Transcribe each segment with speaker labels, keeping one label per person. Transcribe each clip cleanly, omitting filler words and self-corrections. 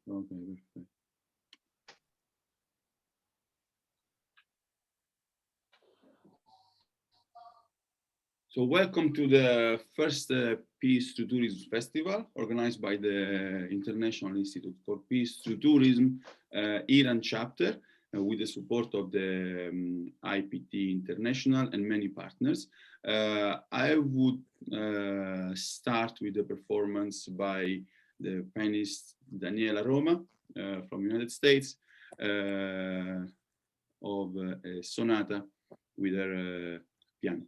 Speaker 1: Okay, perfect. So welcome to the first Peace to Tourism Festival organized by the International Institute for Peace to Tourism Iran chapter with the support of the IPT International and many partners. I would start with the performance by the pianist Daniela Roma from United States of a sonata with her piano.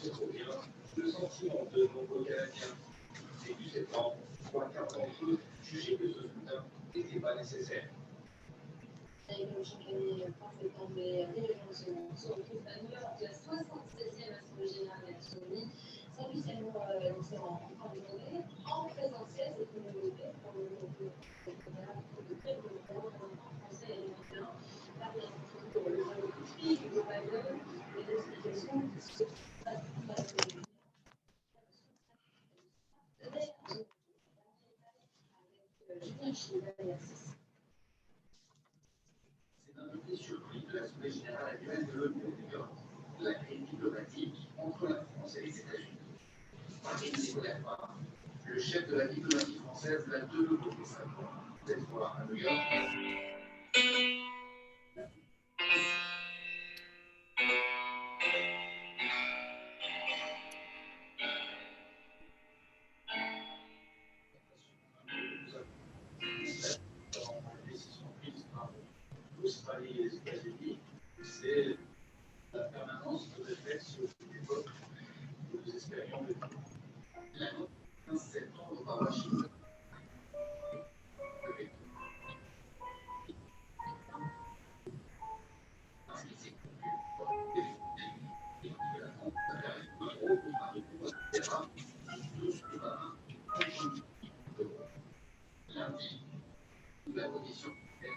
Speaker 2: Le sentiment de nombreux Canadiens et du septembre, 3/4 d'entre eux jugeaient que ce scrutin n'était pas nécessaire.
Speaker 3: Parfaitement, mais les gens se retrouvent à New York, la 76e Assemblée générale est soumise. C'est officiellement lancé en fin de journée, en présentiel, c'est une nouveauté pour le de très longtemps, en français et en anglais. Là, bien entendu, le fameux prix de Biden, les explications de ce qui se passe dans la télévision.
Speaker 2: C'est un invité surpris de l'Assemblée générale annuelle de l'ONU à New York, la crise diplomatique entre la France et les États-Unis. Parmi les diplomates, le chef de la diplomatie française l'a de nouveau fait savoir, cette fois à New York. L'Australie et les États-Unis, c'est la permanence de réflexe sur une époque que nous espérions de tout. La note 15 septembre par Washington. Lundi, la commission est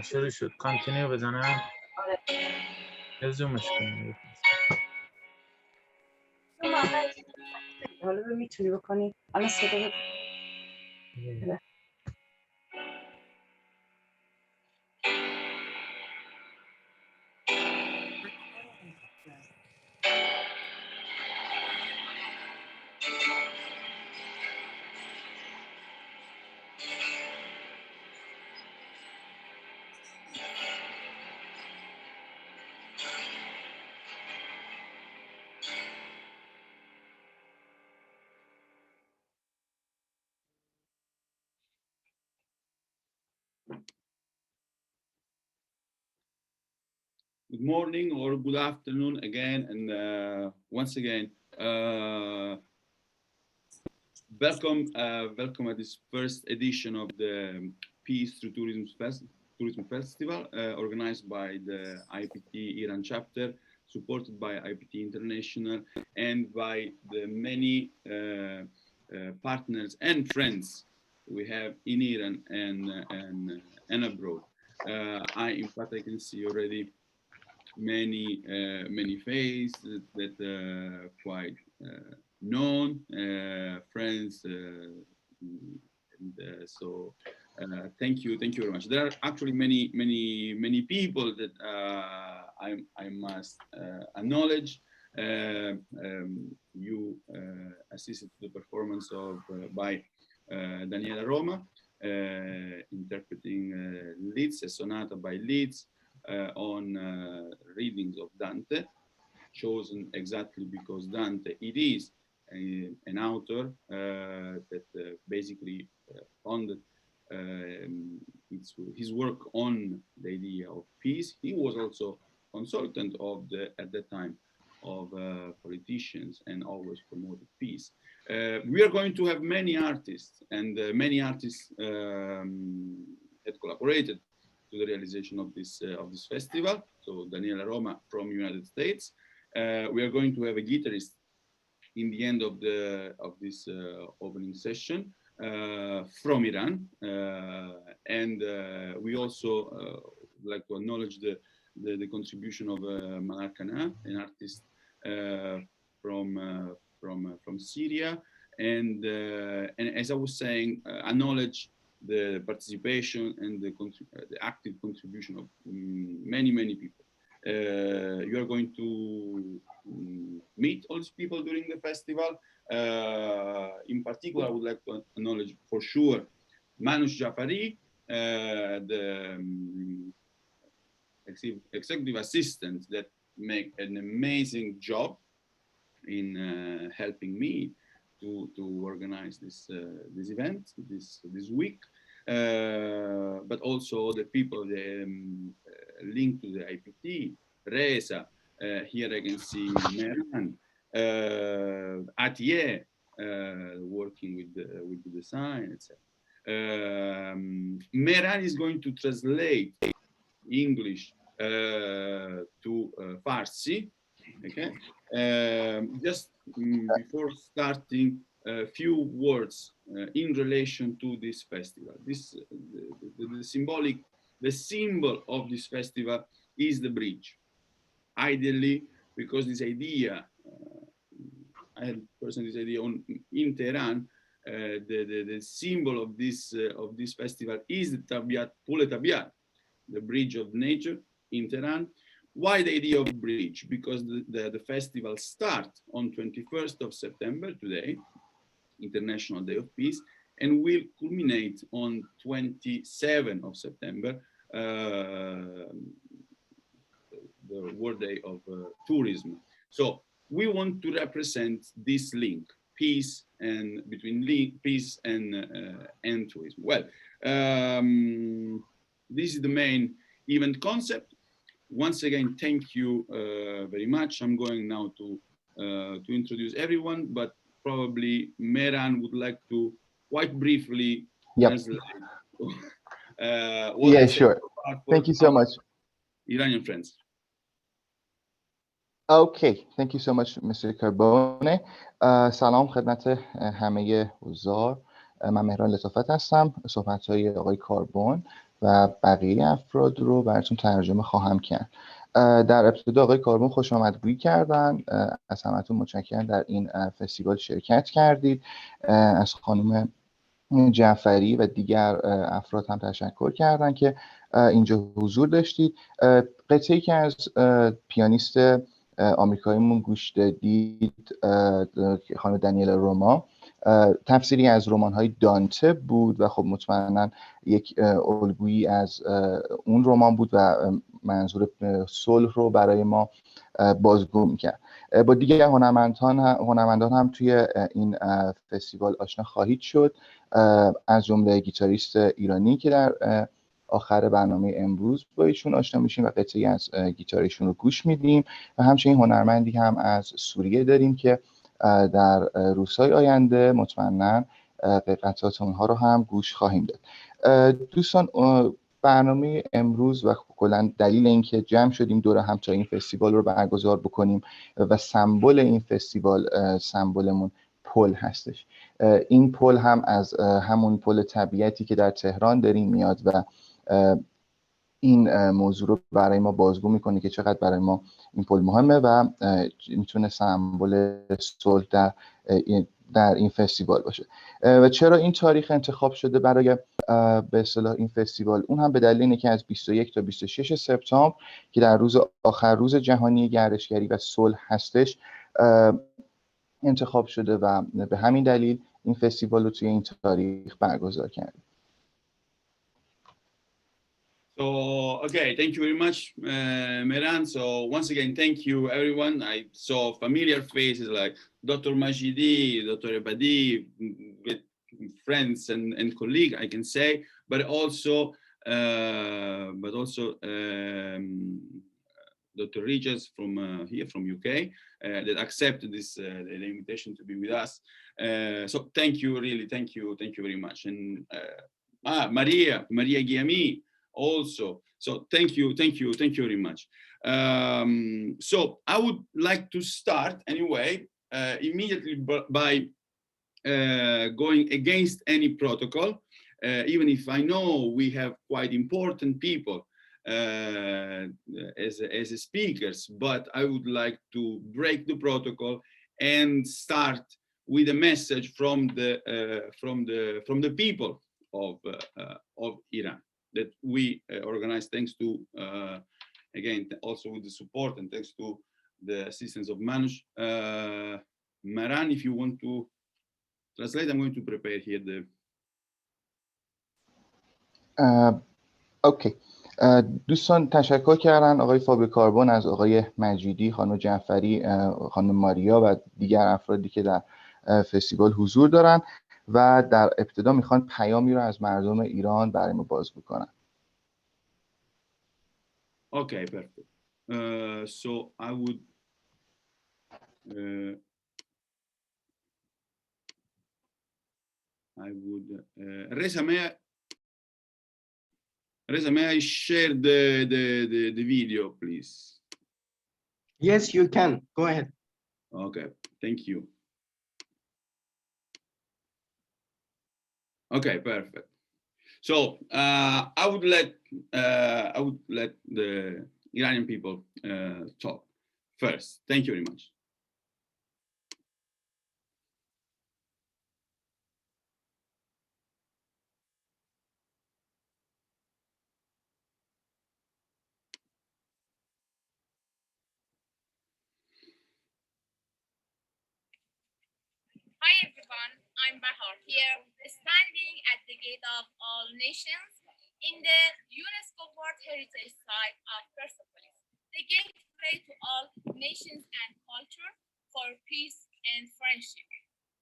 Speaker 4: شروع شد. کانتینیو بزنم. رزومش کنیم.
Speaker 5: حالا میتونی بکنی. الان صدا
Speaker 1: Good morning or good afternoon again, and once again, welcome at this first edition of the Peace Through Tourism Festival, organized by the IPT Iran chapter, supported by IPT International, and by the many partners and friends we have in Iran and abroad. In fact, I can see already many faces that quite known friends, so thank you very much. There are actually many people that I must acknowledge. You assisted to the performance of by Daniela Roma, interpreting Lieds, a sonata by Lieds, on readings of Dante, chosen exactly because Dante, it is an author that basically founded his work on the idea of peace. He was also consultant of at that time of politicians and always promoted peace. We are going to have many artists, and many artists that collaborated to the realization of this festival. So Daniela Roma from United States. We are going to have a guitarist in the end of this opening session from Iran, and we also like to acknowledge the contribution of Manar Kana, an artist from Syria, and as I was saying, acknowledge the participation and the active contribution of many people. You are going to meet all these people during the festival. In particular, I would like to acknowledge for sure Manoush Jafari, the executive assistant that make an amazing job in helping me to organize this event this week, but also the people linked to the IPT, Reza. Here I can see Meran, Atiye, working with the design, etc. Meran is going to translate English to Farsi. Okay, just before starting, a few words in relation to this festival. The symbol of this festival is the bridge. Ideally, because this idea, I had personally this idea in Tehran. The symbol of this festival is the Tabiat, Pule Tabiat, the bridge of nature in Tehran. Why the idea of bridge? Because the festival starts on 21st of September, today, International Day of Peace, and will culminate on 27th of September, the World Day of Tourism. So we want to represent this link, peace and peace and tourism. Well, this is the main event concept. Once again, thank you very much. I'm going now to introduce everyone, but probably Meran would like to quite briefly translate.
Speaker 6: Yeah, sure. Thank you so much.
Speaker 1: Iranian friends.
Speaker 6: Okay, thank you so much, Mr. Carbone. سلام خدمت همه حضار. من مهران لطافت هستم. صحبت‌های آقای کاربون و بقیه افراد رو براتون ترجمه خواهم کرد. در ابتدا آقای کاربون خوش آمدگویی کردن. از همتون متشکرم در این فستیوال شرکت کردید. از خانم جعفری و دیگر افراد هم تشکر کردن که اینجا حضور داشتید. قطعه‌ای که از پیانیست آمریکاییمون گوش دادید، خانم دانیل روما، تفسیری از رمان‌های دانته بود و خب مطمئناً یک الگویی از اون رمان بود و منظور صلح رو برای ما بازگو می‌کرد. با دیگر هنرمندان هم توی این فستیوال آشنا خواهید شد، از جمله گیتاریست ایرانی که در آخر برنامه امروز با ایشون آشنا میشیم و قطعی از گیتارشون رو گوش میدیم و همچنین هنرمندی هم از سوریه داریم که در روزهای آینده مطمئناً قطعات اونها رو هم گوش خواهیم داد. دوستان، برنامه امروز و کلاً دلیل اینکه جمع شدیم دور هم تا این فستیوال رو برگزار بکنیم و سمبل این فستیوال سمبلمون پل هستش. این پل هم از همون پل طبیعتی که در تهران داریم میاد و این موضوع رو برای ما بازگو میکنه که چقدر برای ما این پل مهمه و میتونه سمبل صلح در این فستیوال باشه. و چرا این تاریخ انتخاب شده برای به اصطلاح این فستیوال؟ اون هم به دلیل اینه که از 21 تا 26 سپتامبر که در آخر روز جهانی گردشگری و صلح هستش انتخاب شده و به همین دلیل این فستیوال رو توی این تاریخ برگزار کردیم.
Speaker 1: So, okay, thank you very much, Meran. So once again, thank you, everyone. I saw familiar faces like Dr. Majidi, Dr. Ebadi, with friends and colleagues, I can say, but also Dr. Regis from here, from UK, that accepted the invitation to be with us. So thank you, really, thank you very much. And Maria Guillami, also. So thank you very much. So I would like to start anyway immediately by going against any protocol, even if I know we have quite important people as speakers, but I would like to break the protocol and start with a message from the people of Iran that we organize, thanks to again also with the support and thanks to the assistance of Manush. Maran, if you want to translate, I'm going to prepare here the.
Speaker 6: اوکی. دوستان تشکر کردن آقای فابی کاربون از آقای مجیدی، خانم جعفری، خانم ماریا و دیگر افرادی که در فستیوال حضور دارن و در ابتدا میخوان پیامی رو از مردم ایران برای ما باز بکنن.
Speaker 1: Okay, perfect. So I would Reza, may I share the video, please?
Speaker 7: Yes, you can. Go ahead.
Speaker 1: Okay, thank you. Okay, perfect. So I would let the Iranian people talk first. Thank you very much.
Speaker 8: Hi everyone, I'm Bahar here, standing at the gate of all nations in the UNESCO World Heritage Site of Persian, the gateway to all nations and culture for peace and friendship.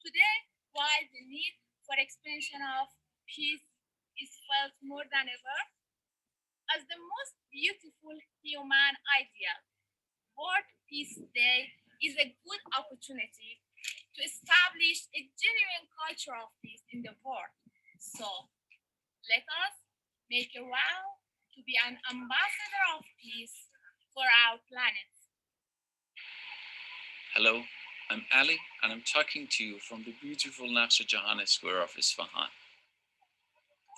Speaker 8: Today, while the need for expansion of peace is felt more than ever, as the most beautiful human ideal, World Peace Day is a good opportunity to establish a genuine culture of peace in the world. So let us make a vow to be an ambassador of peace for our planet.
Speaker 9: Hello, I'm Ali, and I'm talking to you from the beautiful Johannes square of Isfahan.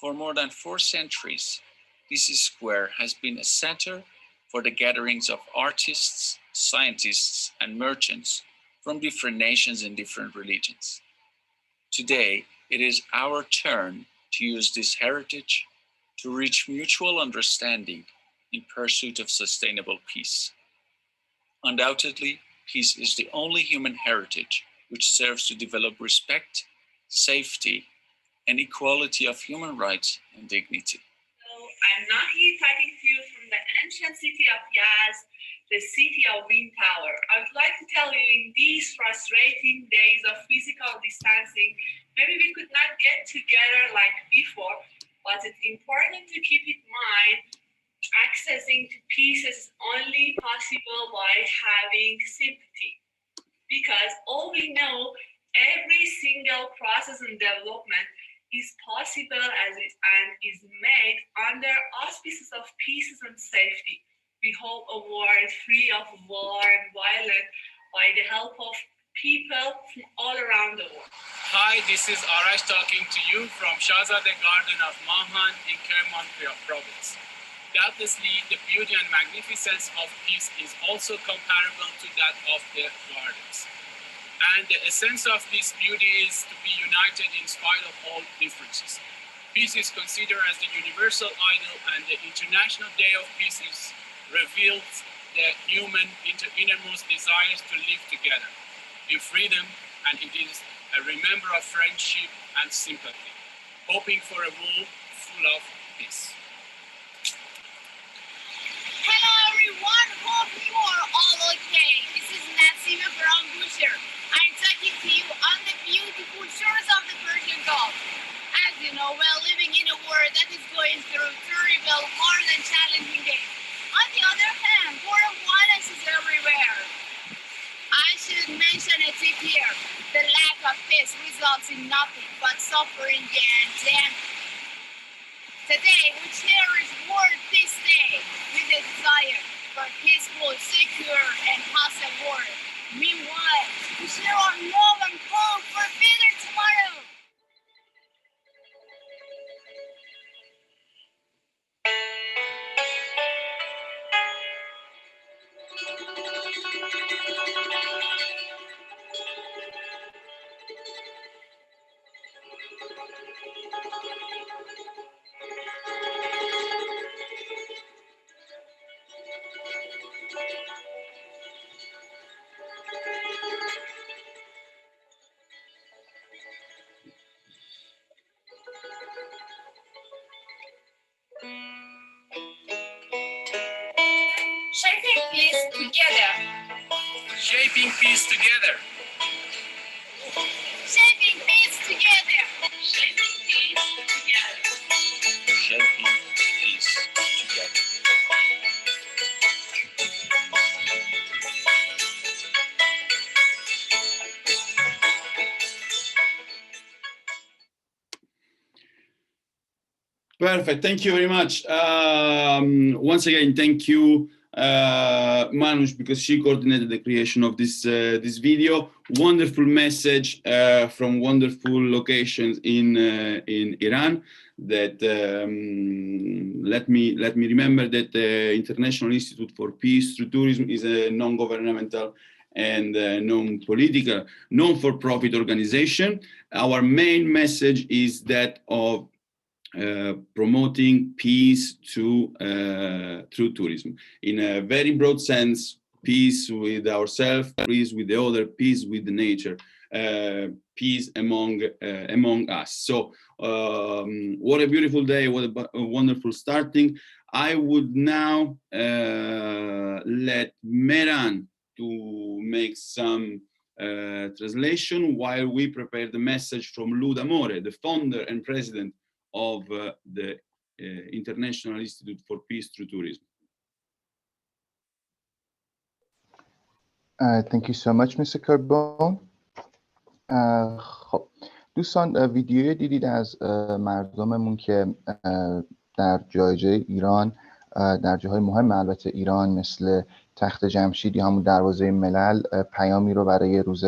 Speaker 9: For more than 4 centuries, this square has been a center for the gatherings of artists, scientists, and merchants from different nations and different religions. Today, it is our turn to use this heritage to reach mutual understanding in pursuit of sustainable peace. Undoubtedly, peace is the only human heritage which serves to develop respect, safety, and equality of human rights and dignity.
Speaker 10: So I'm Nahi, talking to you from the ancient city of Yazd, the city of wind power. I would like to tell you, in these frustrating days of physical distancing, maybe we could not get together like before, but it's important to keep in mind accessing to peace is only possible by having sympathy. Because all we know, every single process and development is possible and is made under auspices of peace and safety. We hope a world free of war and violence by the help of people from all around the world.
Speaker 11: Hi, this is Arash talking to you from Shahzadeh Garden of Mahan in Kerman province. Doubtlessly, the beauty and magnificence of peace is also comparable to that of the gardens. And the essence of this beauty is to be united in spite of all differences. Peace is considered as the universal ideal, and the International Day of Peace reveals the human innermost desires to live together in freedom, and it is a remember of friendship and sympathy, hoping for a world full of peace.
Speaker 8: Hello everyone, hope you are all okay. This is Nasima from Busher. I'm talking to you on the beautiful shores of the Persian Gulf. As you know, we're living in a world that is going through terrible, hard and challenging days. On the other hand, war and violence is everywhere. I should mention a tip here. The lack of peace results in nothing but suffering and damage. Today, we cherish World Peace Day with a desire for a peaceful, secure, and positive world. Meanwhile, we share our love and hope for a better tomorrow. Shaping peace together.
Speaker 11: Shaping peace together.
Speaker 8: Shaping peace together.
Speaker 10: Shaping peace together.
Speaker 9: Shaping peace together.
Speaker 1: Perfect. Thank you very much. Once again, thank you, Manush, because she coordinated the creation of this this video. Wonderful message from wonderful locations in Iran. That let me remember that the International Institute for Peace Through Tourism is a non-governmental and non-political, non-for-profit organization. Our main message is that of promoting peace through tourism in a very broad sense. Peace with ourselves, peace with the other, peace with the nature, peace among us. So what a beautiful day, what a wonderful starting. I would now let Meran to make some translation while we prepare the message from Lou D'Amore, the founder and president of the International Institute for Peace Through Tourism.
Speaker 6: Thank you so much, Mr. Carbone. خب دوستان ویدیوی دیدید از مردممون که در جای ایران، در جاهای مهم البته ایران مثل تخت جمشید یا همون دروازه ملل پیامی رو برای روز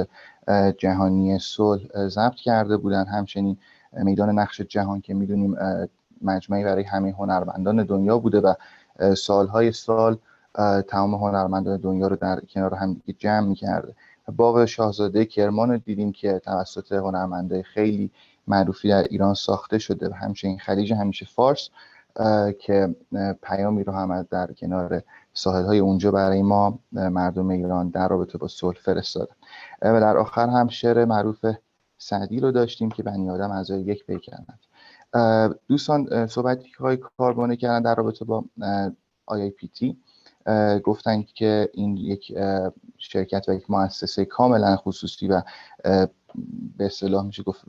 Speaker 6: جهانی صلح ضبط کرده بودن. همچنین میدان نقش جهان که میدونیم مجمعی برای همه هنرمندان دنیا بوده و سالهای سال تمام هنرمندان دنیا رو در کنار هم دیگه جمع می‌کرده. باغ شاهزاده کرمان رو دیدیم که توسط هنرمندای خیلی معروفی در ایران ساخته شده و همچنین خلیج همیشه فارس که پیامی رو هم در کنار ساحل‌های اونجا برای ما مردم ایران در رابطه با صلح فرستادن. و در آخر هم شعر معروف سعدی رو داشتیم که بنی آدم اعضای یک پیکرند. دوستان صحبتی که های کاربونه کردن در رابطه با IIPT گفتن که این یک شرکت و یک مؤسسه کاملا خصوصی و به اصطلاح میشه گفت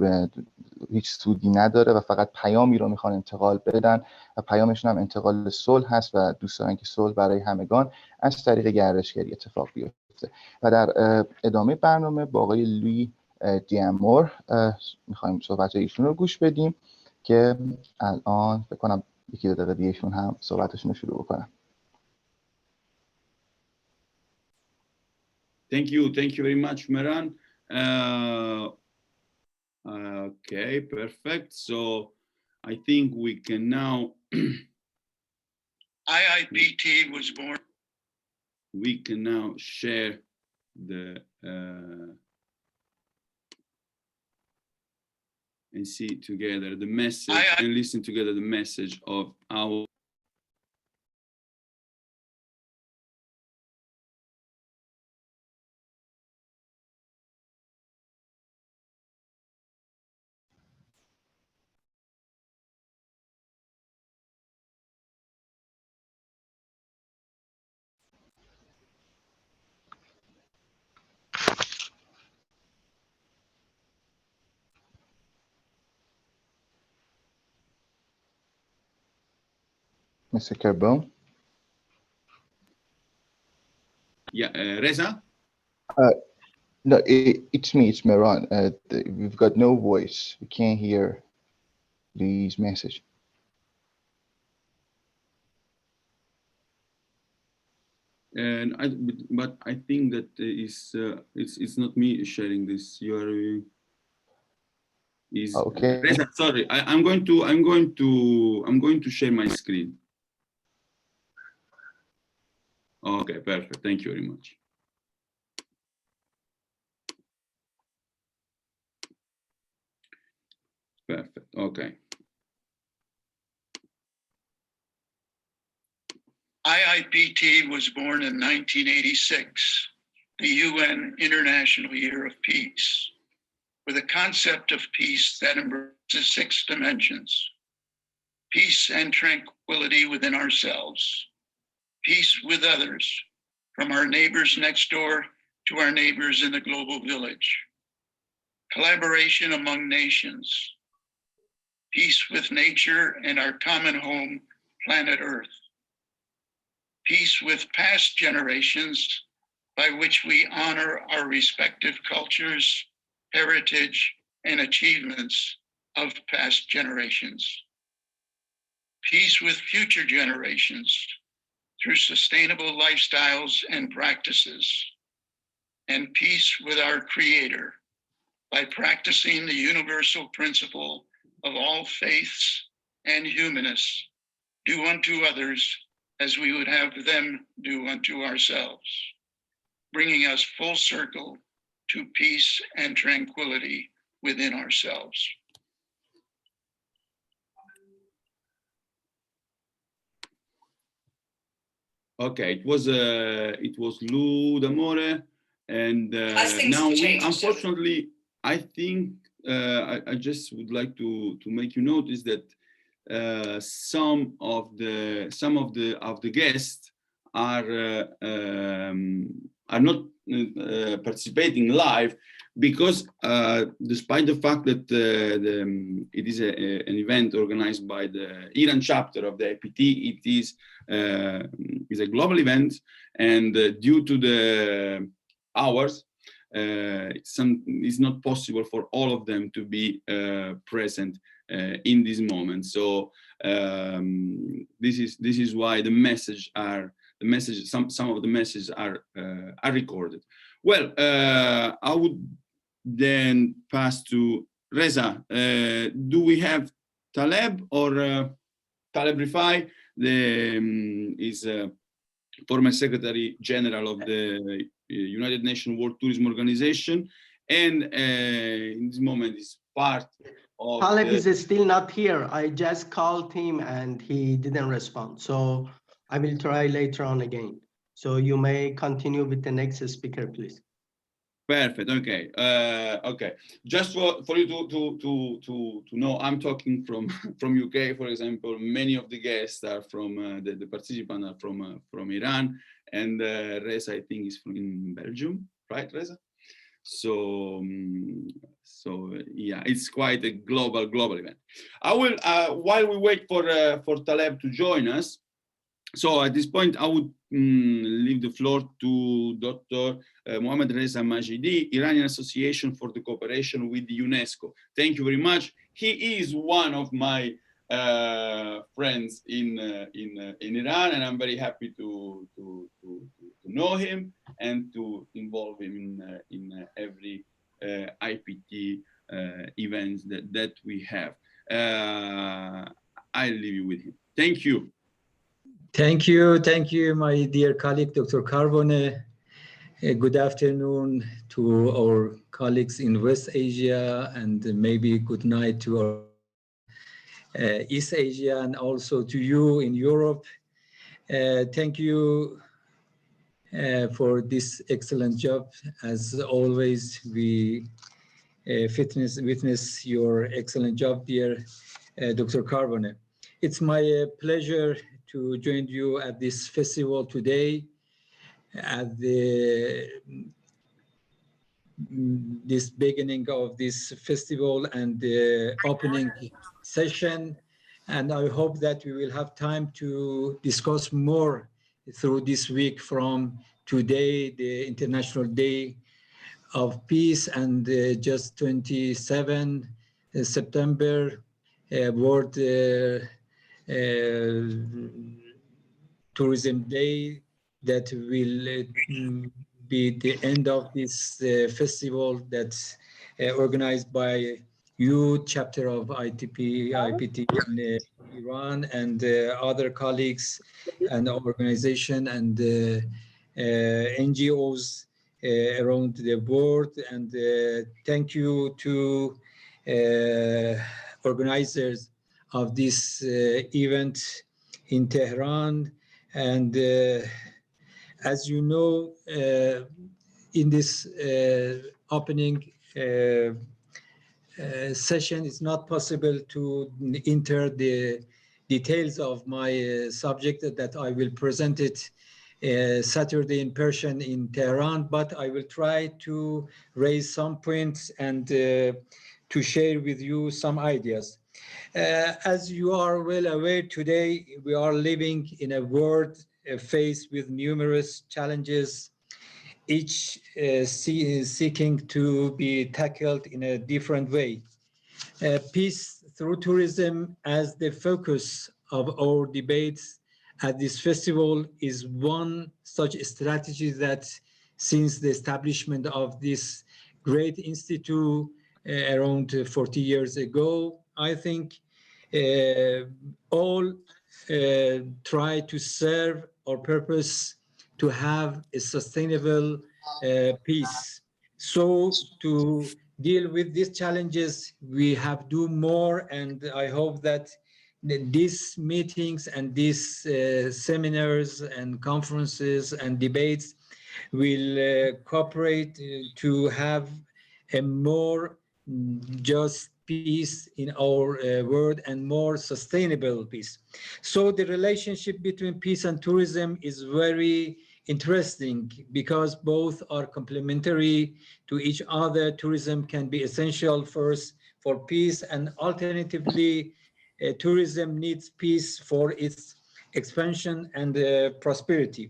Speaker 6: هیچ سودی نداره و فقط پیامی رو میخوان انتقال بدن و پیامشون هم انتقال صلح هست و دوست دارن که صلح برای همگان از طریق گردشگری اتفاق بیفته. و در ادامه برنامه با آقای لوی دیامور میخوایم صحبت ایشون رو گوش بدیم که الان فکر کنم یکی دو دقیقه دیگه ایشون هم صحبتشون رو شروع بکنن.
Speaker 1: Thank you very much, Meran. Okay, perfect. So I think we can now.
Speaker 12: IIPT was born.
Speaker 1: We can now share the and see together the message and listen together the message of our.
Speaker 6: Mr. Carbone?
Speaker 1: Yeah, Reza?
Speaker 6: No, it's me, it's Meran. We've got no voice. We can't hear Lee's message.
Speaker 1: And but I think that it's not me sharing this. You are
Speaker 6: okay.
Speaker 1: Reza, sorry, I'm going to share my screen. Okay, perfect. Thank you very much. Perfect. Okay.
Speaker 12: IIPT was born in 1986, the UN International Year of Peace, with a concept of peace that embraces 6 dimensions: peace and tranquility within ourselves, peace with others, from our neighbors next door to our neighbors in the global village, collaboration among nations, peace with nature and our common home, planet Earth, peace with past generations, by which we honor our respective cultures, heritage, and achievements of past generations, peace with future generations through sustainable lifestyles and practices, and peace with our Creator by practicing the universal principle of all faiths and humanists: do unto others as we would have them do unto ourselves, bringing us full circle to peace and tranquility within ourselves.
Speaker 1: Okay, it was Lou D'Amore, and now unfortunately, I think I just would like to make you notice that some of the guests are not participating live, because despite the fact that it is an event organized by the Iran chapter of the IPT, it is a global event, and due to the hours, it's not possible for all of them to be present in this moment. So this is why some of the messages are recorded. Well, I would then pass to Reza. Do we have Taleb, or Taleb Rifai, is former Secretary General of the United Nations World Tourism Organization, and in this moment is part of
Speaker 7: Taleb is still not here. I just called him and he didn't respond. So I will try later on again. So you may continue with the next speaker, please.
Speaker 1: Perfect. Okay. Okay. Just for you to know, I'm talking from UK, for example. Many of the guests are from the participants are from Iran, and Reza, I think, is from Belgium, right, Reza? So yeah, it's quite a global event. I will while we wait for Taleb to join us. So at this point, I would leave the floor to Dr. Mohammad Reza Majidi, Iranian Association for the Cooperation with the UNESCO. Thank you very much. He is one of my friends in Iran, and I'm very happy to know him and to involve him in every IPT events that we have. I'll leave you with him. Thank you.
Speaker 13: Thank you, my dear colleague, Dr. Carbone. Good afternoon to our colleagues in West Asia, and maybe good night to our East Asia, and also to you in Europe. Thank you for this excellent job. As always, we witness your excellent job, dear Dr. Carbone. It's my pleasure to join you at this festival today, at this beginning of this festival and the opening session. And I hope that we will have time to discuss more through this week, from today, the International Day of Peace, and just 27 September, World Tourism Day, that will be the end of this festival that's organized by youth chapter of IPT in Iran and other colleagues and organization and NGOs around the world. And thank you to organizers of this event in Tehran. And as you know, in this opening session, it's not possible to enter the details of my subject that I will present it Saturday in Persian in Tehran, but I will try to raise some points and to share with you some ideas. As you are well aware, today we are living in a world faced with numerous challenges, each seeking to be tackled in a different way. Peace through tourism as the focus of our debates at this festival is one such strategy that since the establishment of this great institute around 40 years ago, I think all try to serve our purpose to have a sustainable peace. So to deal with these challenges, we have to do more, and I hope that these meetings and these seminars and conferences and debates will cooperate to have a more just peace in our world and more sustainable peace. So the relationship between peace and tourism is very interesting because both are complementary to each other. Tourism can be essential first for peace, and alternatively, tourism needs peace for its expansion and prosperity.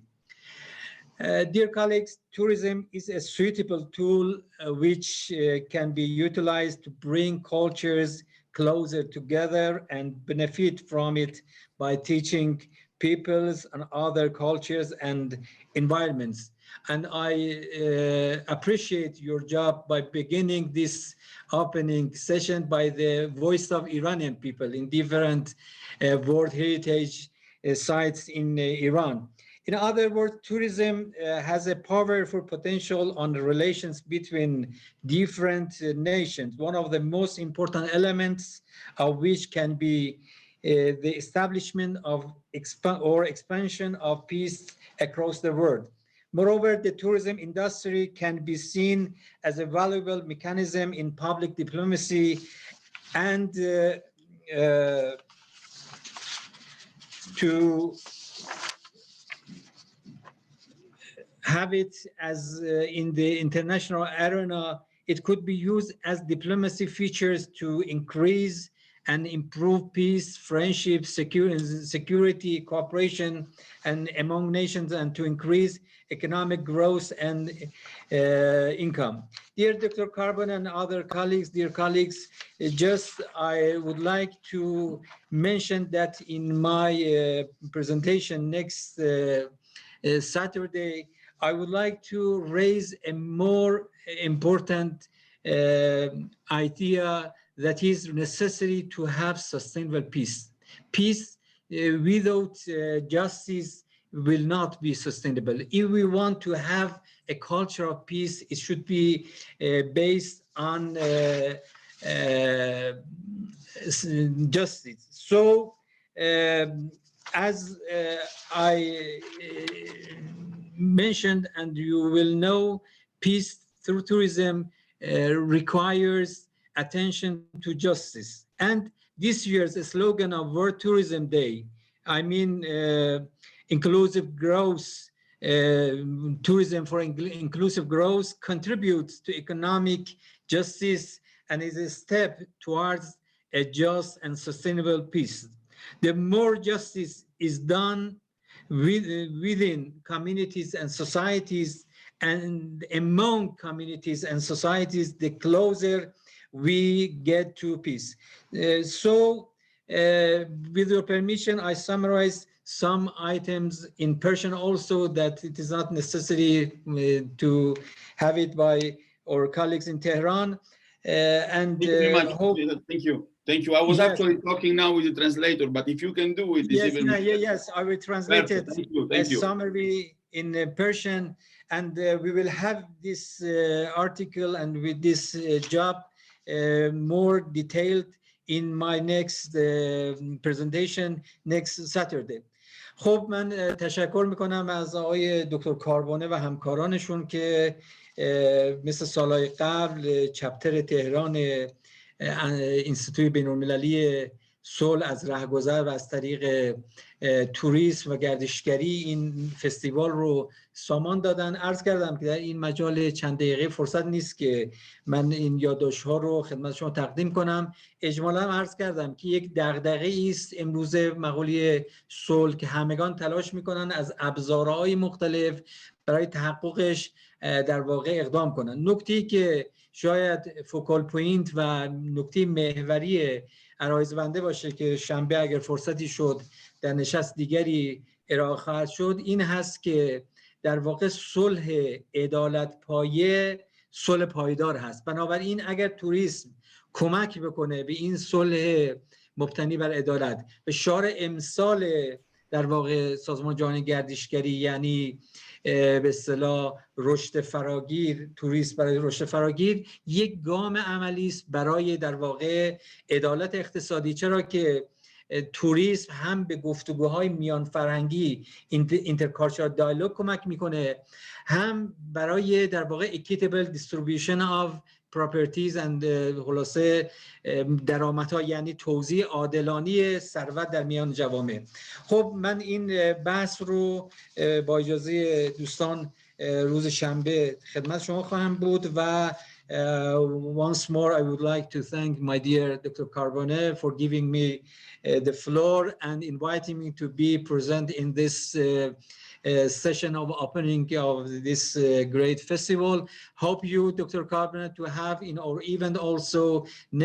Speaker 13: Dear colleagues, tourism is a suitable tool which can be utilized to bring cultures closer together and benefit from it by teaching peoples and other cultures and environments. And I appreciate your job by beginning this opening session by the voice of Iranian people in different World Heritage sites in Iran. In other words, tourism has a powerful potential on the relations between different nations. One of the most important elements of which can be the establishment of expansion of peace across the world. Moreover, the tourism industry can be seen as a valuable mechanism in public diplomacy and to have it as in the international arena, it could be used as diplomacy features to increase and improve peace, friendship, security, cooperation, and among nations, and to increase economic growth and income. Dear Dr. Carbon and other colleagues, dear colleagues, I would like to mention that in my presentation next Saturday, I would like to raise a more important idea that is necessary to have sustainable peace. Peace without justice will not be sustainable. If we want to have a culture of peace, it should be based on justice. So, as I mentioned, and you will know, peace through tourism requires attention to justice. And this year's slogan of World Tourism Day, I mean inclusive growth, tourism for inclusive growth contributes to economic justice and is a step towards a just and sustainable peace. The more justice is done within communities and societies and among communities and societies, the closer we get to peace. With your permission, I summarize some items in Persian also, that it is not necessary to have it by our colleagues in Tehran. And
Speaker 1: thank you very much.
Speaker 13: hope.
Speaker 1: Thank you. Thank you. I was actually talking now with the translator, but if you can do it,
Speaker 13: yes, yes, I will translate it
Speaker 1: thank you.
Speaker 13: Summary in Persian, and we will have this article and with this job more detailed in my next presentation next Saturday. خب من تشکر میکنم از آقای دکتر کاربونه و همکارانشون که مثل سالهای قبل چپتر تهران انستیتوی بین المللی صلح از رهگذر و از طریق توریسم و گردشگری این فستیوال رو سامان دادن. عرض کردم که در این مجال چند دقیقه فرصت نیست که من این یادداشت‌ها رو خدمت شما تقدیم کنم. اجمالاً عرض کردم که یک دغدغه‌ای است امروز مقوله صلح که همگان تلاش میکنن از ابزارهای مختلف برای تحققش در واقع اقدام کنن. نکته‌ای که شاید فوکال پوینت و نکته محوری عرایض بنده باشه که شنبه اگر فرصتی شد در نشست دیگری ارائه خواهد شد، این هست که در واقع صلح عدالت پایه صلح پایدار هست. بنابراین اگر توریسم کمک بکنه به این صلح مبتنی بر عدالت، به شعار امسال در واقع سازمان جهانی گردشگری، یعنی به اصطلاح رشد فراگیر، توریسم برای رشد فراگیر، یک گام عملی است برای در واقع عدالت اقتصادی، چرا که توریسم هم به گفتگوهای میان فرهنگی اینترکالچرال دیالوگ کمک میکنه، هم برای در واقع equitable distribution of properties and خلاصه درآمدها، یعنی توزیع عادلانه ثروت در میان جوامع. خب من این بحث رو با اجازه دوستان روز شنبه خدمت شما خواهم بود و once more I would like to thank my dear Dr. Carbone for giving me the floor and inviting me to be present in this session of opening of this great festival. Hope you, Dr. Carbone, to have in our event also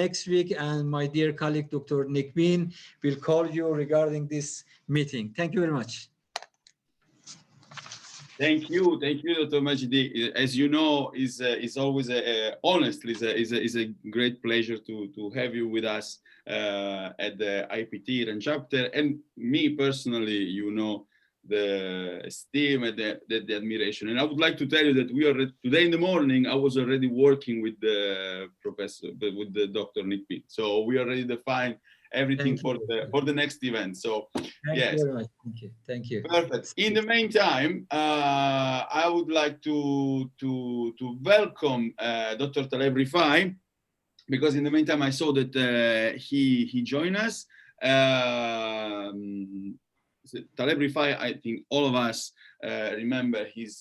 Speaker 13: next week, and my dear colleague, Dr. Nick Bean, will call you regarding this meeting. Thank you very much.
Speaker 1: Thank you, Dr. Majidi. As you know, is always honestly is a great pleasure to have you with us at the IPT Iran chapter, and me personally, you know, the esteem and the admiration. And I would like to tell you that we are today in the morning. I was already working with the professor, with the Dr. Nick Bean. So we already defined everything for the next event. So
Speaker 13: thank you very much. Thank you.
Speaker 1: Perfect. In the meantime, I would like to welcome Dr. Taleb Rifai, because in the meantime I saw that he joined us. Taleb Rifai, I think all of us remember his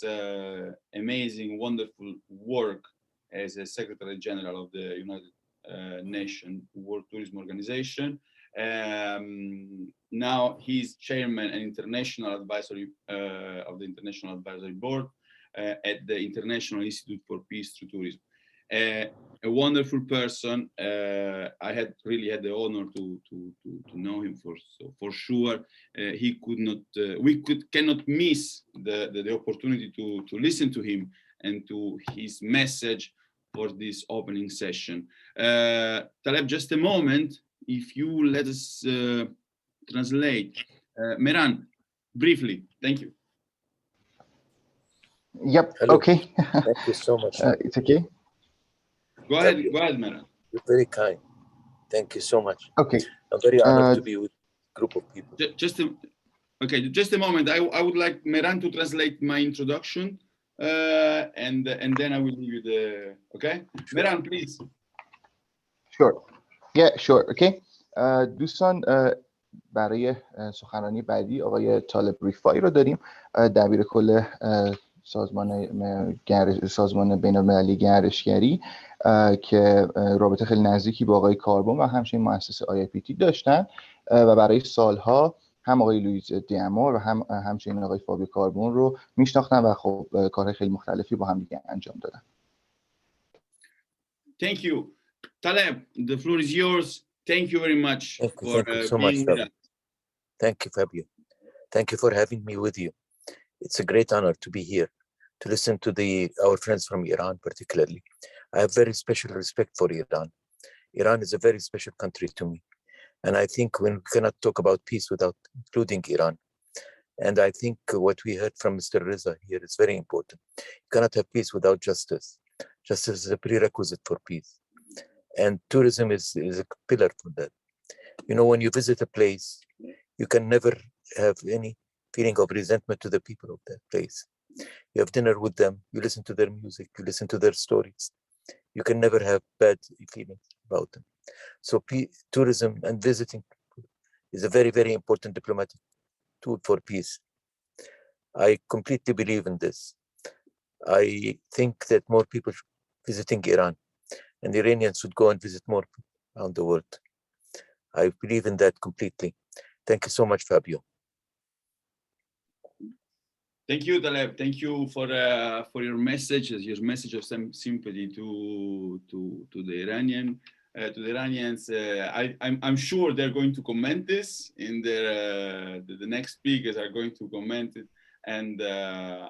Speaker 1: amazing, wonderful work as a Secretary General of the United Nations World Tourism Organization. Now he's chairman and international advisory of the International Advisory Board at the International Institute for Peace Through Tourism. A wonderful person. I had really had the honor to know him for sure. He could not, cannot miss the opportunity to listen to him and to his message for this opening session. Taleb, just a moment, if you let us translate. Meran, briefly, thank you.
Speaker 6: Yep.
Speaker 14: Hello.
Speaker 6: Okay.
Speaker 14: Thank you so much.
Speaker 6: It's okay.
Speaker 1: Go ahead, Meran.
Speaker 14: You're very kind. Thank you so much.
Speaker 6: Okay.
Speaker 14: I'm very honored to be with a group of people.
Speaker 1: Just a moment. I would like Meran to translate my introduction, and then I will leave you the. Okay, sure. Meran, please.
Speaker 6: Sure. Yeah, sure. Okay. دوستان برای سخنرانی بعدی آقای طالب ریفایی رو داریم، دبیر کل سازمان بین‌المللی گردشگری که رابطه خیلی نزدیکی با آقای کاربون و همچنین مؤسسه IPT داشتن و برای سالها هم آقای لوئیس دیامور و همچنین آقای فابیو کاربون رو میشناختن و خب کارهای خیلی مختلفی با هم دیگه انجام دادن.
Speaker 1: Thank you. Taleb, the floor is yours. Thank you very much
Speaker 14: for being with us. Thank you, Fabio. Thank you for having me with you. It's a great honor to be here, to listen to our friends from Iran particularly. I have very special respect for Iran. Iran is a very special country to me. And I think we cannot talk about peace without including Iran. And I think what we heard from Mr. Reza here is very important. You cannot have peace without justice. Justice is a prerequisite for peace. And tourism is a pillar for that. You know, when you visit a place, you can never have any feeling of resentment to the people of that place. You have dinner with them, you listen to their music, you listen to their stories. You can never have bad feelings about them. So tourism and visiting is a very, very important diplomatic tool for peace. I completely believe in this. I think that more people visiting Iran, and Iranians should go and visit more around the world. I believe in that completely. Thank you so much, Fabio.
Speaker 1: Thank you, Taleb. Thank you for your message of some sympathy to the Iranians. I'm sure they're going to comment this in their the next speakers are going to comment it, and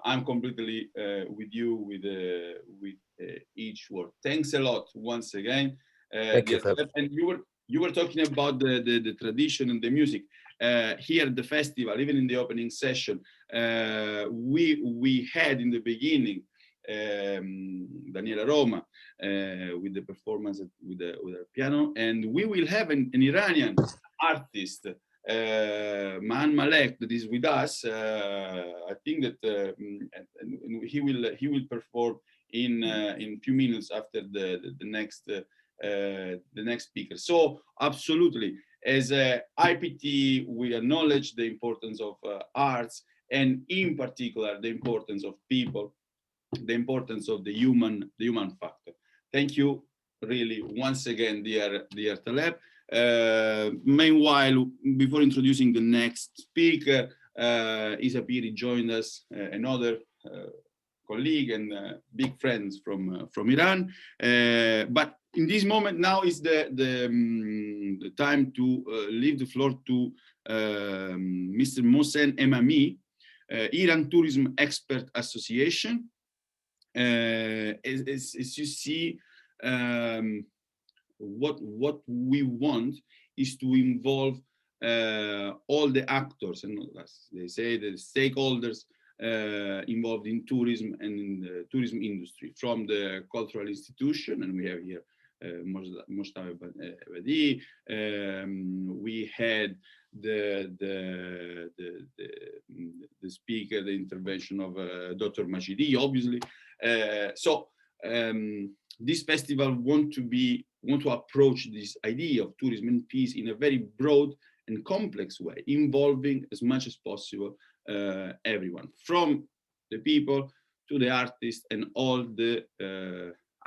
Speaker 1: I'm completely with you with each word. Thanks a lot once again.
Speaker 14: Thank you, Fabio.
Speaker 1: And you were talking about the tradition and the music. Here at the festival, even in the opening session, we had in the beginning Daniela Roma with the performance with her piano, and we will have an Iranian artist, Man Malek, that is with us. I think that he will perform in a few minutes after the next speaker. So absolutely. As a IPT, we acknowledge the importance of arts, and in particular, the importance of people, the importance of the human factor. Thank you, really, once again, dear Taleb. Meanwhile, before introducing the next speaker, Isa Piri joined us, another colleague and big friends from Iran. But in this moment now is the time to leave the floor to Mr. Mohsen Emami, Iran Tourism Expert Association. As you see, what we want is to involve all the actors, and as they say, the stakeholders involved in tourism and in the tourism industry, from the cultural institution, and we have here Mojtaba Abadi. We had the speaker, the intervention of Dr. Majidi, obviously. So this festival want to approach this idea of tourism and peace in a very broad and complex way, involving as much as possible everyone, from the people to the artists and all the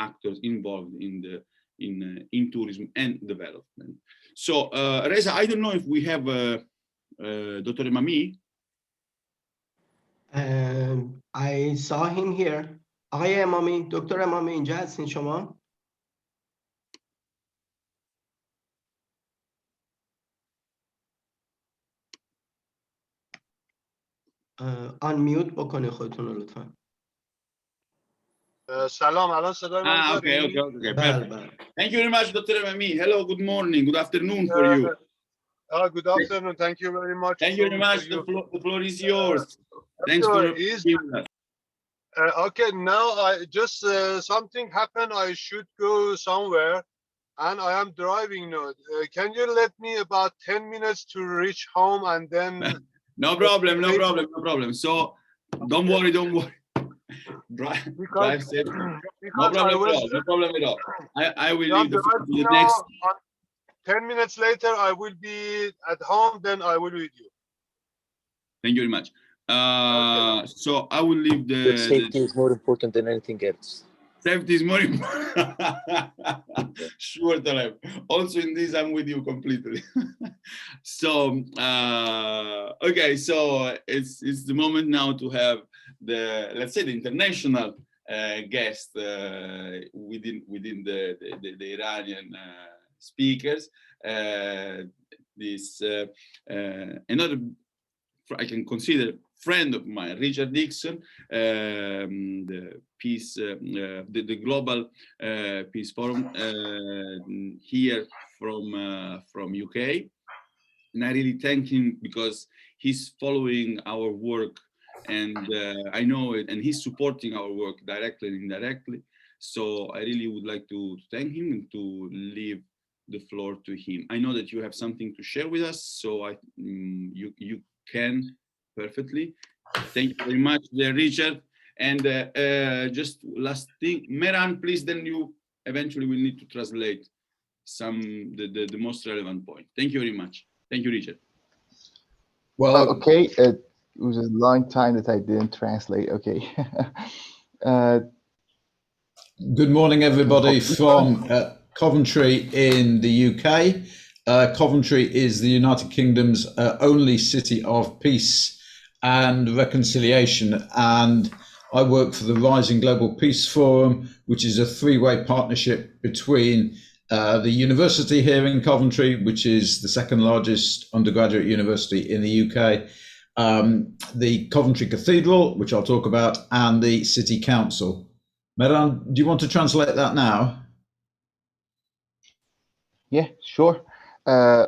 Speaker 1: actors involved in tourism and development. So Reza, I don't know if we have Dr. Emami.
Speaker 7: I saw him here. آقای امامی، دکتر امامی اینجا هستین شما؟ unmute بکنی خودتون رو لطفا.
Speaker 15: سلام، الان صدای من داری؟
Speaker 1: Okay. Thank you very much, Dr. Emami. Hello, good morning, good afternoon for you.
Speaker 15: Good afternoon. Thank you very much.
Speaker 1: Thank you very much. The floor is yours. Thanks for being with us.
Speaker 15: Okay, now I just something happened. I should go somewhere, and I am driving now. Can you let me about 10 minutes to reach home, and then?
Speaker 1: No problem. So don't worry. Drive safe. No problem at all. I will leave the floor to the next.
Speaker 15: 10 minutes later, I will be at home. Then I will with you.
Speaker 1: Thank you very much. So I will leave the
Speaker 14: safety is more important than anything else.
Speaker 1: Safety is more important. Sure, Taleb. Also in this, I'm with you completely. So, okay, so it's the moment now to have let's say the international guest within the Iranian speakers. This another I can consider friend of mine, Richard Dixon, the peace, the Global Peace Forum here from UK, and I really thank him because he's following our work, and I know it, and he's supporting our work directly and indirectly. So I really would like to thank him and to leave the floor to him. I know that you have something to share with us, so you can perfectly. Thank you very much, Richard. And just last thing, Meran, please, then you eventually will need to translate the most relevant point. Thank you very much. Thank you, Richard.
Speaker 6: Well, okay. It was a long time that I didn't translate. Okay.
Speaker 16: Good morning, everybody from Coventry in the UK. Coventry is the United Kingdom's only city of peace and reconciliation, and I work for the Rising Global Peace Forum, which is a three-way partnership between the university here in Coventry, which is the second largest undergraduate university in the UK, the Coventry Cathedral, which I'll talk about, and the City Council. Meran, do you want to translate that now?
Speaker 6: Yeah, sure.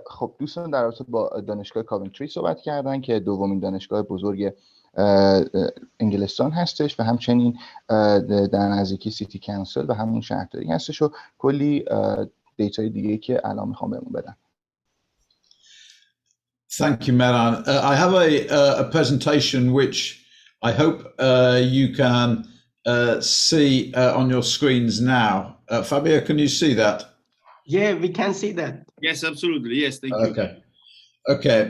Speaker 6: خب دوستان در رابطه با دانشگاه کاونتری صحبت کردن که دومین دانشگاه بزرگ انگلستان هستش و همچنین در نزدیکی سیتی کانسل و همون شهرداری هستش و کلی دیتای دیگه که الان میخوام بهمون بدم.
Speaker 16: Thank you, Meran. I have a presentation which I hope you can see on your screens now. Fabio, can you see that?
Speaker 7: Yeah, we can see that.
Speaker 1: Yes, absolutely. Yes, thank you.
Speaker 16: Okay.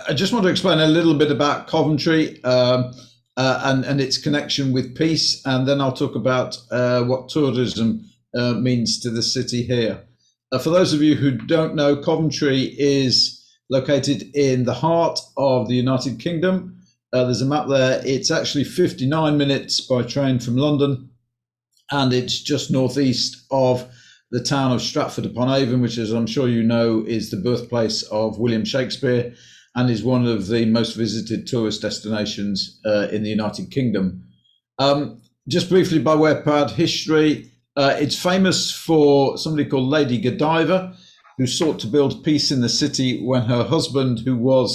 Speaker 16: I just want to explain a little bit about Coventry and its connection with peace, and then I'll talk about what tourism means to the city here. For those of you who don't know, Coventry is located in the heart of the United Kingdom. There's a map there. It's actually 59 minutes by train from London, and it's just northeast of the town of Stratford-upon-Avon, which, as I'm sure you know, is the birthplace of William Shakespeare and is one of the most visited tourist destinations in the United Kingdom. Just briefly, by way of proud history, it's famous for somebody called Lady Godiva, who sought to build peace in the city when her husband, who was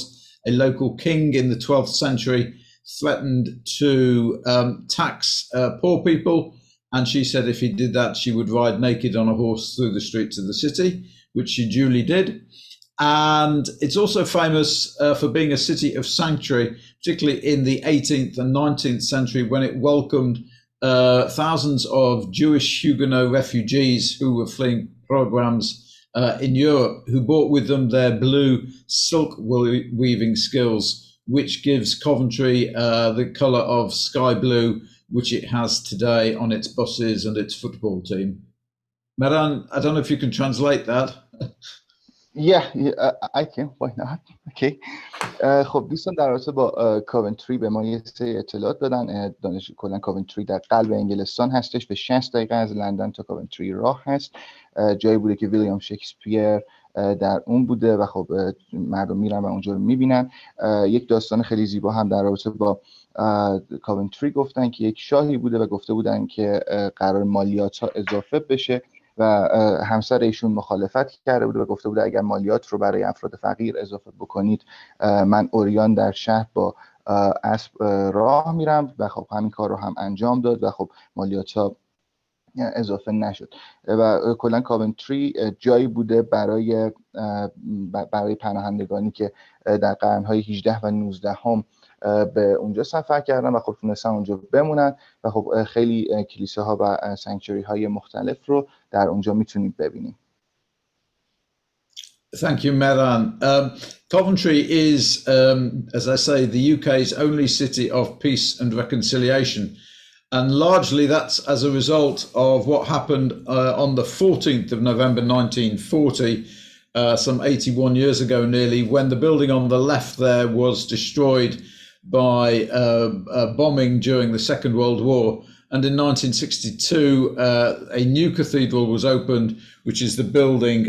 Speaker 16: a local king in the 12th century, threatened to tax poor people. And she said if he did that, she would ride naked on a horse through the streets of the city, which she duly did. And it's also famous for being a city of sanctuary, particularly in the 18th and 19th century, when it welcomed thousands of Jewish Huguenot refugees who were fleeing pogroms in Europe, who brought with them their blue silk weaving skills, which gives Coventry the colour of sky blue, which it has today on its buses and its football team. Meran, I don't know if you can translate that.
Speaker 6: Yeah, I can. Why not? Okay. خب دوستان در رابطه با کاونتری به ما یه سری اطلاعات دادن. کلا کاونتری در قلب انگلستان هستش، به 60 دقیقه از لندن تا کاونتری راه هست. جایی بوده که ویلیام شکسپیر در اون بوده و خب مردم میرن و اونجا رو میبینن. یک داستان خیلی زیبا هم در رابطه با کاونتری گفتن که یک شاهی بوده و گفته بودن که قرار مالیات ها اضافه بشه و همسر ایشون مخالفت کرده بود و گفته بود اگر مالیات رو برای افراد فقیر اضافه بکنید من عریان در شهر با اسب راه میرم و خب همین کار رو هم انجام داد و خب مالیات ها اضافه نشد و کلا کاونتری جایی بوده برای پناهندگانی که در قرنهای 18 و 19 هم به اونجا سفر کردن و خب تونستن اونجا بمونن و خب خیلی کلیساها و سانکچوری های مختلف رو در اونجا میتونید ببینید.
Speaker 16: Thank you, Meran. Coventry is, as I say, the UK's only city of peace and reconciliation. And largely that's as a result of what happened on the 14th of November 1940, some 81 years ago nearly, when the building on the left there was destroyed by bombing during the Second World War. And in 1962, a new cathedral was opened, which is the building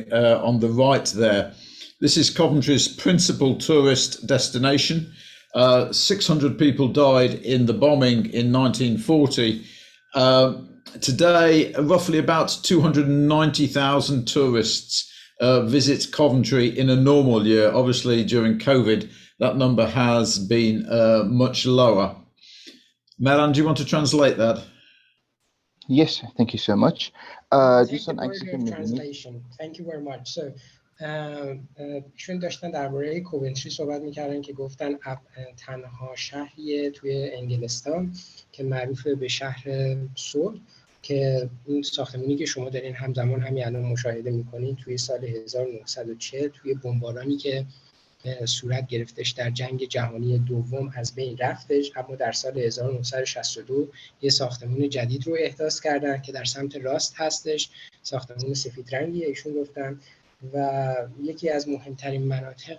Speaker 16: on the right there. This is Coventry's principal tourist destination. 600 people died in the bombing in 1940. Today, roughly about 290,000 tourists visit Coventry in a normal year. Obviously, during COVID, that number has been much lower. Meran, do you want to translate that?
Speaker 6: Yes, thank you so much.
Speaker 17: دوستان عکسی که می‌بینید. Thank you very much. So, ایشون داشتن درباره کوونتری صحبت می‌کردن که گفتن تنها شهریه توی انگلستان که معروف به شهر صلح، که این ساختمانی که شما دارین همزمان همین الان مشاهده می‌کنین توی سال 1940 توی بمبارانی که صورت گرفتش در جنگ جهانی دوم از بین رفتش، اما در سال 1962 یه ساختمان جدید رو احداث کردن که در سمت راست هستش، ساختمان سفید رنگیه ایشون گفتن، و یکی از مهمترین مناطق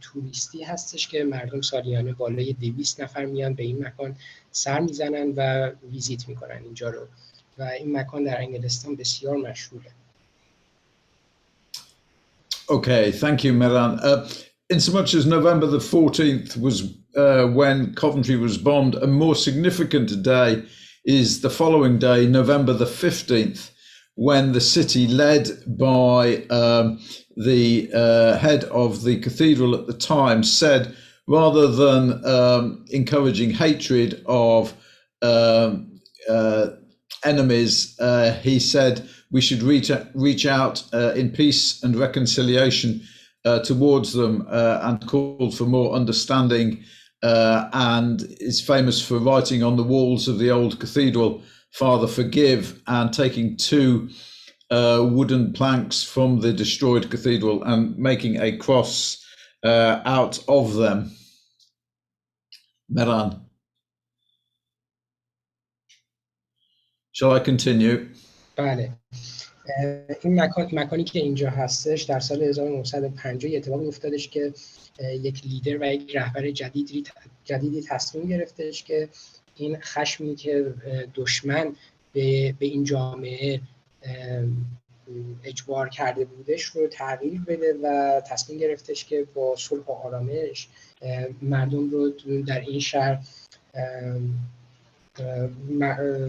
Speaker 17: توریستی هستش که مردم سالیانه بالای 200 نفر میان به این مکان سر میزنن و ویزیت میکنن اینجا رو، و این مکان در انگلستان بسیار مشهوره.
Speaker 16: Okay, thank you, Meran. In so much as November the 14th was when Coventry was bombed, a more significant day is the following day, November the 15th, when the city, led by the head of the cathedral at the time, said, rather than encouraging hatred of enemies, he said, we should reach out in peace and reconciliation towards them, and called for more understanding, and is famous for writing on the walls of the old cathedral, Father, forgive, and taking 2 wooden planks from the destroyed cathedral and making a cross out of them. Meran. Shall I continue?
Speaker 17: بله. این مکانی که اینجا هستش در سال 1950 اتفاقی افتادش که یک لیدر و یک رهبر جدیدی تصمیم گرفتش که این خشمی که دشمن به این جامعه اجبار کرده بودش رو تغییر بده و تصمیم گرفتش که با صلح و آرامش مردم رو در این شهر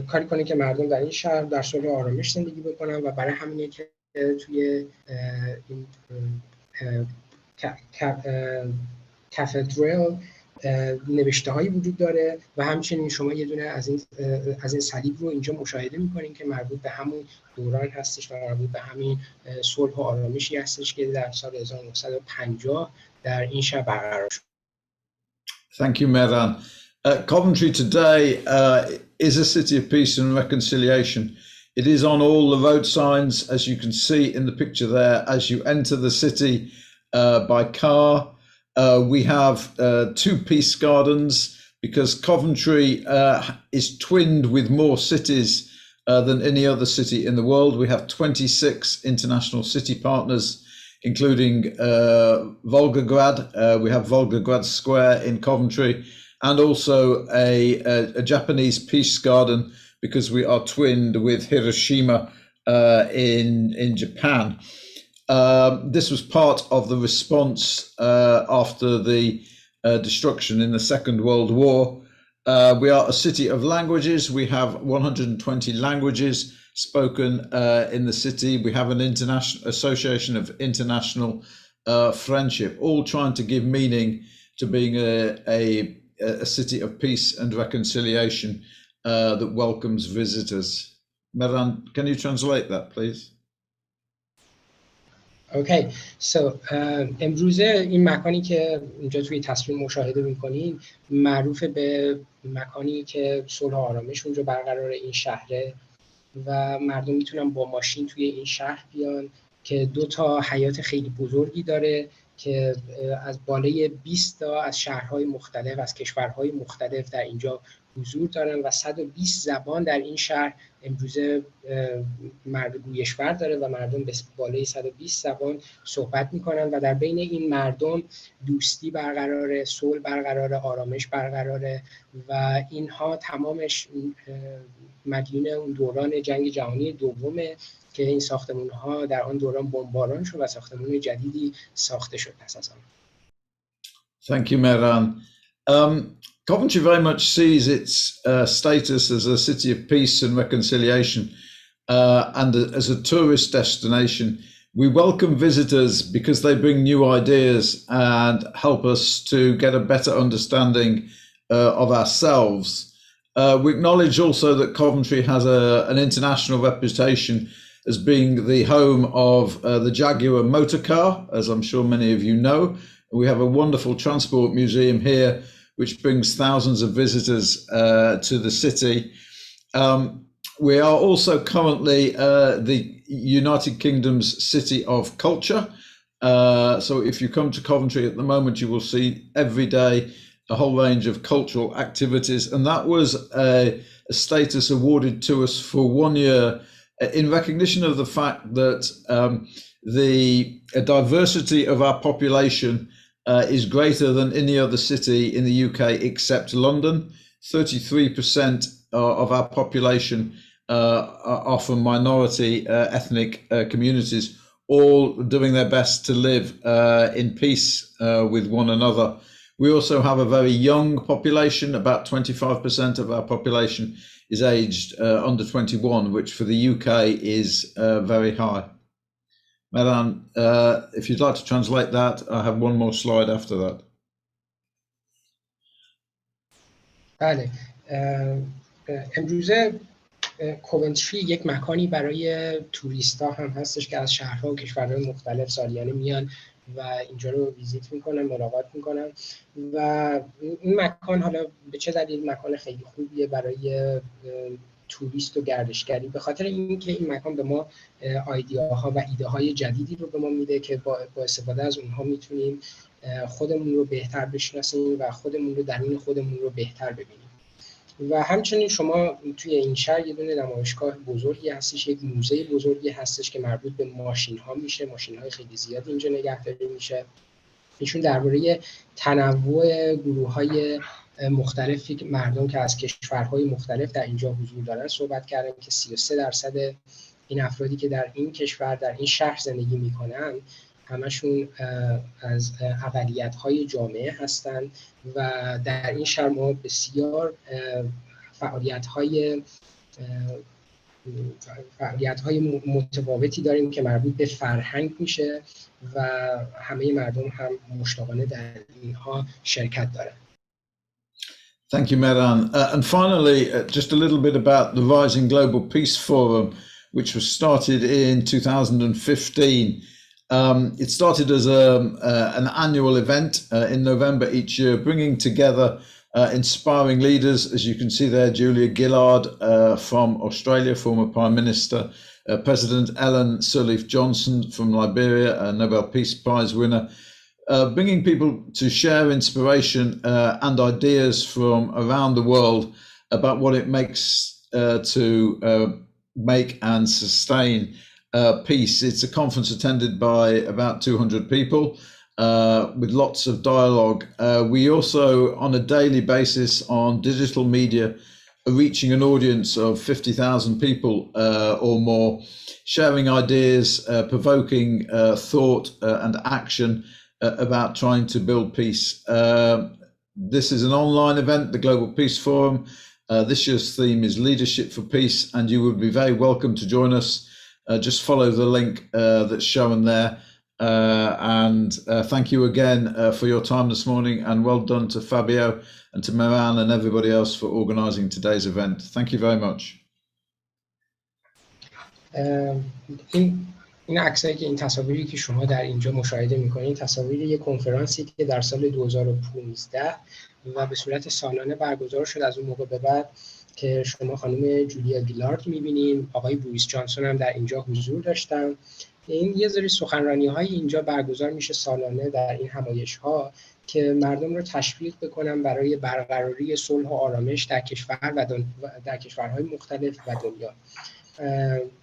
Speaker 17: کاری کنه که مردم در این شهر در صلح و آرامش زندگی بکنن، و برای همینه که توی این کاتدرال نوشته هایی وجود داره و همچنین شما یه دونه از این صلیب رو اینجا مشاهده میکنین که مربوط به همون دوران هستش و مربوط به همین صلح و آرامشی هستش که در سال 1950 در این شهر برقرار شد.
Speaker 16: Thank you, Meran. Coventry today is a city of peace and reconciliation. It is on all the road signs, as you can see in the picture there, as you enter the city by car. We have 2 peace gardens because Coventry is twinned with more cities than any other city in the world. We have 26 international city partners, including Volgograd. We have Volgograd Square in Coventry, and also a Japanese peace garden because we are twinned with Hiroshima in Japan. This was part of the response after the destruction in the Second World War. We are a city of languages. We have 120 languages spoken in the city. We have an international association of international friendship, all trying to give meaning to being a city of peace and reconciliation that welcomes visitors. Meran, can you translate that, please?
Speaker 17: Okay, so امروزه این مکانی که اینجا توی تصویر مشاهده می‌کنین معروف به مکانی که صلح و آرامش اونجا برقرار این شهره و مردم میتونن با ماشین توی این شهر بیان که 2 تا حیاط خیلی بزرگی داره که از بالای 20 تا از شهرهای مختلف از کشورهای مختلف در اینجا حضور دارن و 120 زبان در این شهر امروزه گویشور داره و مردم به بالای 120 زبان صحبت میکنن و در بین این مردم دوستی برقراره، صلح برقراره، آرامش برقراره و اینها تمامش مدیون اون دوران جنگ جهانی دومه که این ساختمان‌ها در آن دوران بمباران شد و ساختمان جدیدی ساخته شد پس از آن.
Speaker 16: Thank you, Meran. Coventry very much sees its status as a city of peace and reconciliation, and as a tourist destination. We welcome visitors because they bring new ideas and help us to get a better understanding of ourselves. We acknowledge also that Coventry has an international reputation as being the home of the Jaguar motor car, as I'm sure many of you know. We have a wonderful transport museum here, which brings thousands of visitors to the city. We are also currently the United Kingdom's City of Culture. So if you come to Coventry at the moment, you will see every day a whole range of cultural activities. And that was a status awarded to us for 1 year in recognition of the fact that the diversity of our population is greater than any other city in the UK except London. 33% of our population are from minority ethnic communities, all doing their best to live in peace with one another. We also have a very young population. About 25% of our population is aged under 21, which for the UK is very high. Meran, if you'd like to translate that, I have one more slide after that.
Speaker 17: بله، امروزه کوونتری یک مکانی برای توریستا هم هستش که از شهرها و کشورهای مختلف سالیانه میان و اینجا رو ویزیت میکنن، ملاقات میکنن و این مکان حالا به چه دلیل مکان خیلی خوبیه برای توریست و گردشگری؟ به خاطر اینکه این مکان به ما ایده‌ها و ایده‌های جدیدی رو به ما میده که با استفاده از اونها میتونیم خودمون رو بهتر بشناسیم و خودمون رو درون خودمون رو بهتر ببینیم. و همچنین شما توی این شهر یه دونه نمایشگاه بزرگی هستش، یک موزه بزرگی هستش که مربوط به ماشین‌ها میشه، ماشین‌های خیلی زیادی اینجا نگهداری میشه. ایشون درباره تنوع گروه‌های مختلفی که مردم که از کشورهای مختلف در اینجا حضور دارن صحبت کردن که 33% این افرادی که در این کشور در این شهر زندگی میکنن همشون از اقلیت‌های جامعه هستند و در این شهر ما بسیار فعالیت‌های متفاوتی داریم که مربوط به فرهنگ میشه و همه مردم هم مشتاقانه در اینها شرکت دارن.
Speaker 16: Thank you, Meran. And finally, just a little bit about the Rising Global Peace Forum, which was started in 2015. It started as an annual event in November each year, bringing together inspiring leaders. As you can see there, Julia Gillard from Australia, former Prime Minister, President Ellen Sirleaf Johnson from Liberia, a Nobel Peace Prize winner, bringing people to share inspiration and ideas from around the world about what it makes to make and sustain peace. It's a conference attended by about 200 people with lots of dialogue. We also, on a daily basis on digital media, are reaching an audience of 50,000 people or more, sharing ideas, provoking thought and action about trying to build peace. This is an online event, the Global Peace Forum. This year's theme is Leadership for Peace, and you would be very welcome to join us. Just follow the link that's shown there. And thank you again for your time this morning, and well done to Fabio and to Meran and everybody else for organising today's event. Thank you very much.
Speaker 17: این عکسایی که این تصاویری که شما در اینجا مشاهده می‌کنید تصاویر یک کنفرانسی که در سال 2015 و به صورت سالانه برگزار شد. از اون موقع به بعد که شما خانم جولیا گیلارد می‌بینید، آقای بوریس جانسون هم در اینجا حضور داشتن. این یه سری سخنرانی‌های اینجا برگزار میشه سالانه در این همایش‌ها که مردم رو تشویق بکنن برای برقراری صلح و آرامش در کشور و در کشورهای مختلف و دنیا.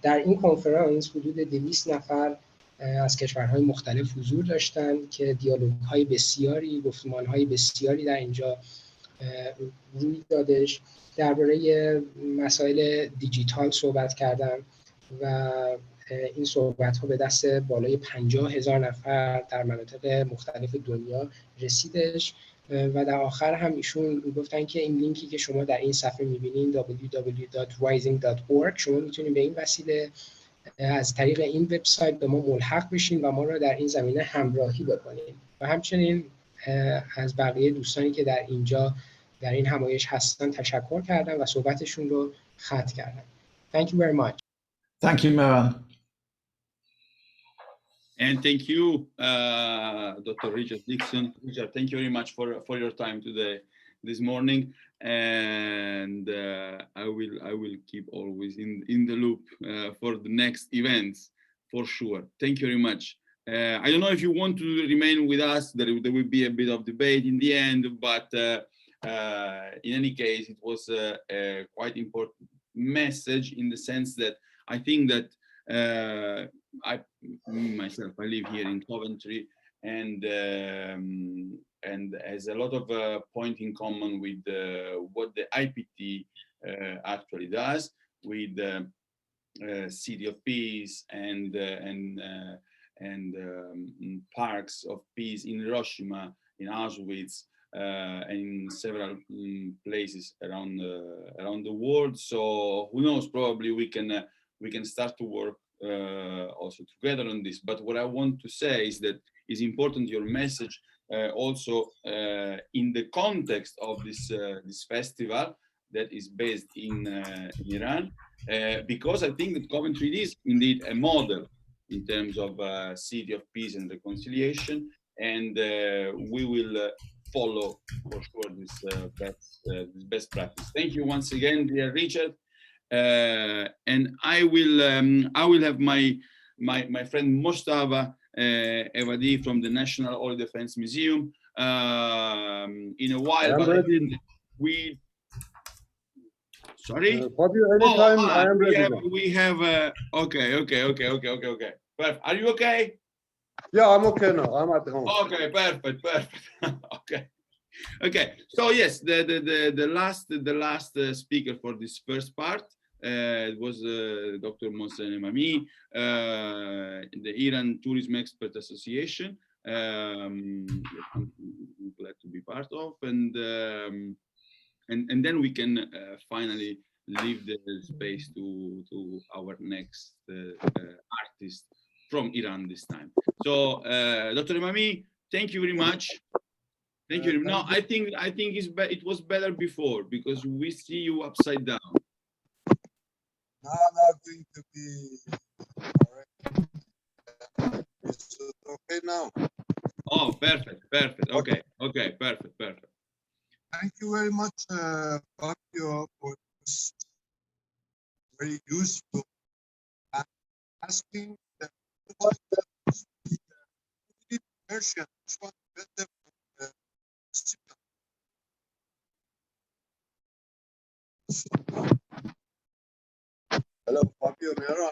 Speaker 17: در این کنفرانس حدود 200 نفر از کشورهای مختلف حضور داشتند که دیالوگ‌های بسیاری، گفتمان‌های بسیاری در اینجا روی دادش. درباره مسائل دیجیتال صحبت کردن و این صحبت‌ها به دست بالای 50,000 نفر در مناطق مختلف دنیا رسیدش و در آخر هم ایشون گفتن که این لینکی که شما در این صفحه می‌بینید www.rising.org شما میتونید به این وسیله از طریق این وبسایت به ما ملحق بشین و ما را در این زمینه همراهی بکنید و همچنین از بقیه دوستانی که در اینجا در این همایش هستن تشکر کردم و صحبتشون رو ختم کردم. Thank you very much.
Speaker 16: Thank you, Mehran.
Speaker 1: And thank you, Dr. Richard Dixon. Richard, thank you very much for your time today, this morning. And I will keep always in the loop for the next events, for sure. Thank you very much. I don't know if you want to remain with us. There will be a bit of debate in the end, but in any case, it was a quite important message in the sense that I think that I live here in Coventry, and has a lot of point in common with what the IPT actually does with the City of Peace and parks of peace in Hiroshima, in Auschwitz, and in several places around the world. So who knows? Probably we can start to work also together on this. But what I want to say is that it's important your message also in the context of this festival that is based in Iran, because I think that Coventry is indeed a model in terms of City of Peace and Reconciliation, and we will follow for sure this best practice. Thank you once again, dear Richard. And I will have my friend Mustafa Evadi from the National Oil Defense Museum in a while.
Speaker 18: I am ready.
Speaker 1: Sorry?
Speaker 18: Fabio, anytime I am ready.
Speaker 1: We have okay. Perfect. Are you okay?
Speaker 18: Yeah, I'm okay now. I'm at home.
Speaker 1: Okay, perfect. Okay. So yes, the last speaker for this first part was Dr. Mohsen Emami, the Iran Tourism Expert Association. I'm glad to be part of, and then we can finally leave the space to our next artist from Iran this time. So, Dr. Emami, thank you very much. Thank you. No, I think it was better before because we see you upside down.
Speaker 18: Now I'm not going to be correct. Is it okay now?
Speaker 1: Oh, perfect. Okay, perfect.
Speaker 18: Thank you very much, Fabio, for this very useful asking what the Persian, which one better hello, Fabio Mera.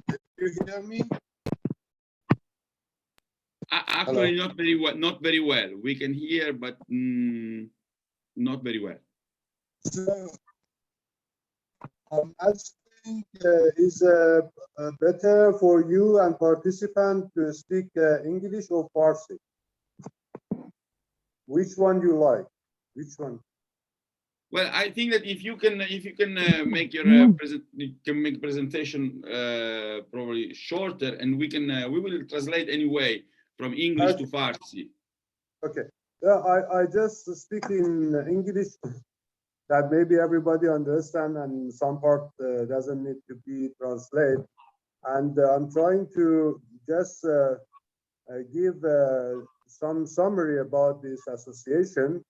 Speaker 18: Can you hear me?
Speaker 1: Actually, not very well. We can hear, but not very well.
Speaker 18: So, I'm asking, is better for you and participant to speak English or Farsi? Which one you like? Which one?
Speaker 1: Well, I think that if you can make your presentation probably shorter, and we will translate anyway from English to Farsi.
Speaker 18: Okay. Yeah, I just speak in English that maybe everybody understand, and some part doesn't need to be translated. And I'm trying to just give some summary about this association,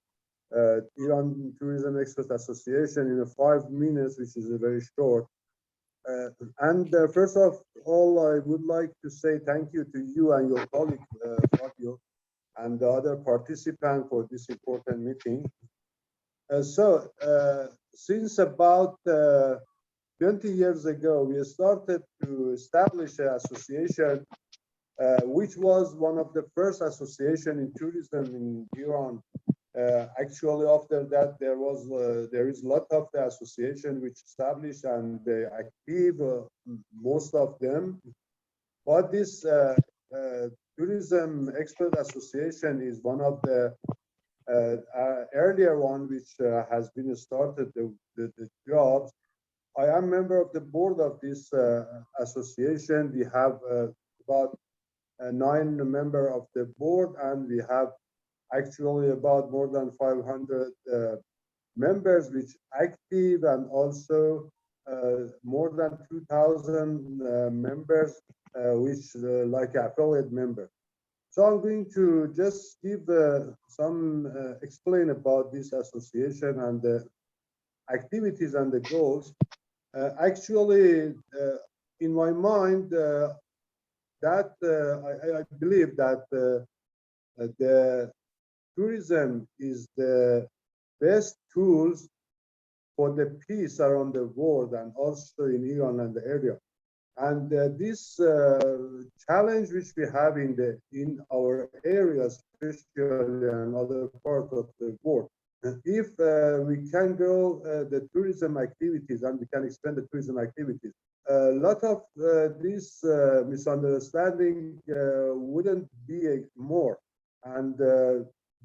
Speaker 18: Iran Tourism Expert Association, in 5 minutes, which is very short. And first of all, I would like to say thank you to you and your colleague, Fabio, and the other participants for this important meeting. Since about 20 years ago, we started to establish an association, which was one of the first association in tourism in Iran. Actually, after that, there is a lot of the association which established and they active, most of them. But this Tourism Expert Association is one of the earlier one which has been started the jobs. I am member of the board of this association. We have about 9 members of the board, and we have actually about more than 500 members which active, and also more than 2,000 members which like affiliate member. So I'm going to just give explain about this association and the activities and the goals. Actually, in my mind, that I believe that the tourism is the best tools for the peace around the world, and also in Iran and the area. And this challenge which we have in our areas, especially in other parts of the world, if we can grow the tourism activities and we can expand the tourism activities, a lot of this misunderstanding wouldn't be more. And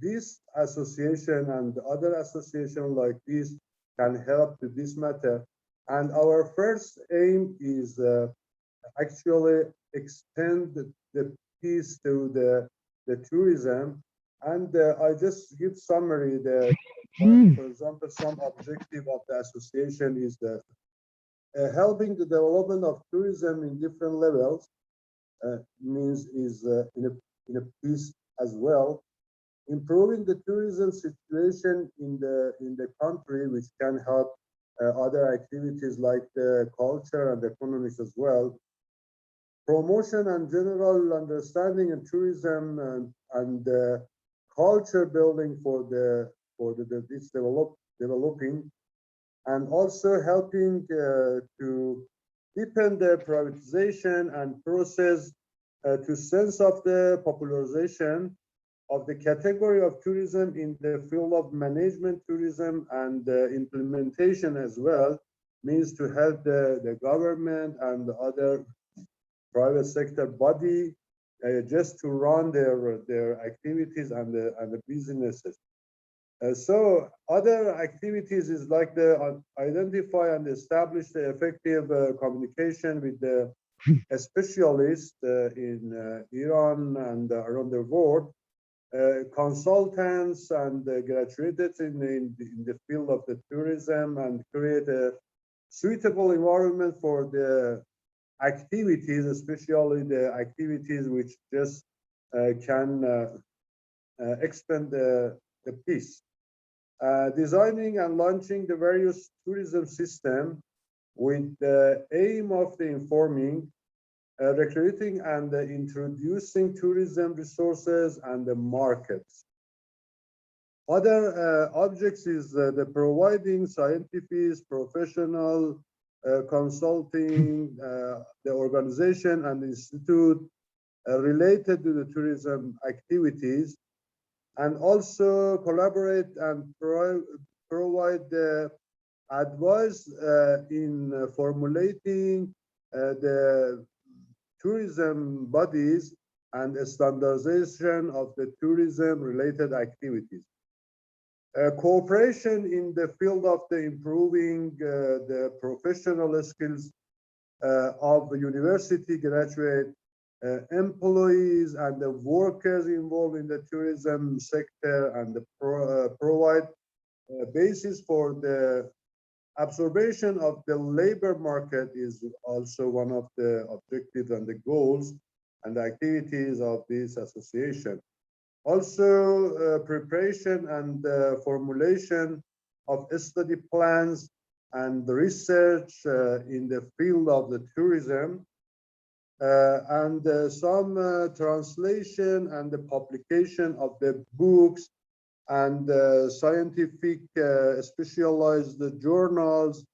Speaker 18: this association and other associations like this can help to this matter. And our first aim is actually extend the peace to the tourism. And I just give summary. For example, some objective of the association is helping the development of tourism in different levels. Means is in a peace as well. Improving the tourism situation in the country, which can help other activities like the culture and economics as well. Promotion and general understanding in tourism and culture building for this developing, and also helping to deepen the privatization and process to sense of the popularization of the category of tourism in the field of management tourism and implementation as well, means to help the government and the other private sector body just to run their activities and the businesses. So other activities is like the identify and establish the effective communication with the specialists in Iran and around the world, consultants and graduated in the field of the tourism, and create a suitable environment for the activities, especially the activities which just can expand the peace. Designing and launching the various tourism system with the aim of the informing, recruiting and introducing tourism resources and the markets. Other objects is the providing scientific, professional, consulting, the organization and institute related to the tourism activities, and also collaborate and provide the advice in formulating the tourism bodies and standardization of the tourism related activities. Cooperation in the field of the improving the professional skills of university graduate employees and the workers involved in the tourism sector, and provide basis for the absorption of the labor market is also one of the objectives and the goals and the activities of this association. Also, preparation and formulation of study plans and research in the field of the tourism, and some translation and the publication of the books and scientific specialized journals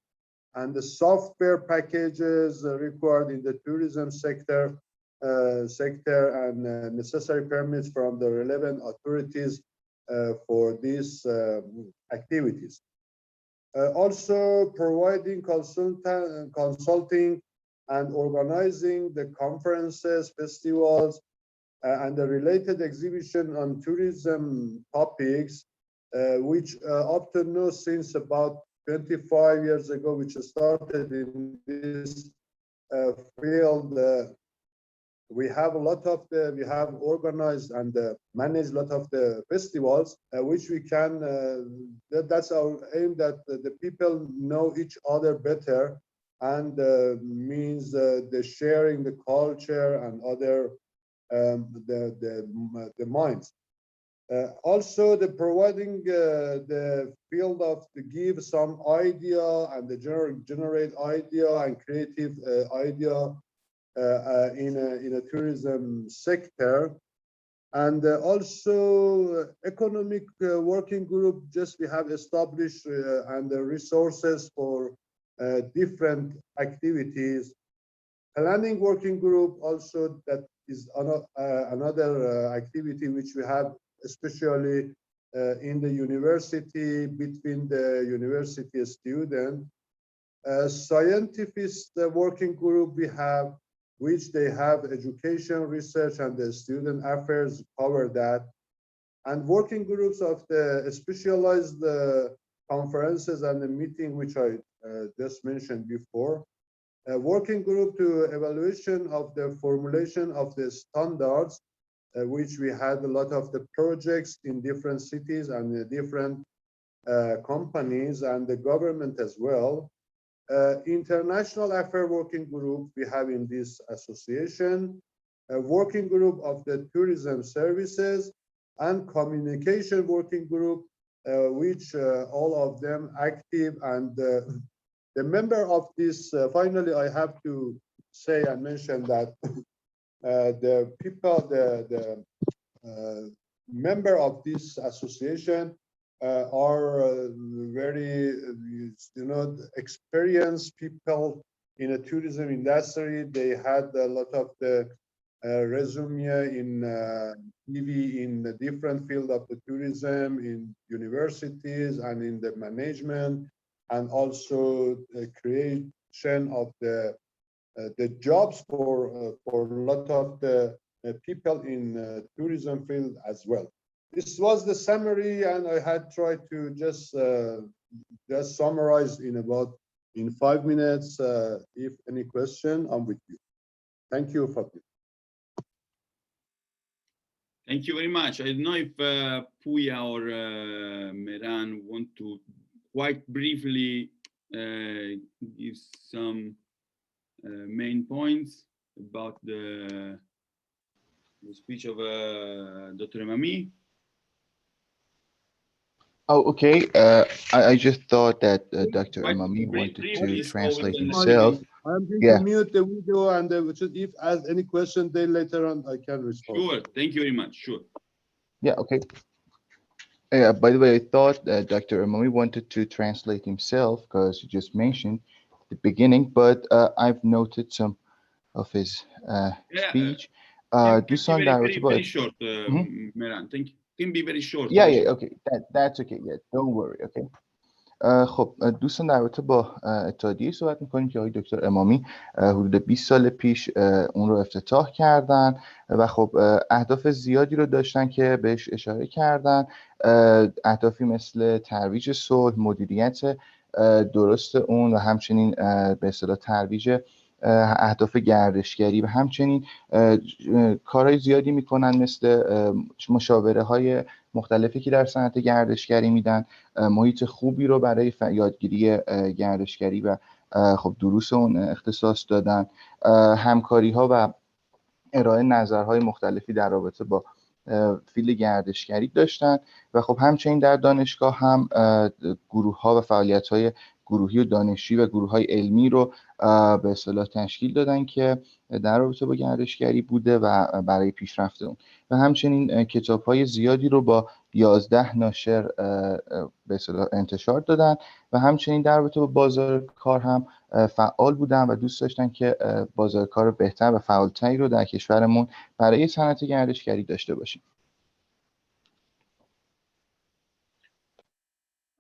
Speaker 18: and the software packages required in the tourism sector, and necessary permits from the relevant authorities for these activities. Also providing consulting and organizing the conferences, festivals, and the related exhibition on tourism topics, which up to now since about 25 years ago, which started in this field. We have a lot of we have organized and managed a lot of the festivals, which we can, that's our aim, that the people know each other better, and means the sharing the culture and other the minds. Also, the providing the field of to give some idea and the generate idea and creative idea in a tourism sector. And also economic working group, just we have established and the resources for different activities. Planning working group also, that is another activity which we have, especially in the university, between the university student. Scientific working group we have, which they have education, research, and the student affairs cover that. And working groups of the specialized conferences and the meeting, which I just mentioned before. A working group to evaluation of the formulation of the standards, which we had a lot of the projects in different cities and different companies and the government as well. International Affair Working Group we have in this association, a working group of the tourism services, and communication working group, which all of them active. And the member of this, finally I have to say and mention that the people, the member of this association are very, experienced people in the tourism industry. They had a lot of the resume in TV in the different field of the tourism, in universities and in the management, and also the creation of the jobs for a lot of the people in tourism field as well. This was the summary, and I had tried to just summarize in 5 minutes. If any question, I'm with you. Thank you, Fatih.
Speaker 1: Thank you very much. I don't know if Puya or Meran want to quite briefly give some main points about the speech of Dr. Emami.
Speaker 6: Oh, okay. I just thought that Dr. Emami wanted to translate himself.
Speaker 18: I'm going
Speaker 6: Yeah.
Speaker 18: to mute the video, and if ask any question, then later on I can respond.
Speaker 1: Sure. Thank you very much. Sure.
Speaker 6: Yeah. Okay. By the way, I thought Dr. Emami wanted to translate himself because he just mentioned the beginning, but I've noted some of his speech.
Speaker 1: Can be very short, Meran. Thank you. Can be very short.
Speaker 6: Yeah, okay. That's okay. Yeah, don't worry. Okay. خب دوستان در رابطه با اتحادیه صحبت می‌کنیم که آقای دکتر امامی حدود 20 سال پیش اون رو افتتاح کردن و خب اهداف زیادی رو داشتن که بهش اشاره کردن. اهدافی مثل ترویج صلح، مدیریت درست اون و همچنین به اصطلاح ترویج اهداف گردشگری و همچنین کارهای زیادی میکنن مثل مشاوره مختلفی که در صنعت گردشگری میدن، محیط خوبی رو برای یادگیری گردشگری و خب دروس اون اختصاص دادن، همکاری ها و ارائه نظرهای مختلفی در رابطه با فیلد گردشگری داشتن و خب همچنین در دانشگاه هم گروه ها و فعالیت های گروهی و دانشجویی و گروه های علمی رو به اصطلاح تشکیل دادن که در رابطه با گردشگری بوده و برای پیشرفت اون و همچنین کتاب های زیادی رو با 11 ناشر به اصطلاح انتشار دادن و همچنین در رابطه با بازار کار هم فعال بودن و دوست داشتن که بازار کار بهتر و فعالتری رو در کشورمون برای صنعت گردشگری داشته باشیم.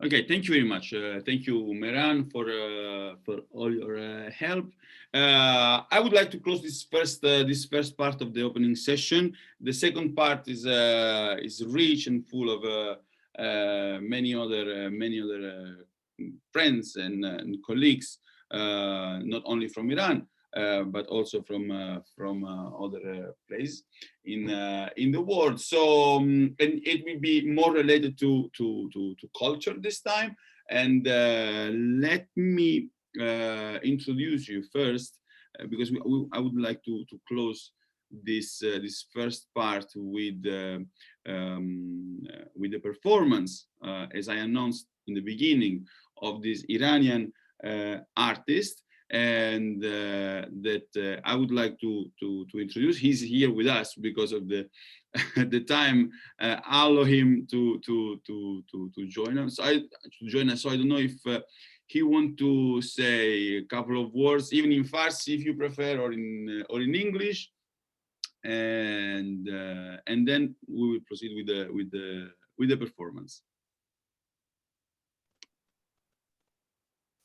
Speaker 1: Okay, thank you very much. Thank you, Meran, for all your help. I would like to close this first part of the opening session. The second part is rich and full of many other friends and colleagues, not only from Iran, but also from other places in the world. So and it will be more related to culture this time. And let me introduce you first, because I would like to close this first part with the performance, as I announced in the beginning, of this Iranian artist. And that I would like to introduce. He's here with us because of the time allow him to join us. So I don't know if he want to say a couple of words, even in Farsi if you prefer, or in English, and then we will proceed with the performance.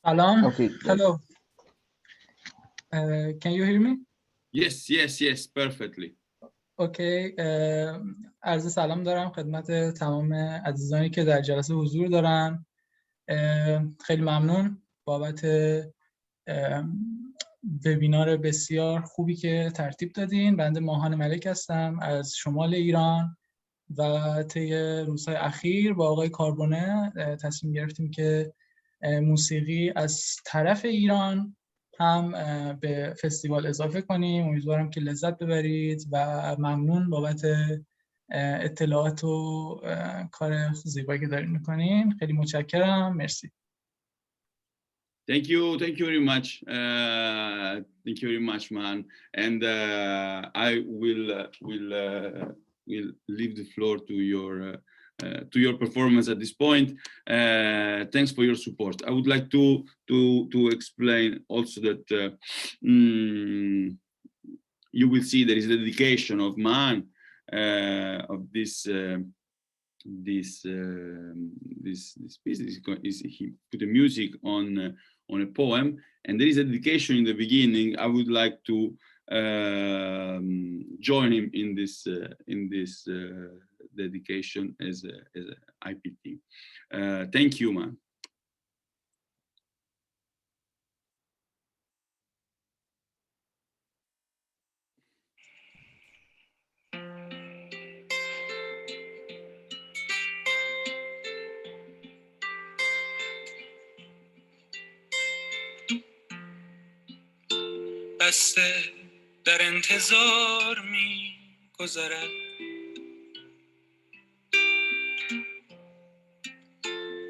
Speaker 19: Salam.
Speaker 6: Okay.
Speaker 19: Hello. Can you hear me?
Speaker 1: Yes, perfectly.
Speaker 19: اوکی. عرض سلام دارم خدمت تمام عزیزانی که در جلسه حضور دارن. خیلی ممنون بابت وبینار بسیار خوبی که ترتیب دادین. بنده ماهان ملک هستم از شمال ایران و طی روزهای اخیر با آقای کاربونه تصمیم گرفتیم که موسیقی از طرف ایران هم به فستیوال اضافه کنیم. امیدوارم که لذت ببرید و ممنون بابت اطلاعات و کار زیبایی که دارین میکنین. خیلی متشکرم. مرسی.
Speaker 1: Thank you very much. Thank you very much, man. And I will leave the floor to your performance at this point. Thanks for your support. I would like to explain also that you will see there is a dedication of man of this piece. He put the music on a poem, and there is a dedication in the beginning. I would like to join him in this dedication as a IPT. Thank you, man.
Speaker 20: بسته در انتظار می گذرد،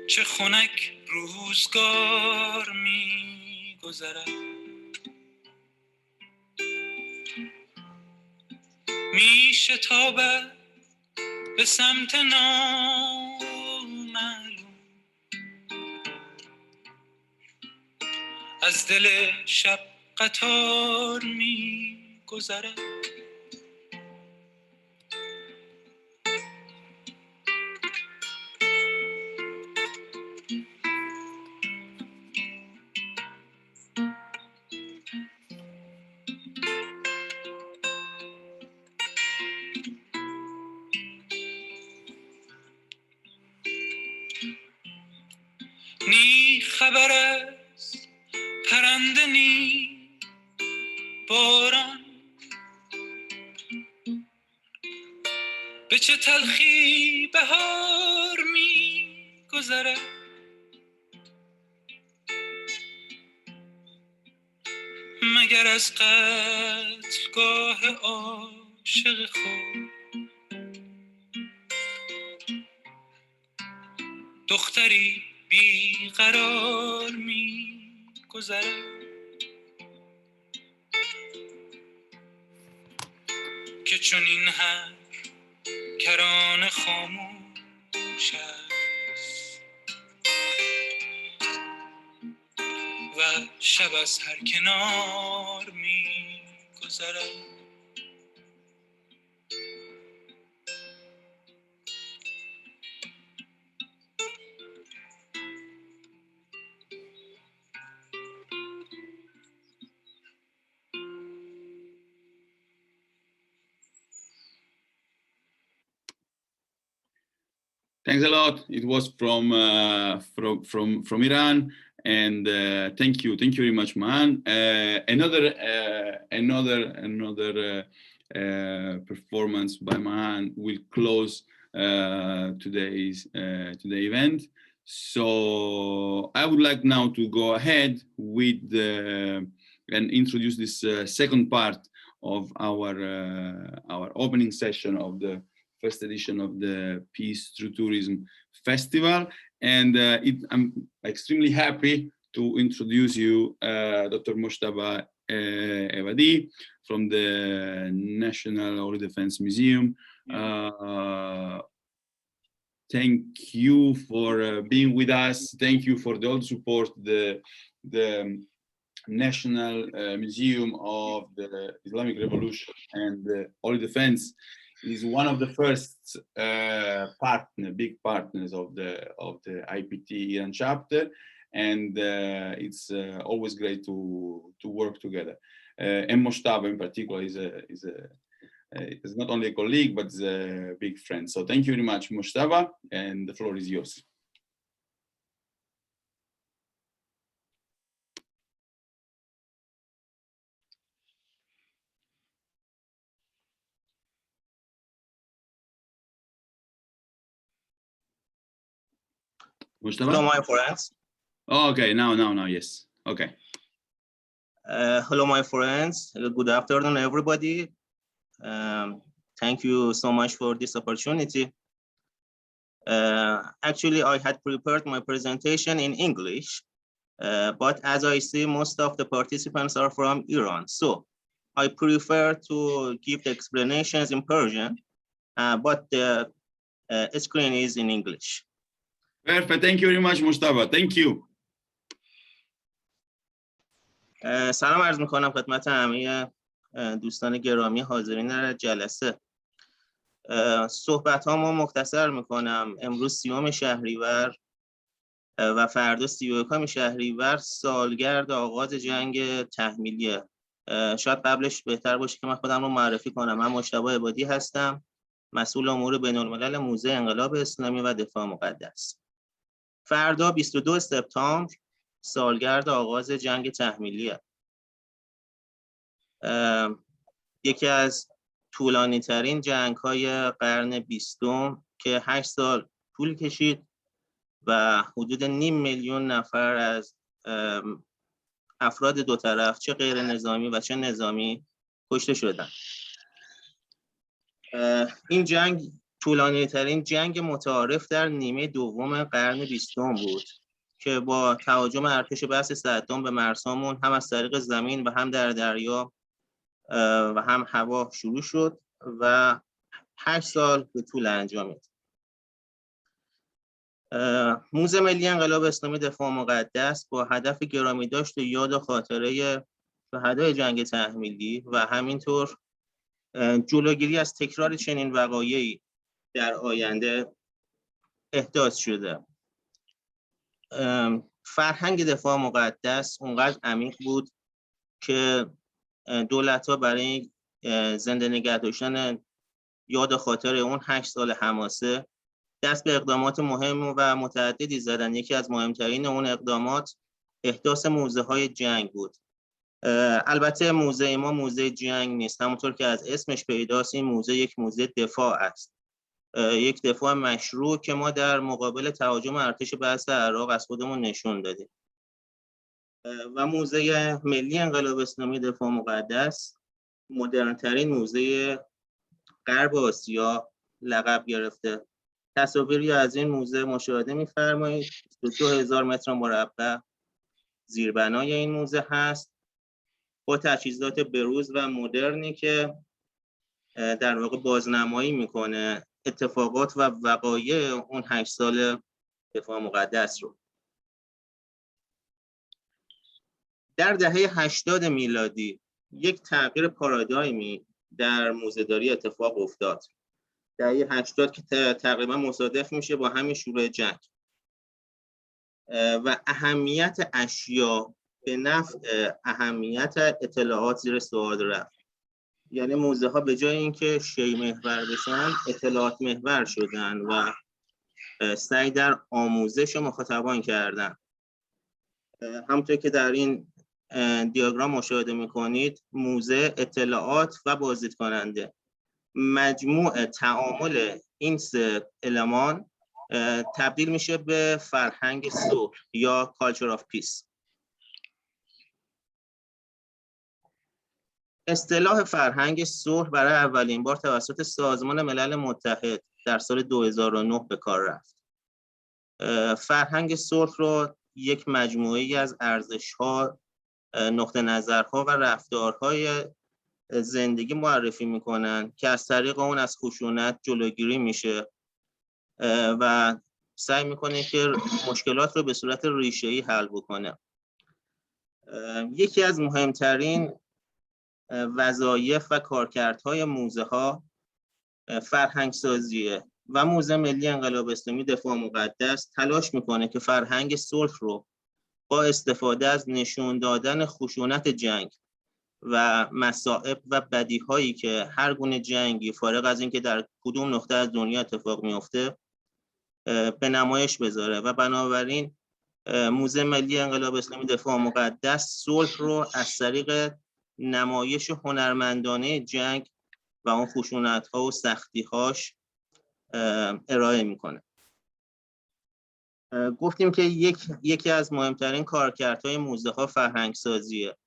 Speaker 20: چه خنک روزگار می گذرد. می شتابد به سمت نامعلوم، از دل شب قطار می گذرد. نی خبر است پرنده نی باران، به چه تلخی بهار می گذرد. مگر از قتلگاه عاشق خود دختری بیقرار می گذرد، که چون این هر کرانه خاموش است و شب از هر کنار می گذرد.
Speaker 1: Thanks a lot. It was from Iran, and thank you very much, man. Another performance by man will close today's event. So I would like now to go ahead with and introduce this second part of our opening session of the first edition of the Peace Through Tourism Festival. And I'm extremely happy to introduce you Dr. Mojtaba Evadi from the National Holy Defense Museum. Thank you for being with us. Thank you for all the support. The National Museum of the Islamic Revolution and the Holy Defense is one of the first big partners of the IPT Iran chapter, and it's always great to work together. And Mojtaba in particular is not only a colleague but is a big friend. So thank you very much, Mojtaba, and the floor is yours.
Speaker 21: Hello, my friends.
Speaker 1: Oh, okay, now, yes. Okay.
Speaker 21: Hello, my friends. Good afternoon, everybody. Thank you so much for this opportunity. Actually, I had prepared my presentation in English, but as I see, most of the participants are from Iran. So I prefer to give the explanations in Persian, but the screen is in English.
Speaker 1: Perfect. Thank you very much, Mojtaba. Thank you.
Speaker 21: سلام عرض میکنم خدمت همه دوستان گرامی حاضرین جلسه. صحبت ها ما مختصر میکنم. امروز 30 شهریور و فردا 31 شهریور سالگرد آغاز جنگ تحمیلیه. شاید قبلش بهتر باشه که من خودم رو معرفی کنم. من مجتبی عبادی هستم، مسئول امور بین الملل موزه انقلاب اسلامی و دفاع مقدس. فردا 22 سپتامبر سالگرد آغاز جنگ تحمیلیه. یکی از طولانی ترین جنگ های قرن 20 که 8 سال طول کشید و حدود 500,000 نفر از افراد دو طرف چه غیر نظامی و چه نظامی کشته شدند. این جنگ طولانی ترین جنگ متعارف در نیمه دوم قرن 20 بود که با تهاجم ارتش بأس صدام به مرزهامون هم از طریق زمین و هم در دریا و هم هوا شروع شد و 8 سال به طول انجامید. موزه ملی انقلاب اسلامی دفاع مقدس با هدف گرامی داشت یاد و خاطره شهدای جنگ تحمیلی و همینطور جلوگیری از تکرار چنین وقایعی در آینده احداث شده. فرهنگ دفاع مقدس اونقدر عمیق بود که دولت‌ها برای زنده نگه داشتن یاد خاطر اون 8 سال حماسه دست به اقدامات مهم و متعددی زدن. یکی از مهمترین اون اقدامات احداث موزه‌های جنگ بود. البته موزه ما موزه جنگ نیست، همونطور که از اسمش پیداست این موزه یک موزه دفاع است، یک دفاع مشروع که ما در مقابل تهاجم ارتش بأس عراق از خودمون نشون دادیم. و موزه ملی انقلاب اسلامی دفاع مقدس مدرن‌ترین موزه غرب آسیا لقب گرفته. تصاویری از این موزه مشاهده می‌فرمایید. 22,000 متر مربع زیربنای این موزه هست با تجهیزات بروز و مدرنی که در واقع بازنمایی میکنه اتفاقات و وقایع اون 8 سال دفاع مقدس رو. در دهه 80 میلادی یک تغییر پارادایمی در موزه‌داری اتفاق افتاد. دهه 80 که تقریبا مصادف میشه با همین شروع جنگ و اهمیت اشیا به نفع اهمیت اطلاعات زیر سوال رفت. یعنی موزه ها به جای اینکه شی محور بشن اطلاعات محور شدن و سعی در آموزش مخاطبان کردن. همونطور که در این دیاگرام مشاهده میکنید، موزه، اطلاعات و بازدید کننده، مجموع تعامل این سه المان تبدیل میشه به فرهنگ صلح یا culture of peace. اصطلاح فرهنگ صلح برای اولین بار توسط سازمان ملل متحد در سال 2009 به کار رفت. فرهنگ صلح رو یک مجموعه‌ای از ارزش‌ها، نقطه نظرها و رفتارهای زندگی معرفی میکنن که از طریق اون از خشونت جلوگیری میشه و سعی میکنه که مشکلات رو به صورت ریشه‌ای حل بکنه. یکی از مهمترین وظایف و کارکردهای موزه ها فرهنگ سازیه و موزه ملی انقلاب اسلامی دفاع مقدس تلاش میکنه که فرهنگ صلح رو با استفاده از نشون دادن خشونت جنگ و مصائب و بدیهایی که هر گونه جنگی فارغ از اینکه در کدوم نقطه از دنیا اتفاق میفته به نمایش بذاره و بنابراین موزه ملی انقلاب اسلامی دفاع مقدس صلح رو از طریق نمایش هنرمندانه جنگ و اون خشونت‌ها و سختی‌هاش ارائه میکنه. گفتیم که یکی از مهمترین کارکردهای موزه ها فرهنگ سازیه.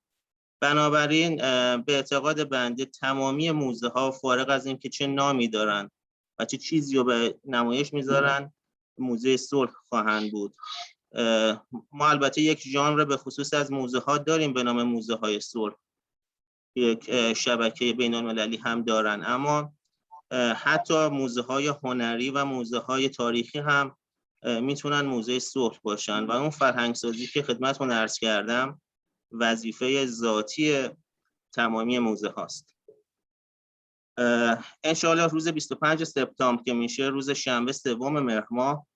Speaker 21: بنابراین به اعتقاد بنده تمامی موزه ها فارغ از این که چه نامی دارن و چه چیزی رو به نمایش میذارن موزه صلح خواهند بود. ما البته یک ژانر به خصوص از موزه ها داریم به نام موزه های صلح، یک شبکه بین المللی هم دارن، اما حتی موزه های هنری و موزه های تاریخی هم میتونن موزه صلح باشن و اون فرهنگ سازی که خدمتتون عرض کردم وظیفه ذاتی تمامی موزه هاست. انشاءالله روز 25 سپتامبر که میشه روز شنبه 3 مهر ماه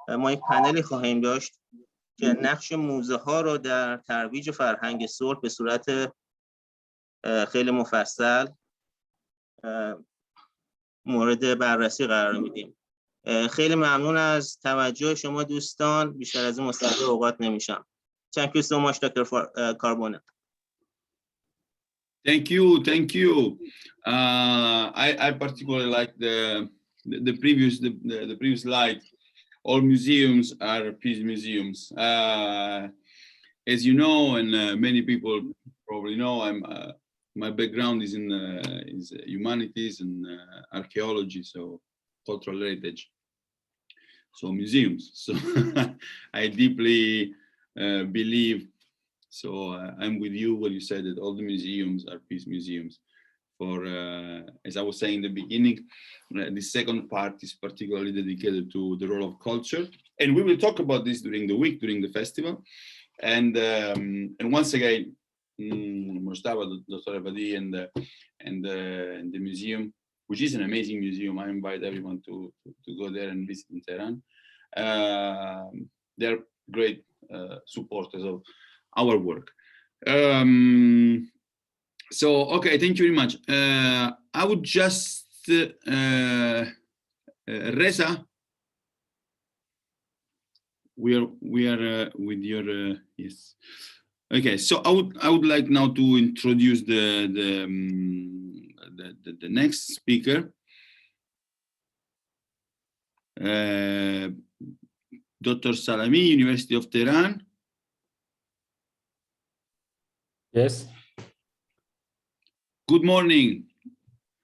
Speaker 21: ما یک پنلی خواهیم داشت که نقش موزه ها رو در ترویج فرهنگ صلح به صورت خیلی مفصل مورد بررسی قرار میدیم. خیلی ممنون از توجه شما دوستان، بیشتر از این مصرف اوقات نمیشم. Thank you so much, Dr. Carbone.
Speaker 1: Thank you. I particularly like the previous slide. All museums are peace museums. As you know, and many people probably know, my background is in humanities and archaeology, so cultural heritage. So museums. So I deeply believe. So I'm with you when you said that all the museums are peace museums. For as I was saying in the beginning, the second part is particularly dedicated to the role of culture, and we will talk about this during the week, during the festival. And once again, Mustafa, Dr. Abadi, and the museum, which is an amazing museum. I invite everyone to go there and visit in Tehran. They're great supporters of our work. So, okay, thank you very much. I would just, Reza, we are with your, yes. Okay, so I would like now to introduce the next speaker. Dr. Salami, University of Tehran.
Speaker 3: Yes.
Speaker 1: Good morning.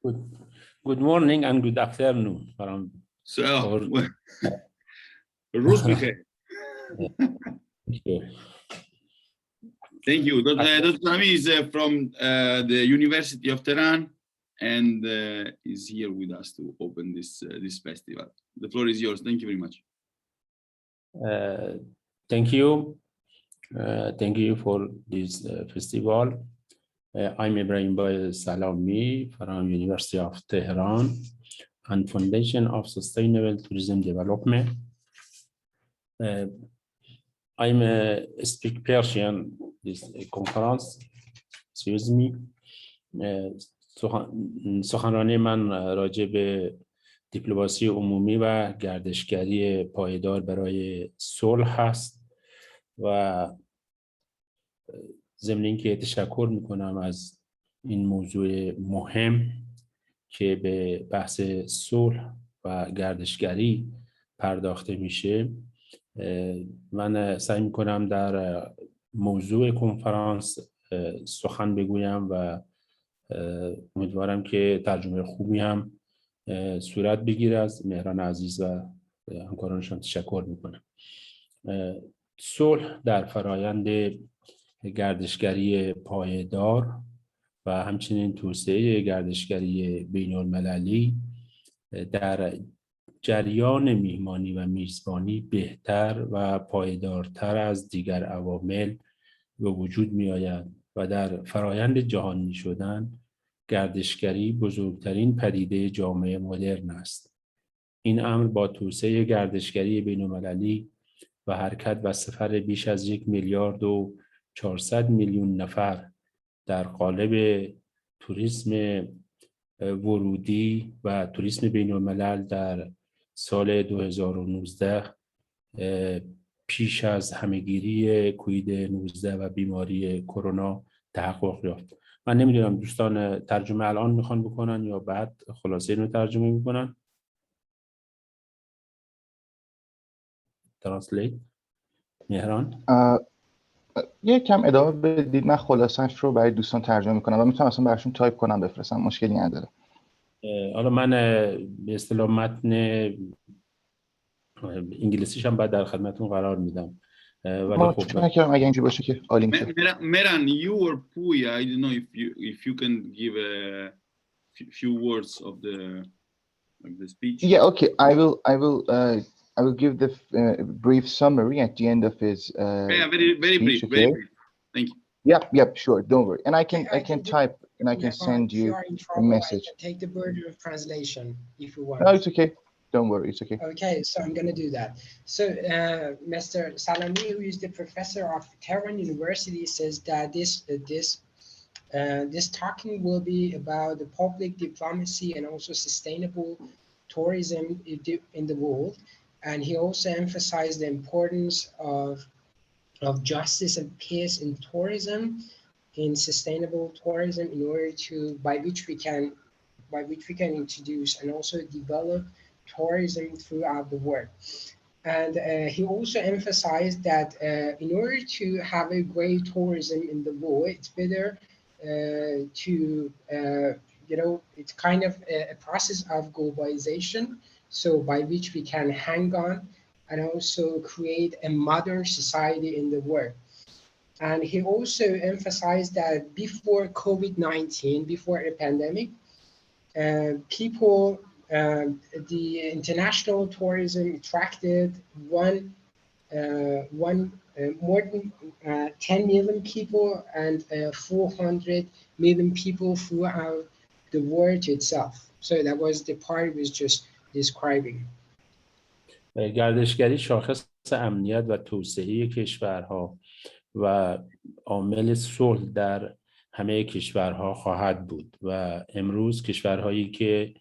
Speaker 3: Good morning and good afternoon.
Speaker 1: So, Rus Mikhail. Thank you. Dr. Salami is from the University of Tehran and is here with us to open this festival. The floor is yours. Thank you very much.
Speaker 3: Thank you. Thank you for this festival. I'm Ibrahim Salami from University of Tehran and Foundation of Sustainable Tourism Development. I'm speak Persian this conference. Excuse me. سخنرانی من راجع به دیپلماسی عمومی و گردشگری پایدار برای صلح هست و ضمن اینکه تشکر میکنم از این موضوع مهم که به بحث صلح و گردشگری پرداخته میشه. من سعی میکنم در موضوع کنفرانس سخن بگویم و امیدوارم که ترجمه خوبی هم صورت بگیره. از مهران عزیز و همکارانشان تشکر میکنم. صلح در فرایند گردشگری پایدار و همچنین توسعه گردشگری بین المللی در جریان میهمانی و میزبانی بهتر و پایدارتر از دیگر عوامل به وجود می آید و در فرایند جهانی شدن گردشگری بزرگترین پدیده جامعه مدرن است. این امر با توسعه گردشگری بین المللی و حرکت و سفر بیش از 1,400,000,000 نفر در قالب توریسم ورودی و توریسم بین الملل در سال 2019 پیش از همهگیری کووید 19 و بیماری کرونا تحقق یافت. من نمیدونم دوستان ترجمه الان میخوان بکنن یا بعد خلاصه اینو ترجمه میکنن؟ ترنسلیت مهران؟
Speaker 6: یک کم ادامه بدید، من خلاصش رو برای دوستان ترجمه میکنم و میتونم اصلا براشون تایپ کنم بفرستم، مشکلی نداره.
Speaker 3: حالا من به اصطلاح متن انگلیسیش هم بعد در خدمتتون قرار میدم. ولی خب
Speaker 6: متشکرم، اگه اینجوری باشه که عالی میشه.
Speaker 1: Meran, you or Puya, I don't know if you can give a few words of the speech.
Speaker 6: Yeah, okay. I will give the brief summary at the end of his
Speaker 1: very
Speaker 6: speech,
Speaker 1: brief,
Speaker 6: okay?
Speaker 1: very brief. Thank you.
Speaker 6: Yep, sure. Don't worry. And I can type and I can send you a message.
Speaker 17: I can take the burden of translation if you want.
Speaker 6: No, it's okay. Don't worry, it's okay.
Speaker 17: Okay, so I'm going to do that. So Mr. Salami, who is the professor of Tehran University, says that this talking will be about the public diplomacy and also sustainable tourism in the world. And he also emphasized the importance of justice and peace in tourism, in sustainable tourism, in order to by which we can introduce and also develop tourism throughout the world. And he also emphasized that in order to have a great tourism in the world, it's better to it's kind of a process of globalization, so by which we can hang on and also create a modern society in the world. And he also emphasized that before COVID-19, before a pandemic, the international tourism attracted more than 10 million people and 400 million people throughout the world itself. So that was the part he was just describing.
Speaker 3: گردشگری شاخص امنیت و توسعه کشورها و عامل صلح در همه کشورها خواهد بود و امروز کشورهایی که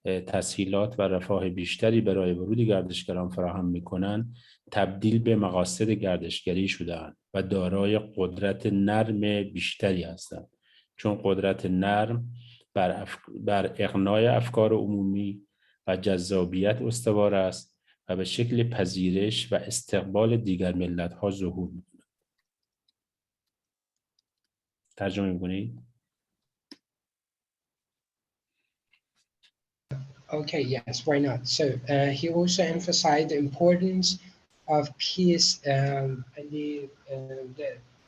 Speaker 3: تسهیلات و رفاه بیشتری برای ورود گردشگران فراهم می‌کنند تبدیل به مقاصد گردشگری شده‌اند و دارای قدرت نرم بیشتری هستند، چون قدرت نرم بر اقناع افکار عمومی و جذابیت استوار است و به شکل پذیرش و استقبال دیگر ملت‌ها ظهور می‌کند. ترجمه می‌کنید؟
Speaker 17: Okay, yes, why not? So he also emphasized the importance of peace and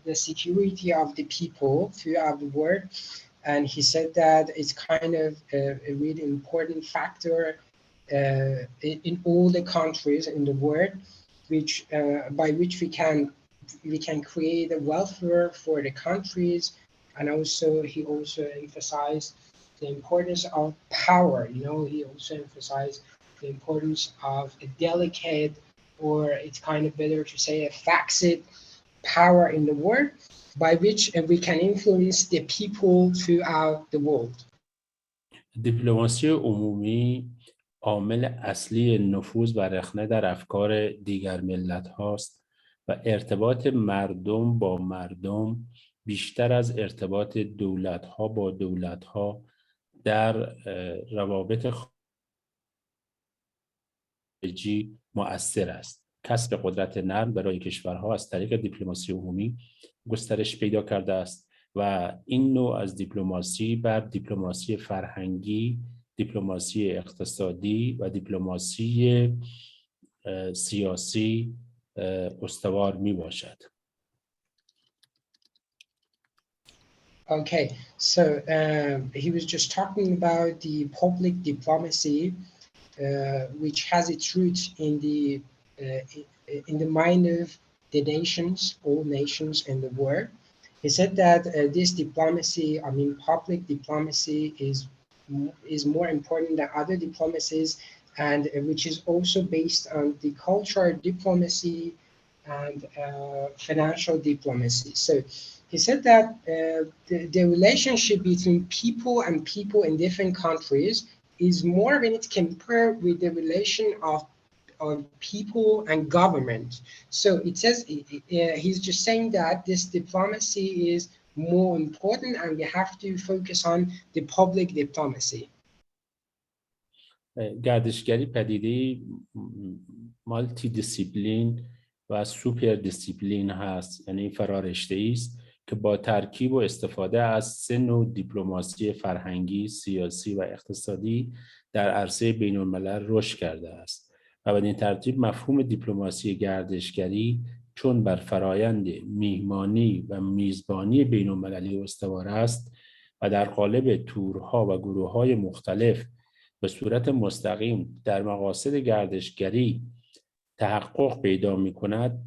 Speaker 17: the security of the people throughout the world. And he said that it's kind of a really important factor in all the countries in the world, which by which we can create a welfare for the countries. And also he also emphasized the importance of power. He also emphasized the importance of a delicate, or it's kind of better to say a facet power in the world, by which we can influence the people throughout the world.
Speaker 3: دیپلماسی عمومی عامل اصلی نفوذ و رخنه در افکار دیگر ملت هاست و ارتباط مردم با مردم بیشتر از ارتباط دولت ها با دولت ها در روابط خارجی مؤثر است. کسب قدرت نرم برای کشورها از طریق دیپلماسی عمومی گسترش پیدا کرده است و این نوع از دیپلماسی بر دیپلماسی فرهنگی، دیپلماسی اقتصادی و دیپلماسی سیاسی استوار می باشد.
Speaker 17: Okay, so he was just talking about the public diplomacy, which has its roots in the mind of the nations, all nations in the world. He said that this diplomacy, I mean, public diplomacy is more important than other diplomacies, and which is also based on the cultural diplomacy and financial diplomacy. So he said that the relationship between people and people in different countries is more when it's compared with the relation of people and government. So it says, he's just saying that this diplomacy is more important and we have to focus on the public diplomacy.
Speaker 3: گردشگری پدیده مالتی دیسیپلین و سوپر دیسیپلین هست، یعنی فرارشته‌ای است که با ترکیب و استفاده از 3 نوع دیپلماسی فرهنگی، سیاسی و اقتصادی در عرصه بین الملل رشد کرده است و بدین ترتیب مفهوم دیپلماسی گردشگری چون بر فرایند میهمانی و میزبانی بین المللی استوار است و در قالب تورها و گروه‌های مختلف به صورت مستقیم در مقاصد گردشگری تحقق پیدا می‌کند،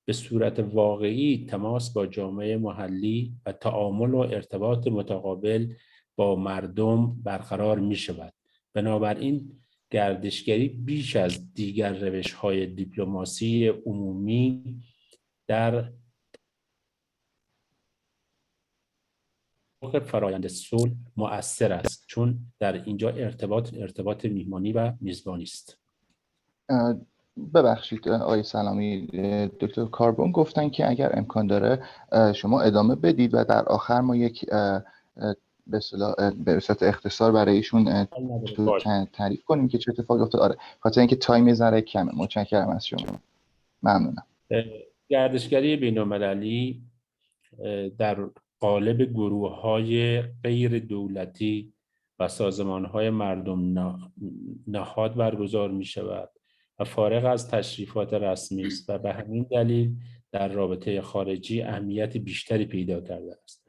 Speaker 3: به صورت واقعی تماس با جامعه محلی و تعامل و ارتباط متقابل با مردم برقرار می‌شود. بنابراین گردشگری بیش از دیگر روش‌های دیپلماسی عمومی در فرایند صلح مؤثر است، چون در اینجا ارتباط میهمانی و میزبانی است.
Speaker 6: ببخشید آقای سلامی، دکتر کاربون گفتن که اگر امکان داره شما ادامه بدید و در آخر ما یک به صورت اختصار برای ایشون تعریف کنیم که چه اتفاقی افتاد. آره، خاطر اینکه تایم ذره کمه. متشکرم از شما. ممنونم.
Speaker 3: گردشگری بین‌المللی در قالب گروه‌های غیر دولتی و سازمان‌های مردم نهاد برگزار می‌شود و فارغ از تشریفات رسمی است و به همین دلیل در رابطه خارجی اهمیت بیشتری پیدا کرده است.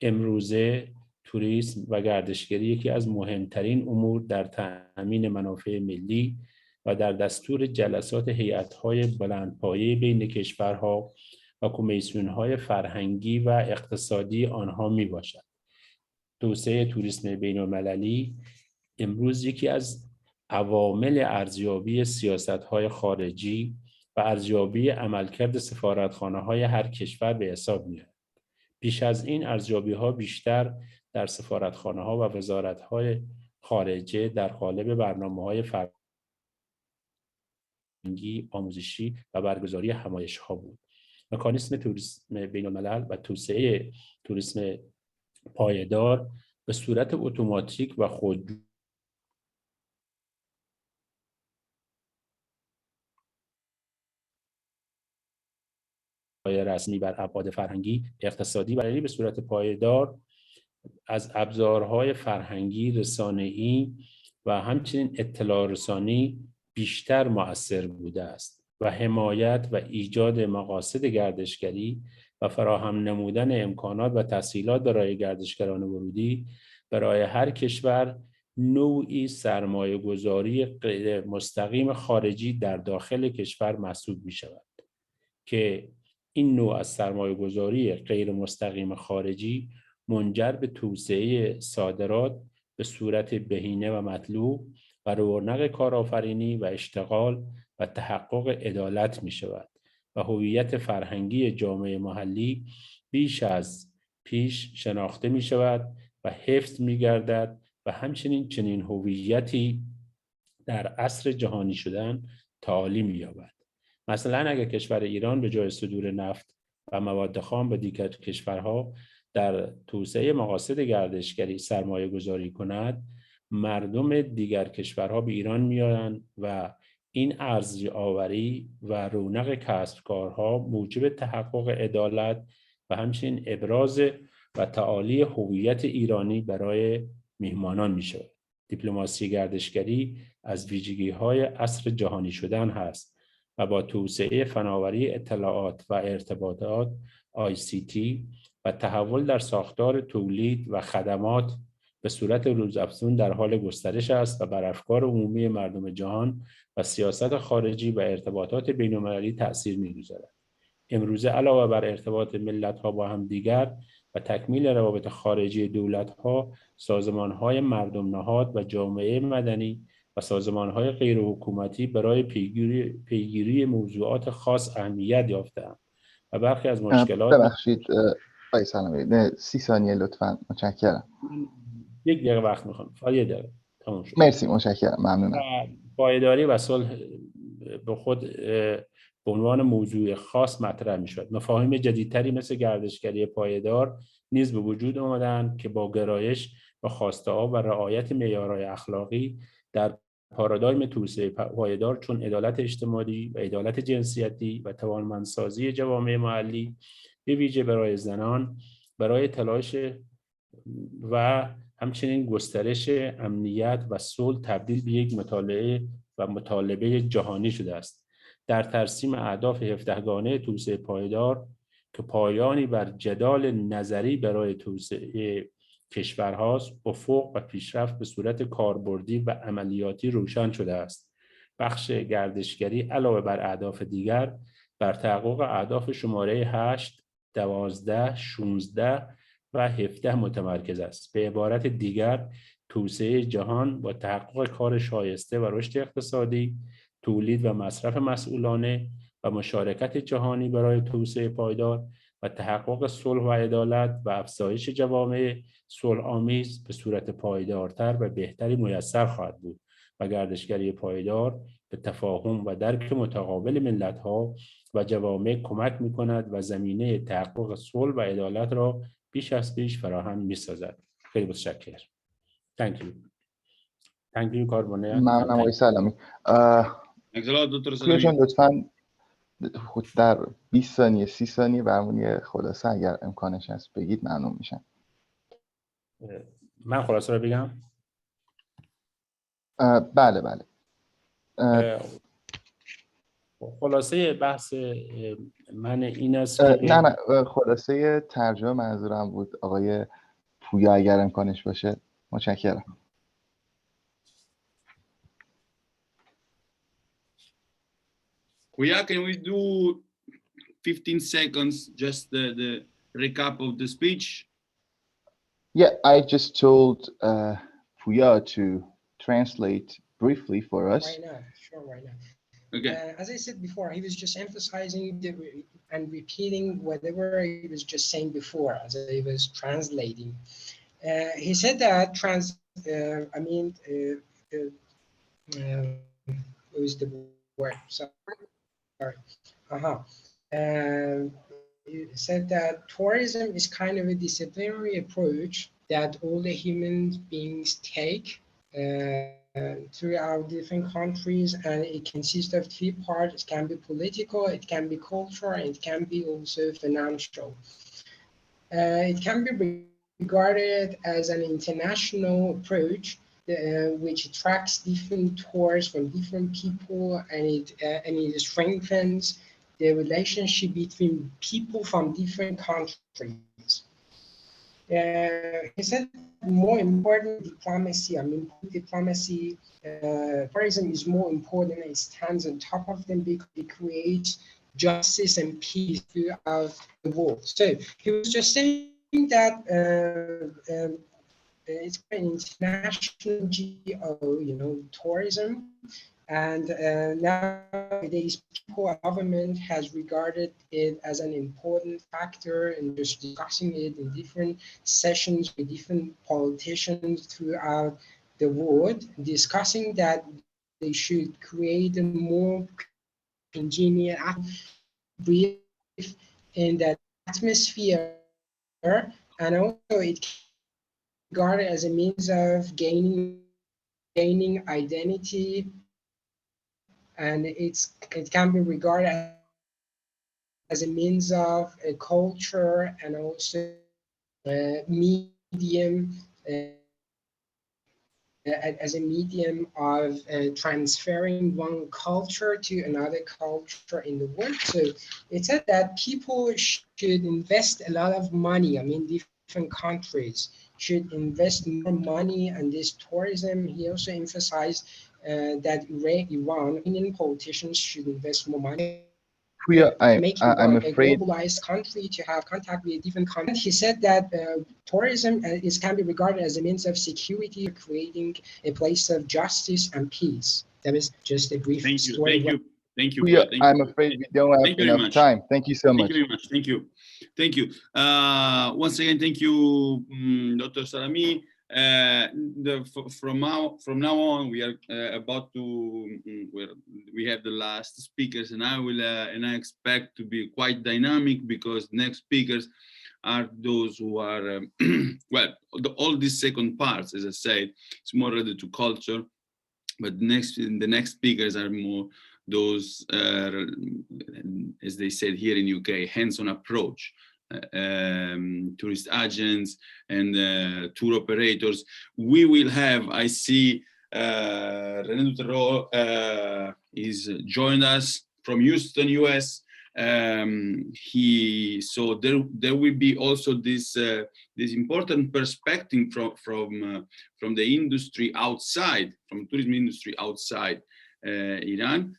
Speaker 3: امروزه توریسم و گردشگری یکی از مهمترین امور در تأمین منافع ملی و در دستور جلسات هیئت‌های بلندپایه بین کشورها و کمیسیون‌های فرهنگی و اقتصادی آنها میباشد. توسعه توریسم بین‌المللی امروز یکی از عوامل ارزیابی سیاست‌های خارجی و ارزیابی عملکرد سفارتخانه‌های هر کشور به حساب می‌آید. پیش از این ارزیابی‌ها بیشتر در سفارتخانه‌ها و وزارت‌های خارجه در قالب برنامه‌های فرهنگی، آموزشی و برگزاری همایش‌ها بود. مکانیسم توریسم بین‌الملل و توسعه توریسم پایدار به صورت اتوماتیک و خودجوش رسمی بر ابعاد فرهنگی، اقتصادی و یعنی به صورت پایدار از ابزارهای فرهنگی، رسانه‌ای و همچنین اطلاع رسانی بیشتر مؤثر بوده است و حمایت و ایجاد مقاصد گردشگری و فراهم نمودن امکانات و تسهیلات برای گردشگران ورودی برای هر کشور نوعی سرمایه‌گذاری غیر مستقیم خارجی در داخل کشور محسوب می‌شود که این نوع از سرمایه‌گذاری غیر مستقیم خارجی منجر به توسعه صادرات به صورت بهینه و مطلوب و رونق کارآفرینی و اشتغال و تحقق عدالت می شود و هویت فرهنگی جامعه محلی بیش از پیش شناخته می شود و حفظ می گردد و همچنین چنین هویتی در عصر جهانی شدن تعالی می‌یابد. مثلا اگر کشور ایران به جای صدور نفت و مواد خام به دیگر کشورها در توسعه مقاصد گردشگری سرمایه گذاری کند، مردم دیگر کشورها به ایران میآیند و این ارزیابی و رونق کسب کارها موجب تحقق عدالت و همچنین ابراز و تعالی هویت ایرانی برای میهمانان می شود. دیپلماسی گردشگری از ویژگی‌های عصر جهانی شدن هست و با توسعه فناوری اطلاعات و ارتباطات ICT و تحول در ساختار تولید و خدمات به صورت روزافزون در حال گسترش است و بر افکار عمومی مردم جهان و سیاست خارجی و ارتباطات بین‌المللی تأثیر می‌گذارد. امروزه علاوه بر ارتباط ملت‌ها با هم دیگر و تکمیل روابط خارجی دولت‌ها، سازمان‌های مردم نهاد و جامعه مدنی و سازمان‌های غیرحکومتی برای پیگیری موضوعات خاص اهمیت یافته‌اند و برخی از مشکلات
Speaker 6: ببخشید آقای سلامی، نه 30 ثانیه لطفاً، متشکرم.
Speaker 3: 1 دقیقه وقت می‌خوام. فقط 1 دقیقه تموم شد.
Speaker 6: مرسی، متشکرم، ممنونم.
Speaker 3: پایداری و صلح به خود به عنوان موضوع خاص مطرح می‌شد. مفاهیم جدیدتری مثل گردشگری پایدار نیز به وجود آمدند که با گرایش و خواسته‌ها و رعایت معیارهای اخلاقی در پارادایم توسعه پایدار چون عدالت اجتماعی و عدالت جنسیتی و توانمندسازی جوامع محلی به ویژه برای زنان برای تلاش و همچنین گسترش امنیت و صلح تبدیل به یک مطالبه جهانی شده است. در ترسیم اهداف 17 گانه توسعه پایدار که پایانی بر جدال نظری برای توسعه کشورهاست، افق و پیشرفت به صورت کاربردی و عملیاتی روشن شده است. بخش گردشگری علاوه بر اهداف دیگر بر تحقق اهداف شماره 8، 12، 16 و 17 متمرکز است. به عبارت دیگر توسعه جهان با تحقق کار شایسته و رشد اقتصادی، تولید و مصرف مسئولانه و مشارکت جهانی برای توسعه پایدار و تحقق صلح و عدالت و افزایش جوامع صلح‌آمیز به صورت پایدارتر و بهتری میسر خواهد بود و گردشگری پایدار به تفاهم و درک متقابل ملت‌ها و جوامع کمک می‌کند و زمینه تحقق صلح و عدالت را بیش از پیش فراهم می‌سازد. خیلی متشکرم. Thank you کاربونه.
Speaker 6: ممنونم آقای سلامی. پویا جان لطفاً در 20 ثانیه 30 ثانیه برامون یه خلاصه اگر امکانش هست بگید ممنون میشم.
Speaker 3: من خلاصه رو بگم؟
Speaker 6: بله بله.
Speaker 3: خلاصه بحث من این است که
Speaker 6: نه خلاصه ترجمه منظورم بود آقای پویا اگر امکانش باشه. متشکرم.
Speaker 1: Pooya, can we do 15 seconds just the recap of the speech?
Speaker 6: Yeah, I just told Pooya to translate briefly for us.
Speaker 17: Why not? Sure, why not?
Speaker 1: Okay.
Speaker 17: As I said before, he was just emphasizing and repeating whatever he was just saying before as he was translating. He said that what was the word? Sorry. He said that tourism is kind of a disciplinary approach that all the human beings take throughout different countries, and it consists of 3 parts. It can be political, it can be cultural, and it can be also financial. It can be regarded as an international approach which attracts different tours from different people, and it strengthens the relationship between people from different countries. He said more important diplomacy, tourism is more important and it stands on top of them because it creates justice and peace throughout the world. So he was just saying that it's an international GO, tourism, and nowadays government has regarded it as an important factor and just discussing it in different sessions with different politicians throughout the world, discussing that they should create a more congenial breathe in that atmosphere, and also it can be regarded as a means of gaining identity, and it can be regarded as a means of a culture and also a medium as a medium of transferring one culture to another culture in the world. So it said that people should invest a lot of money. I mean, different countries should invest more money in this tourism. He also emphasized that Iran, Indian politicians should invest more money.
Speaker 6: I'm afraid
Speaker 17: a globalized country to have contact with different countries. He said that tourism can be regarded as a means of security, creating a place of justice and peace. That is just a brief story.
Speaker 1: Thank you.
Speaker 6: I'm afraid we don't have enough time. Thank you so much.
Speaker 1: Thank you very much. Thank you. Once again, thank you, Dr. Salami. From now on, we are about to we have the last speakers, and I expect to be quite dynamic, because next speakers are those who are well, all these second parts, as I said, it's more related to culture, but the next speakers are more those as they said here in UK, hands-on approach. Tourist agents and tour operators. We will have, I see René Duterreau is joined us from Houston, US. So there will be also this important perspective from the industry outside, from tourism industry outside Iran.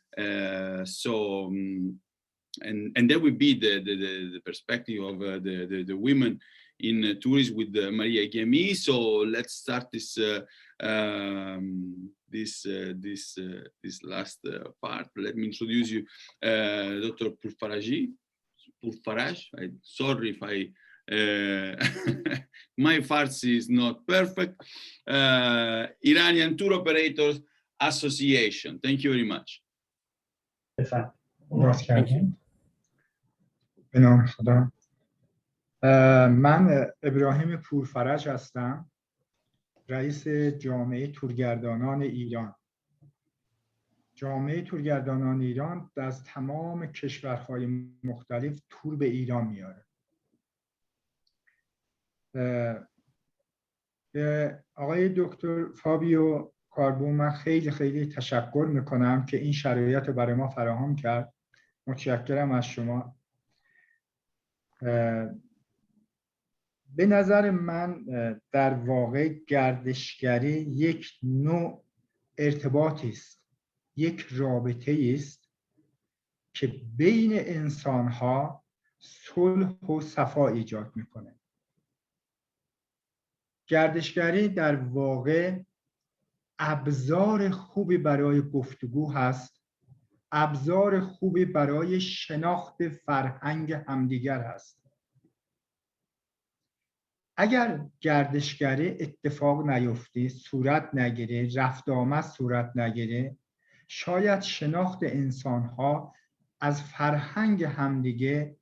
Speaker 1: And there will be the perspective of the women in tourism with Maria Ghemi. So let's start this last part. Let me introduce you, Dr. Pourfaraj. Sorry if I my Farsi is not perfect. Iranian Tour Operators Association. Thank you very much.
Speaker 2: به نام خدا. من ابراهیم پورفرج هستم، رئیس جامعه تورگردانان ایران. جامعه تورگردانان ایران از تمام کشورهای مختلف تور به ایران میاره. آقای دکتر فابیو کاربون من خیلی تشکر میکنم که این شرایط رو برای ما فراهم کرد. متشکرم از شما. به نظر من در واقع گردشگری یک نوع ارتباطی است، یک رابطه است که بین انسان‌ها صلح و صفا ایجاد میکنه. گردشگری در واقع ابزار خوبی برای گفتگو هست، ابزار خوبی برای شناخت فرهنگ همدیگر هست. اگر گردشگری اتفاق نیفته، صورت نگیره، رفت آمد صورت نگیره، شاید شناخت انسان‌ها از فرهنگ همدیگه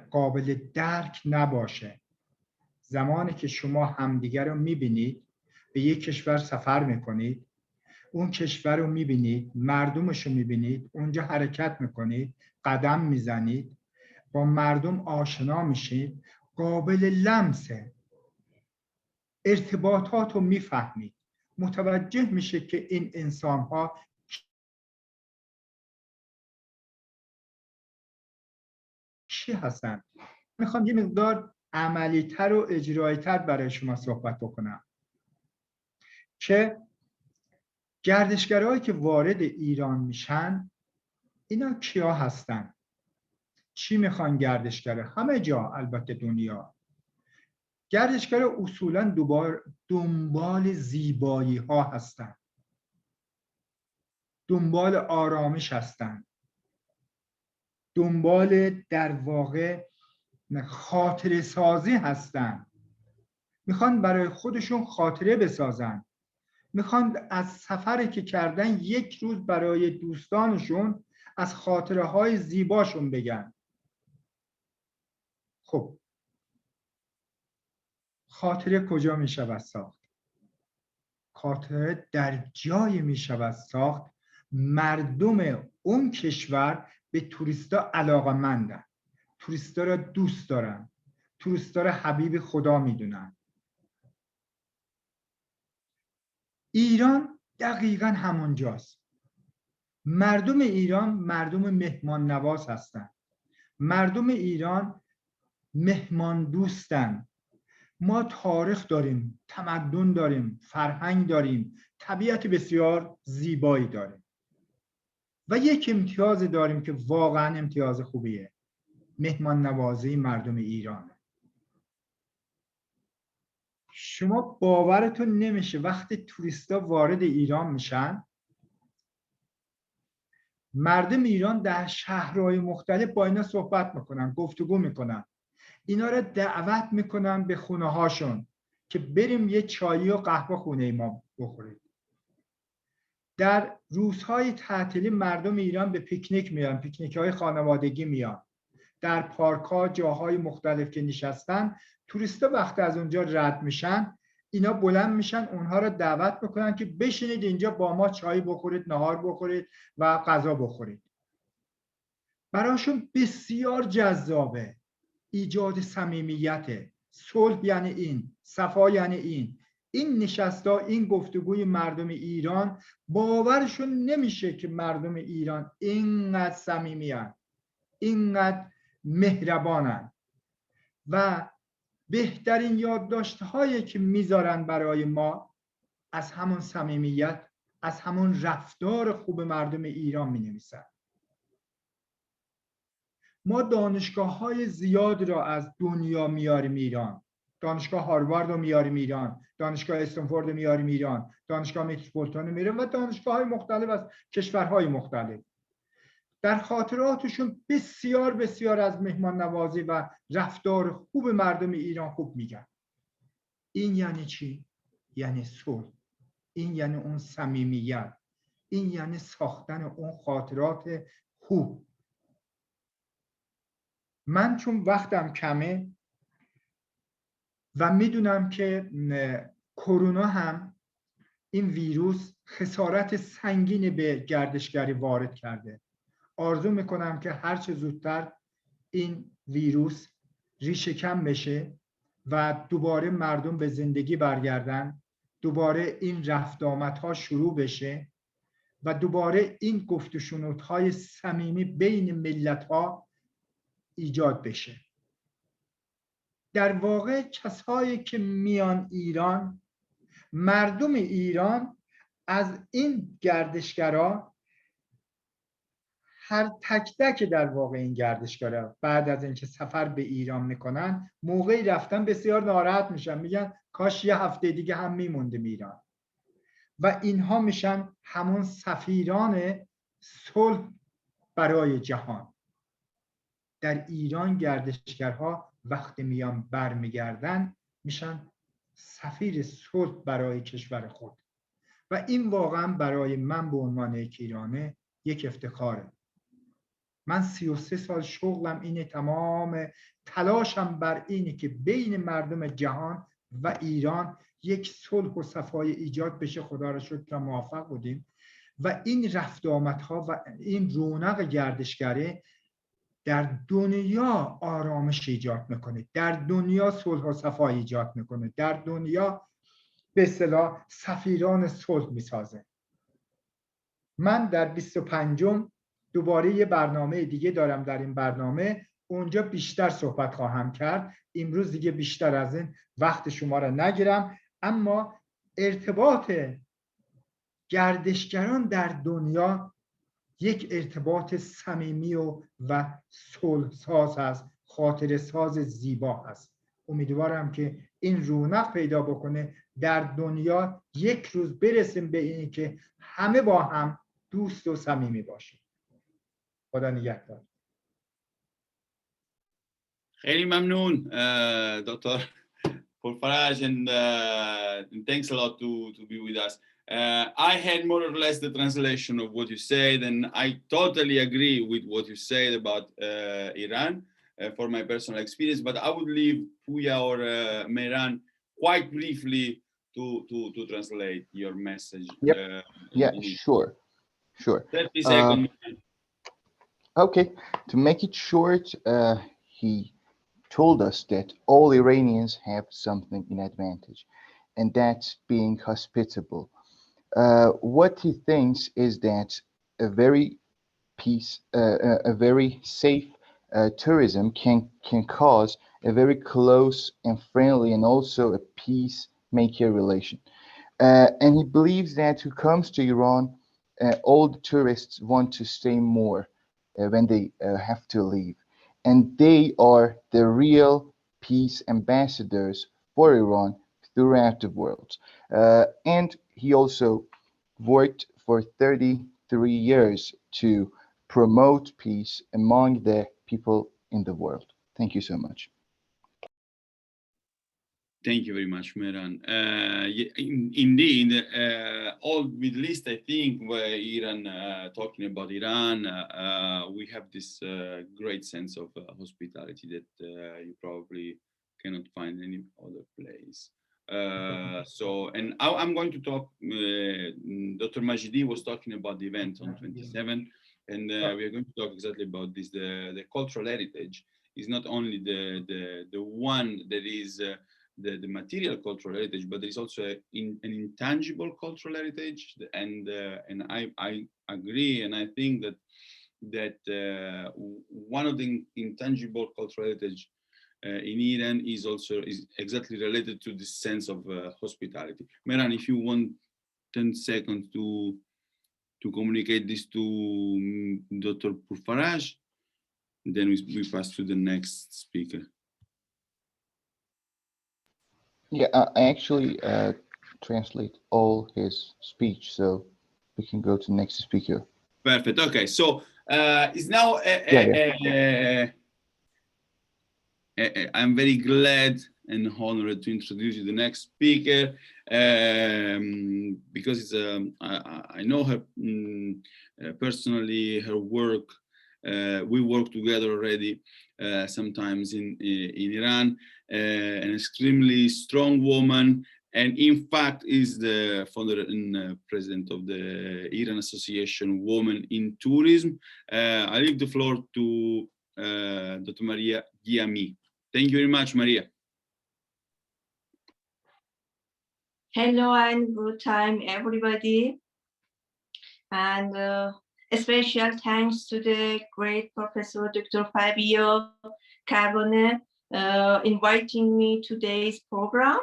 Speaker 2: قابل درک نباشه. زمانی که شما همدیگر رو میبینید، به یک کشور سفر میکنید، اون کشور رو میبینید، مردمش رو میبینید، اونجا حرکت میکنید، قدم میزنید، با مردم آشنا میشید، قابل لمسه، ارتباطات رو میفهمید، متوجه میشه که این انسان ها چی هستن. میخوام یه مقدار عملی تر و اجرایی تر برای شما صحبت بکنم که گردشگرایی که وارد ایران میشن اینا کیا هستن؟ چی میخوان گردشگره؟ همه جا البته دنیا. گردشگر اصولا دنبال زیبایی ها هستن، دنبال آرامش هستن، دنبال در واقع خاطره سازی هستن. میخوان برای خودشون خاطره بسازن، میخوان از سفری که کردن یک روز برای دوستانشون از خاطره های زیباشون بگن. خب خاطره کجا میشود ساخت؟ خاطره در جای میشود ساخت مردم اون کشور به توریستا علاقه‌مندن، توریستا را دوست دارن، توریستا را حبیب خدا میدونن. ایران دقیقاً همونجاست. مردم ایران مردم مهمان نواز هستند. مردم ایران مهمان دوستن. ما تاریخ داریم، تمدن داریم، فرهنگ داریم، طبیعت بسیار زیبایی داریم و یک امتیاز داریم که واقعا امتیاز خوبیه، مهمان نوازی مردم ایران. شما باورتون نمیشه وقتی توریستا وارد ایران میشن، مردم ایران در شهرهای مختلف با اینا صحبت میکنن، گفتگو میکنن، اینا را دعوت میکنن به خونه هاشون که بریم یه چایی و قهوه خونه ما بخورید. در روزهای تعطیلی مردم ایران به پیکنیک میان، پیکنیک های خانوادگی میان، در پارک ها جاهای مختلف که نشستن، توریستا وقتی از اونجا رد میشن اینا بلند میشن اونها را دعوت میکنن که بشینید اینجا با ما چای بخورید، نهار بخورید و غذا بخورید. براشون بسیار جذابه، ایجاد صمیمیت. صلح یعنی این، صفا یعنی این نشستا، این گفتگوی مردم ایران باورشون نمیشه که مردم ایران اینقدر صمیمیان، اینقدر مهربانن و بهترین یادداشت‌هایی که میذارن برای ما از همون صمیمیت، از همون رفتار خوب مردم ایران مینویسن. ما دانشگاه‌های زیاد را از دنیا میاریم ایران. دانشگاه هاروارد رو میاریم ایران، دانشگاه استنفورد رو میاریم ایران، دانشگاه متروپولیتان رو میاریم و دانشگاه‌های مختلف از کشورهای مختلف. در خاطراتشون بسیار بسیار از مهمان نوازی و رفتار خوب مردم ایران خوب میگن. این یعنی چی؟ یعنی صلح. این یعنی اون صمیمیت. این یعنی ساختن اون خاطرات خوب. من چون وقتم کمه و میدونم که کرونا هم این ویروس خسارت سنگینی به گردشگری وارد کرده. آرزو میکنم که هرچه زودتر این ویروس ریشه کم بشه و دوباره مردم به زندگی برگردن، دوباره این رفت آمدها شروع بشه و دوباره این گفت و شنودهای صمیمی بین ملت‌ها ایجاد بشه. در واقع کسایی که میان ایران، مردم ایران از این گردشگرا، هر تک تک در واقع این گردشگرا بعد از اینکه سفر به ایران میکنن موقعی رفتن بسیار ناراحت میشن، میگن کاش یه هفته دیگه هم میموندیم ایران و اینها میشن همون سفیران صلح برای جهان. در ایران گردشگرها وقتی میان برمیگردن میشن سفیر صلح برای کشور خود و این واقعا برای من به عنوان یک ایرانی یک افتخاره. من 33 سال شغلم اینه، تمام تلاشم بر اینه که بین مردم جهان و ایران یک صلح و صفای ایجاد بشه. خدا را شکر که موفق بودیم و این رفت آمدها و این رونق گردشگری در دنیا آرامش ایجاد میکنه، در دنیا صلح و صفا ایجاد میکنه، در دنیا به اصطلاح سفیران صلح میسازه. من در 25م دوباره یه برنامه دیگه دارم، در این برنامه اونجا بیشتر صحبت خواهم کرد. امروز دیگه بیشتر از این وقت شما را نگیرم، اما ارتباط گردشگران در دنیا یک ارتباط صمیمی و صلح ساز هست، خاطره ساز زیبا هست. امیدوارم که این رونق پیدا بکنه در دنیا، یک روز برسیم به این که همه با هم دوست و صمیمی باشیم. خدا نگهدار.
Speaker 1: خیلی ممنون دکتر Faraj, and thanks a lot to be with us. I had more or less the translation of what you said, and I totally agree with what you said about Iran for my personal experience, but I would leave Puya or Mehran quite briefly to translate your message.
Speaker 6: Yep. Yeah, sure.
Speaker 1: 30 seconds.
Speaker 6: Okay, to make it short, he told us that all Iranians have something in advantage, and that's being hospitable. What he thinks is that a very safe tourism can cause a very close and friendly and also a peacemaker relation. And he believes that who comes to Iran, all the tourists want to stay more when they have to leave. And they are the real peace ambassadors for Iran throughout the world. And he also worked for 33 years to promote peace among the people in the world. Thank you so much.
Speaker 1: Thank you very much, Mehran. Indeed, all Middle East, I think, where Iran, talking about Iran, we have this great sense of hospitality that you probably cannot find any other place. And I'm going to talk, Dr. Majidi was talking about the event on 27, and we are going to talk exactly about this. The cultural heritage is not only the one that is the material cultural heritage, but there is also an intangible cultural heritage, and I agree, and I think that one of the intangible cultural heritage in Iran is exactly related to this sense of hospitality. Mehran, if you want 10 seconds to communicate this to Dr. Purfaraj, then we pass to the next speaker.
Speaker 6: Yeah, I actually translate all his speech, so we can go to the next speaker.
Speaker 1: Perfect. Okay, so it's now. I'm very glad and honored to introduce you the next speaker because I know her personally, her work. We work together already sometimes in Iran. An extremely strong woman, and in fact is the founder and president of the Iran Association Women in Tourism. I leave the floor to Dr. Maria Ghiami. Thank you very much, Maria.
Speaker 4: Hello and good time, everybody. And a special thanks to the great Professor Dr. Fabio Carbone inviting me to today's program.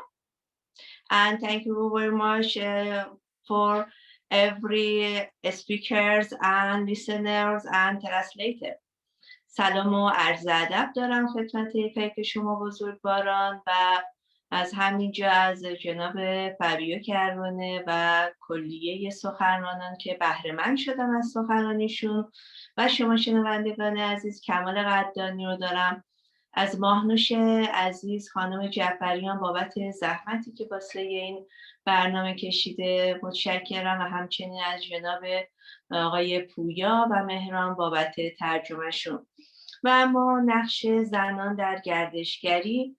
Speaker 4: And thank you very much for every speakers and listeners and translator. سلام و عرض ادب دارم خدمت پیک شما بزرگواران و از همینجا از جناب فابیو کربونه و کلیه سخنرانان که بهره مند شدم از سخنرانیشون و شما شنوندگان عزیز کمال قدردانی رو دارم از ماهنوش عزیز خانم جعفریان بابت زحمتی که واسه این برنامه کشیده متشکرم و همچنین از جناب آقای پویا و مهران بابت ترجمهشون. و اما نقش زنان در گردشگری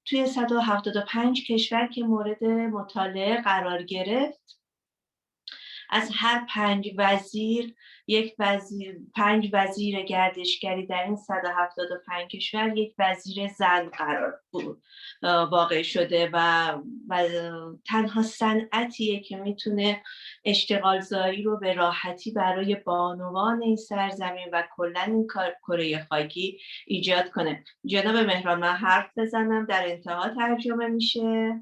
Speaker 4: توی 175 کشور که مورد مطالعه قرار گرفت، از هر 5 وزیر گردشگری در این 175 کشور یک وزیر زن قرار واقع شده و تنها صنعتیه که میتونه اشتغالزایی رو به راحتی برای بانوان این سرزمین و کلا این کره خاکی ایجاد کنه. جناب مهران، من حرف بزنم در انتها ترجمه میشه؟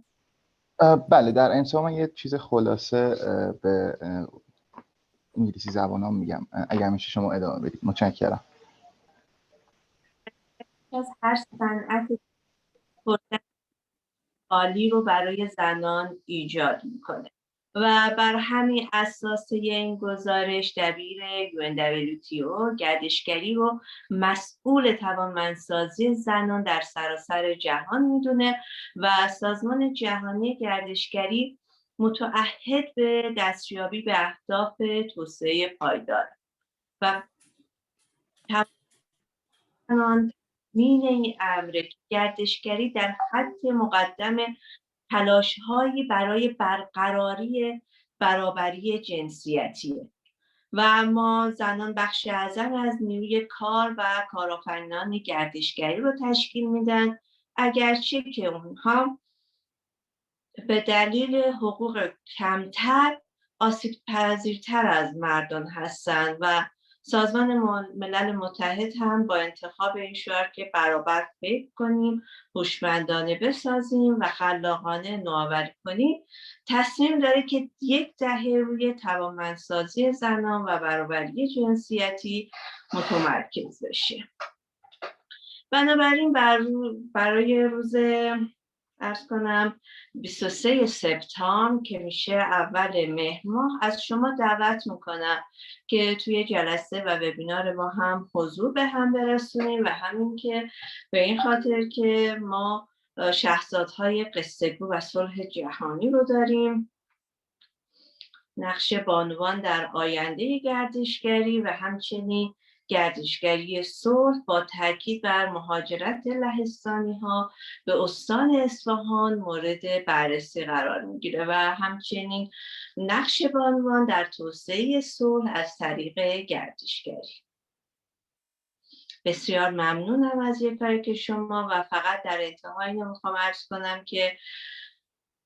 Speaker 6: بله، در انتها من یه چیز خلاصه به انگلیسی زبانان میگم اگر میشه شما ادامه بدید. متشکرم.
Speaker 4: از هر صنعت فرصت عالی رو برای زنان ایجاد میکنه. و بر همین اساس این گزارش دبیر UNWTO گردشگری رو مسئول توانمندسازی زنان در سراسر جهان میدونه و سازمان جهانی گردشگری متعهد به دستیابی به اهداف توسعه پایدار و تمامی این امر گردشگری در خط مقدم تلاش‌هایی برای برقراری برابری جنسیتیه و ما زنان بخش اعظم از نیروی کار و کارآفرینان گردشگری رو تشکیل میدن، اگرچه که اونها به دلیل حقوق کمتر آسیب پذیرتر از مردان هستند و سازمان ملل متحد هم با انتخاب این شعار که برابر فکر کنیم، هوشمندانه بسازیم و خلاقانه نوآوری کنیم، تصمیم داره که 10 دهه روی توانمندسازی زنان و برابری جنسیتی متمرکز بشه. بنابراین برای روز 23 سپتامبر که میشه اول مهر ماه از شما دعوت میکنم که توی جلسه و وبینار ما هم حضور به هم برسونیم و همین که به این خاطر که ما شاهزادهای قصه‌گو و صلح جهانی رو داریم، نقش بانوان در آینده گردشگری و همچنین گردشگری صلح با تاکید بر مهاجرت لهستانی‌ها به استان اصفهان مورد بررسی قرار میگیره و همچنین نقش بانوان در توسعه صلح از طریق گردشگری. بسیار ممنونم از یکایک شما و فقط در انتهای اینو میخوام عرض کنم که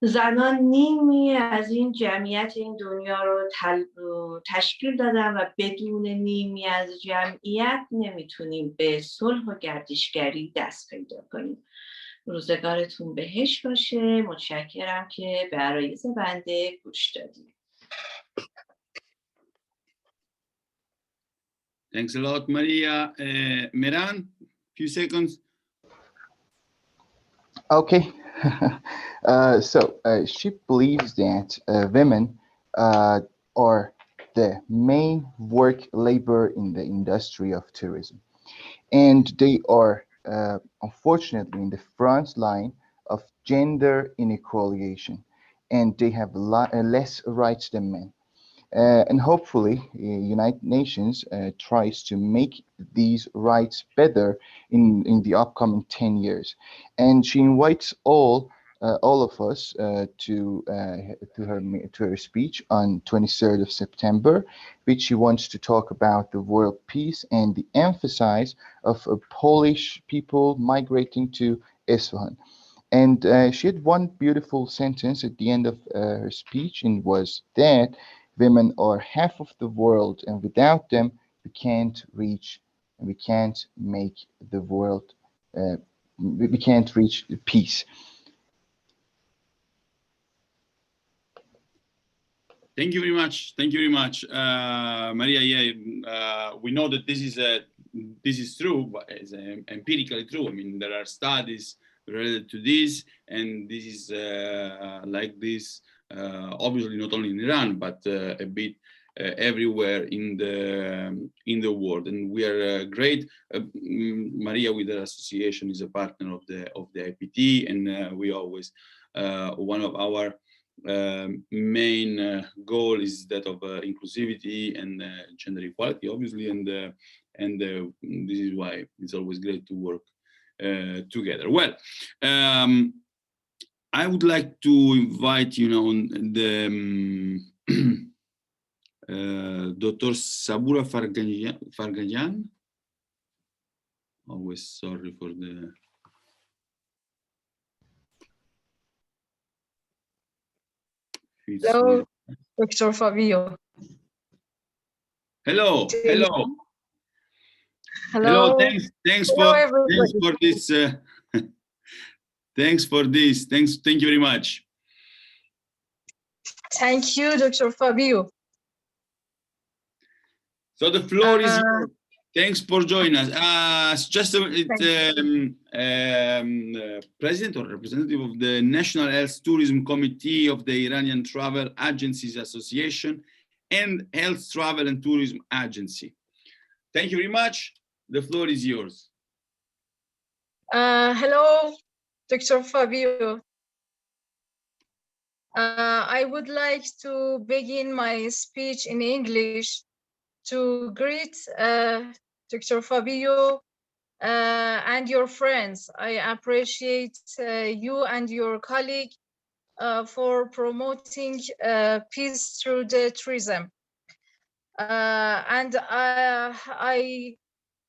Speaker 4: زنان نیمی از این جمعیت این دنیا رو تشکیل دادن و بدون نیمی از جمعیت نمیتونیم به صلح و گردشگری دست پیدا کنیم. روزگارتون بهش باشه. متشکرم که به عرایض بنده گوش دادید.
Speaker 1: Thanks a lot, Maria. Miran, few seconds.
Speaker 6: Okay. She believes that women are the main work labor in the industry of tourism, and they are unfortunately in the front line of gender inequality, and they have less rights than men. And hopefully, United Nations tries to make these rights better in the upcoming 10 years. And she invites all of us to her speech on 23rd of September, which she wants to talk about the world peace and the emphasis of Polish people migrating to Isfahan. And she had one beautiful sentence at the end of her speech, and was that women are half of the world, and without them, we can't make the world, we can't reach peace.
Speaker 1: Thank you very much. Thank you very much, Maria. Yeah, we know that this is true, but it's empirically true. I mean, there are studies related to this, and this is like this. Obviously not only in Iran, but a bit everywhere in the world. And we are great. Maria, with her association, is a partner of the IPT, and we always one of our main goal is that of inclusivity and gender equality, obviously, and this is why it's always great to work together. Well. I would like to invite, the Dr. Sabura Fargayan. Always sorry for the.
Speaker 5: Hello, Dr. Fabio.
Speaker 1: Hello. Hello.
Speaker 5: Hello.
Speaker 1: Thanks for this. Thanks for this. Thank you very much.
Speaker 5: Thank you, Dr. Fabio.
Speaker 1: So the floor is yours. Thanks for joining us. President or representative of the National Health Tourism Committee of the Iranian Travel Agencies Association and Health Travel and Tourism Agency. Thank you very much. The floor is yours.
Speaker 5: Hello, Dr. Fabio. I would like to begin my speech in English to greet Dr. Fabio and your friends. I appreciate you and your colleague for promoting peace through the tourism. And I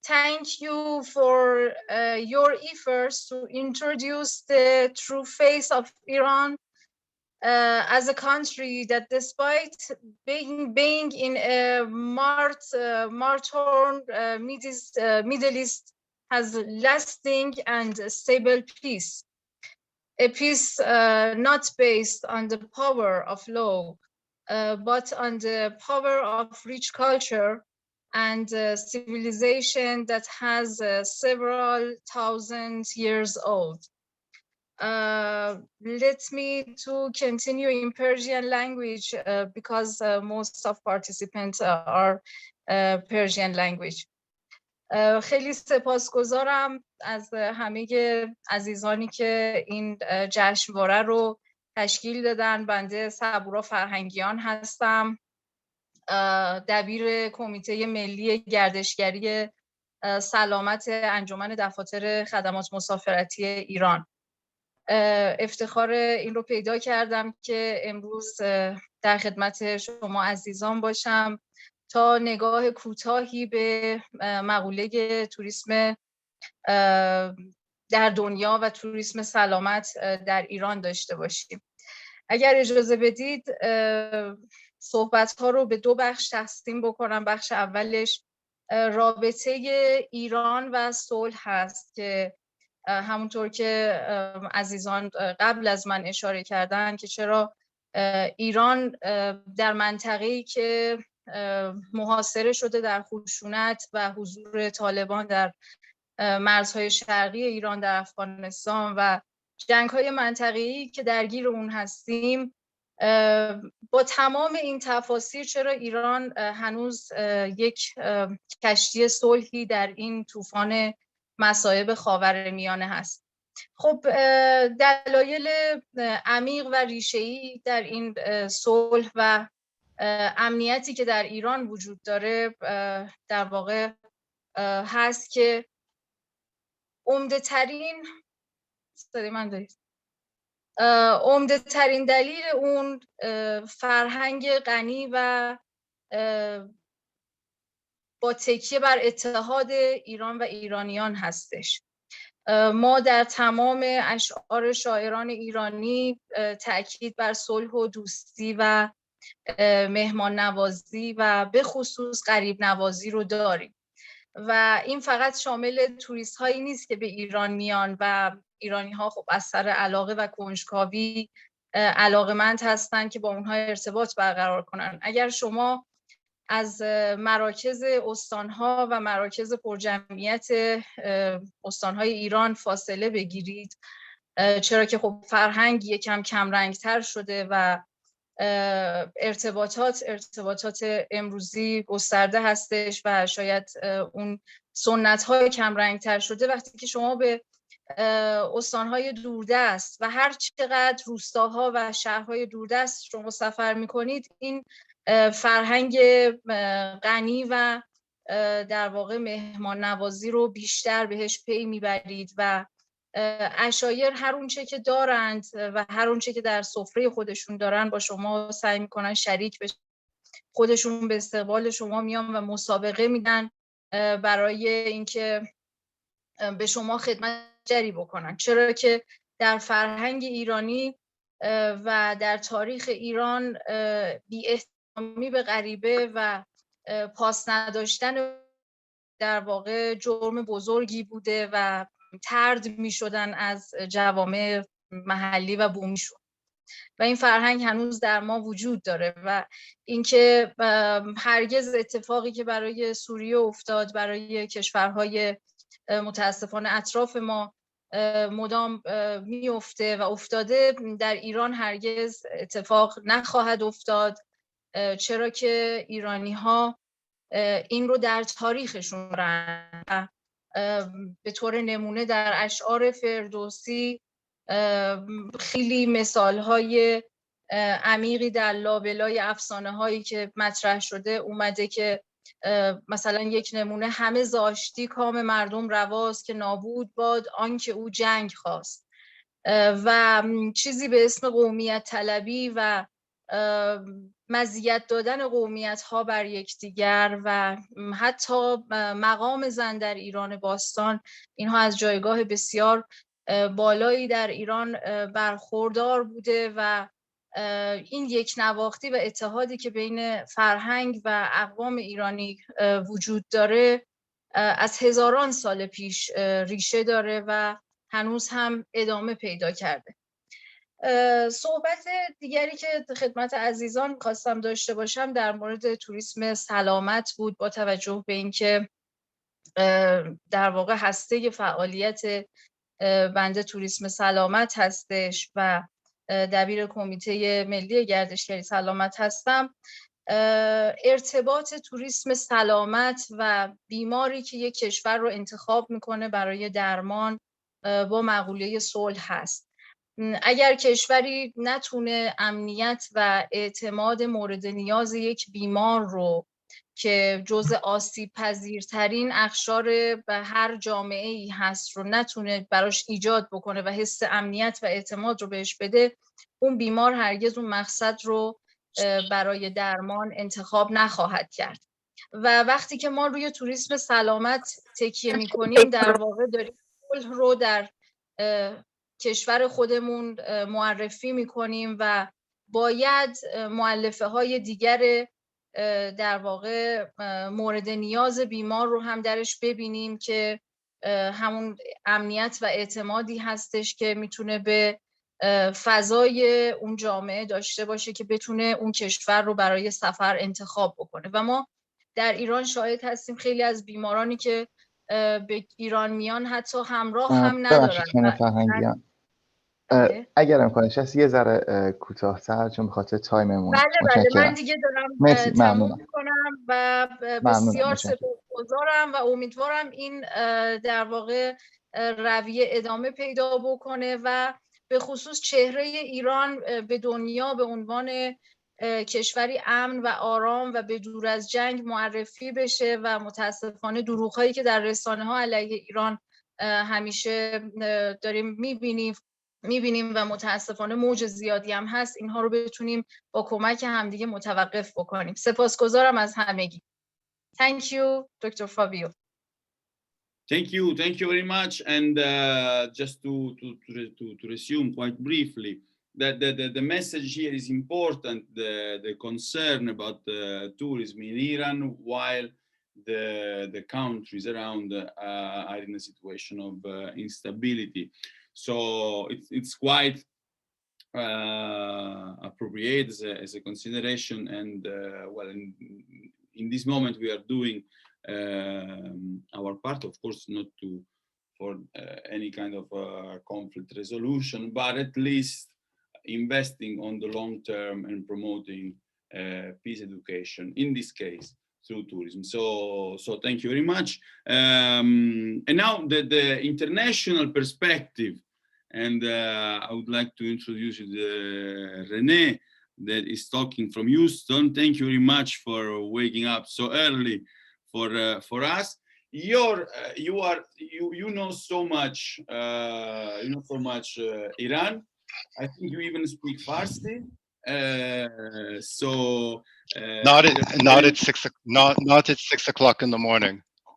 Speaker 5: thank you for your efforts to introduce the true face of Iran as a country that, despite being in a war-torn Middle East, has lasting and stable peace. A peace not based on the power of law, but on the power of rich culture and civilization that has several thousand years old. Let me to continue in Persian language because most of participants are Persian language. خیلی سپاسگزارم از همه عزیزانی که این جشنواره رو تشکیل دادن. بنده صبورا فرهنگیان هستم، دبیر کمیته ملی گردشگری سلامت انجمن دفاتر خدمات مسافرتی ایران. افتخار این رو پیدا کردم که امروز در خدمت شما عزیزان باشم تا نگاه کوتاهی به مقوله توریسم در دنیا و توریسم سلامت در ایران داشته باشیم. اگر اجازه بدید صحبت‌ها رو به دو بخش تقسیم بکنم. بخش اولش رابطه ایران و صلح هست که همونطور که عزیزان قبل از من اشاره کردن که چرا ایران در منطقه‌ای که محاصره شده در خشونت و حضور طالبان در مرزهای شرقی ایران در افغانستان و جنگ‌های منطقه‌ای که درگیر اون هستیم، با تمام این تفاصیل چرا ایران هنوز یک کشتی صلحی در این طوفان مصائب خاورمیانه هست. خب دلایل عمیق و ریشه‌ای در این صلح و امنیتی که در ایران وجود داره در واقع هست که عمده ترین دلیل اون فرهنگ غنی و با تکیه بر اتحاد ایران و ایرانیان هستش. ما در تمام اشعار شاعران ایرانی تأکید بر صلح و دوستی و مهمان نوازی و به خصوص غریب نوازی رو داریم و این فقط شامل توریست هایی نیست که به ایران میان و ایرانی ها خب از سر علاقه و کنجکاوی علاقمند هستن که با اونها ارتباط برقرار کنن. اگر شما از مراکز استانها و مراکز پرجمعیت استانهای ایران فاصله بگیرید، چرا که خب فرهنگ یکم کم رنگتر شده و ارتباطات امروزی گسترده هستش و شاید اون سنت های کم رنگتر شده، وقتی که شما به استانهای دوردست و هر چقدر روستاها و شهرهای دوردست شما سفر میکنید، این فرهنگ غنی و در واقع مهمان نوازی رو بیشتر بهش پی میبرید و عشایر هر اونچه که دارند و هر اونچه که در سفره خودشون دارن با شما سعی میکنن شریک بشن. خودشون به استقبال شما میان و مسابقه میدن برای اینکه به شما خدمت جری بکنن، چرا که در فرهنگ ایرانی و در تاریخ ایران بی‌احترامی به غریبه و پاس نداشتن در واقع جرم بزرگی بوده و طرد می شدن از جوامع محلی و بومیشون. و این فرهنگ هنوز در ما وجود داره و اینکه هرگز اتفاقی که برای سوریه افتاد، برای کشورهای متاسفانه اطراف ما مدام میفته و افتاده، در ایران هرگز اتفاق نخواهد افتاد، چرا که ایرانی ها این رو در تاریخشون دارن. به طور نمونه در اشعار فردوسی خیلی مثال های عمیقی در لابلای افسانه هایی که مطرح شده اومده که مثلا یک نمونه: همه زاشتی کام مردم رواست، که نابود باد آنکه او جنگ خواست. و چیزی به اسم قومیت طلبی و مزیت دادن قومیت ها بر یکدیگر و حتی مقام زن در ایران باستان، اینها از جایگاه بسیار بالایی در ایران برخوردار بوده و این یک نواختی و اتحادی که بین فرهنگ و اقوام ایرانی وجود داره از هزاران سال پیش ریشه داره و هنوز هم ادامه پیدا کرده. صحبت دیگری که خدمت عزیزان خواستم داشته باشم در مورد توریسم سلامت بود، با توجه به اینکه در واقع هسته فعالیت بنده توریسم سلامت هستش و دبیر کمیته ملی گردشگری سلامت هستم. ارتباط توریسم سلامت و بیماری که یک کشور رو انتخاب میکنه برای درمان با مقوله صلح هست. اگر کشوری نتونه امنیت و اعتماد مورد نیاز یک بیمار رو که جزء آسیب پذیرترین اقشار به هر جامعه ای هست رو نتونه براش ایجاد بکنه و حس امنیت و اعتماد رو بهش بده، اون بیمار هرگز اون مقصد رو برای درمان انتخاب نخواهد کرد. و وقتی که ما روی توریسم سلامت تکیه میکنیم، در واقع داریم صلح رو در کشور خودمون معرفی میکنیم و باید مؤلفه های دیگر در واقع مورد نیاز بیمار رو هم درش ببینیم که همون امنیت و اعتمادی هستش که میتونه به فضای اون جامعه داشته باشه که بتونه اون کشور رو برای سفر انتخاب بکنه. و ما در ایران شاهد هستیم خیلی از بیمارانی که به ایران میان حتی همراه هم ندارن.
Speaker 6: اگر امکانش هست یه ذره کوتاه‌تر، چون به خاطر تایممون.
Speaker 5: بله من دیگه دارم تموم میکنم و بسیار سپاسگزارم و امیدوارم این در واقع رویه ادامه پیدا بکنه و به خصوص چهره ایران به دنیا به عنوان کشوری امن و آرام و به دور از جنگ معرفی بشه و متاسفانه دروغ‌هایی که در رسانه‌ها علیه ایران همیشه داریم میبینیم و متاسفانه موج زیادی هم هست، اینها رو بتونیم با کمک همدیگه متوقف بکنیم. سپاسگزارم از همگی. Thank you, Dr. Fabio.
Speaker 1: Thank you very much. And just to resume quite briefly, the message here is important. The concern about tourism in Iran, while the countries around are in a situation of instability. So it's quite appropriate as a consideration. And well, in this moment we are doing our part, of course, not for any kind of conflict resolution, but at least investing on the long term and promoting peace education, in this case through tourism. So thank you very much. And now the international perspective, and I would like to introduce you to René, that is talking from Houston. Thank you very much for waking up so early for us. You know so much Iran. I think you even speak Farsi.
Speaker 11: Not at 6 o'clock in the morning.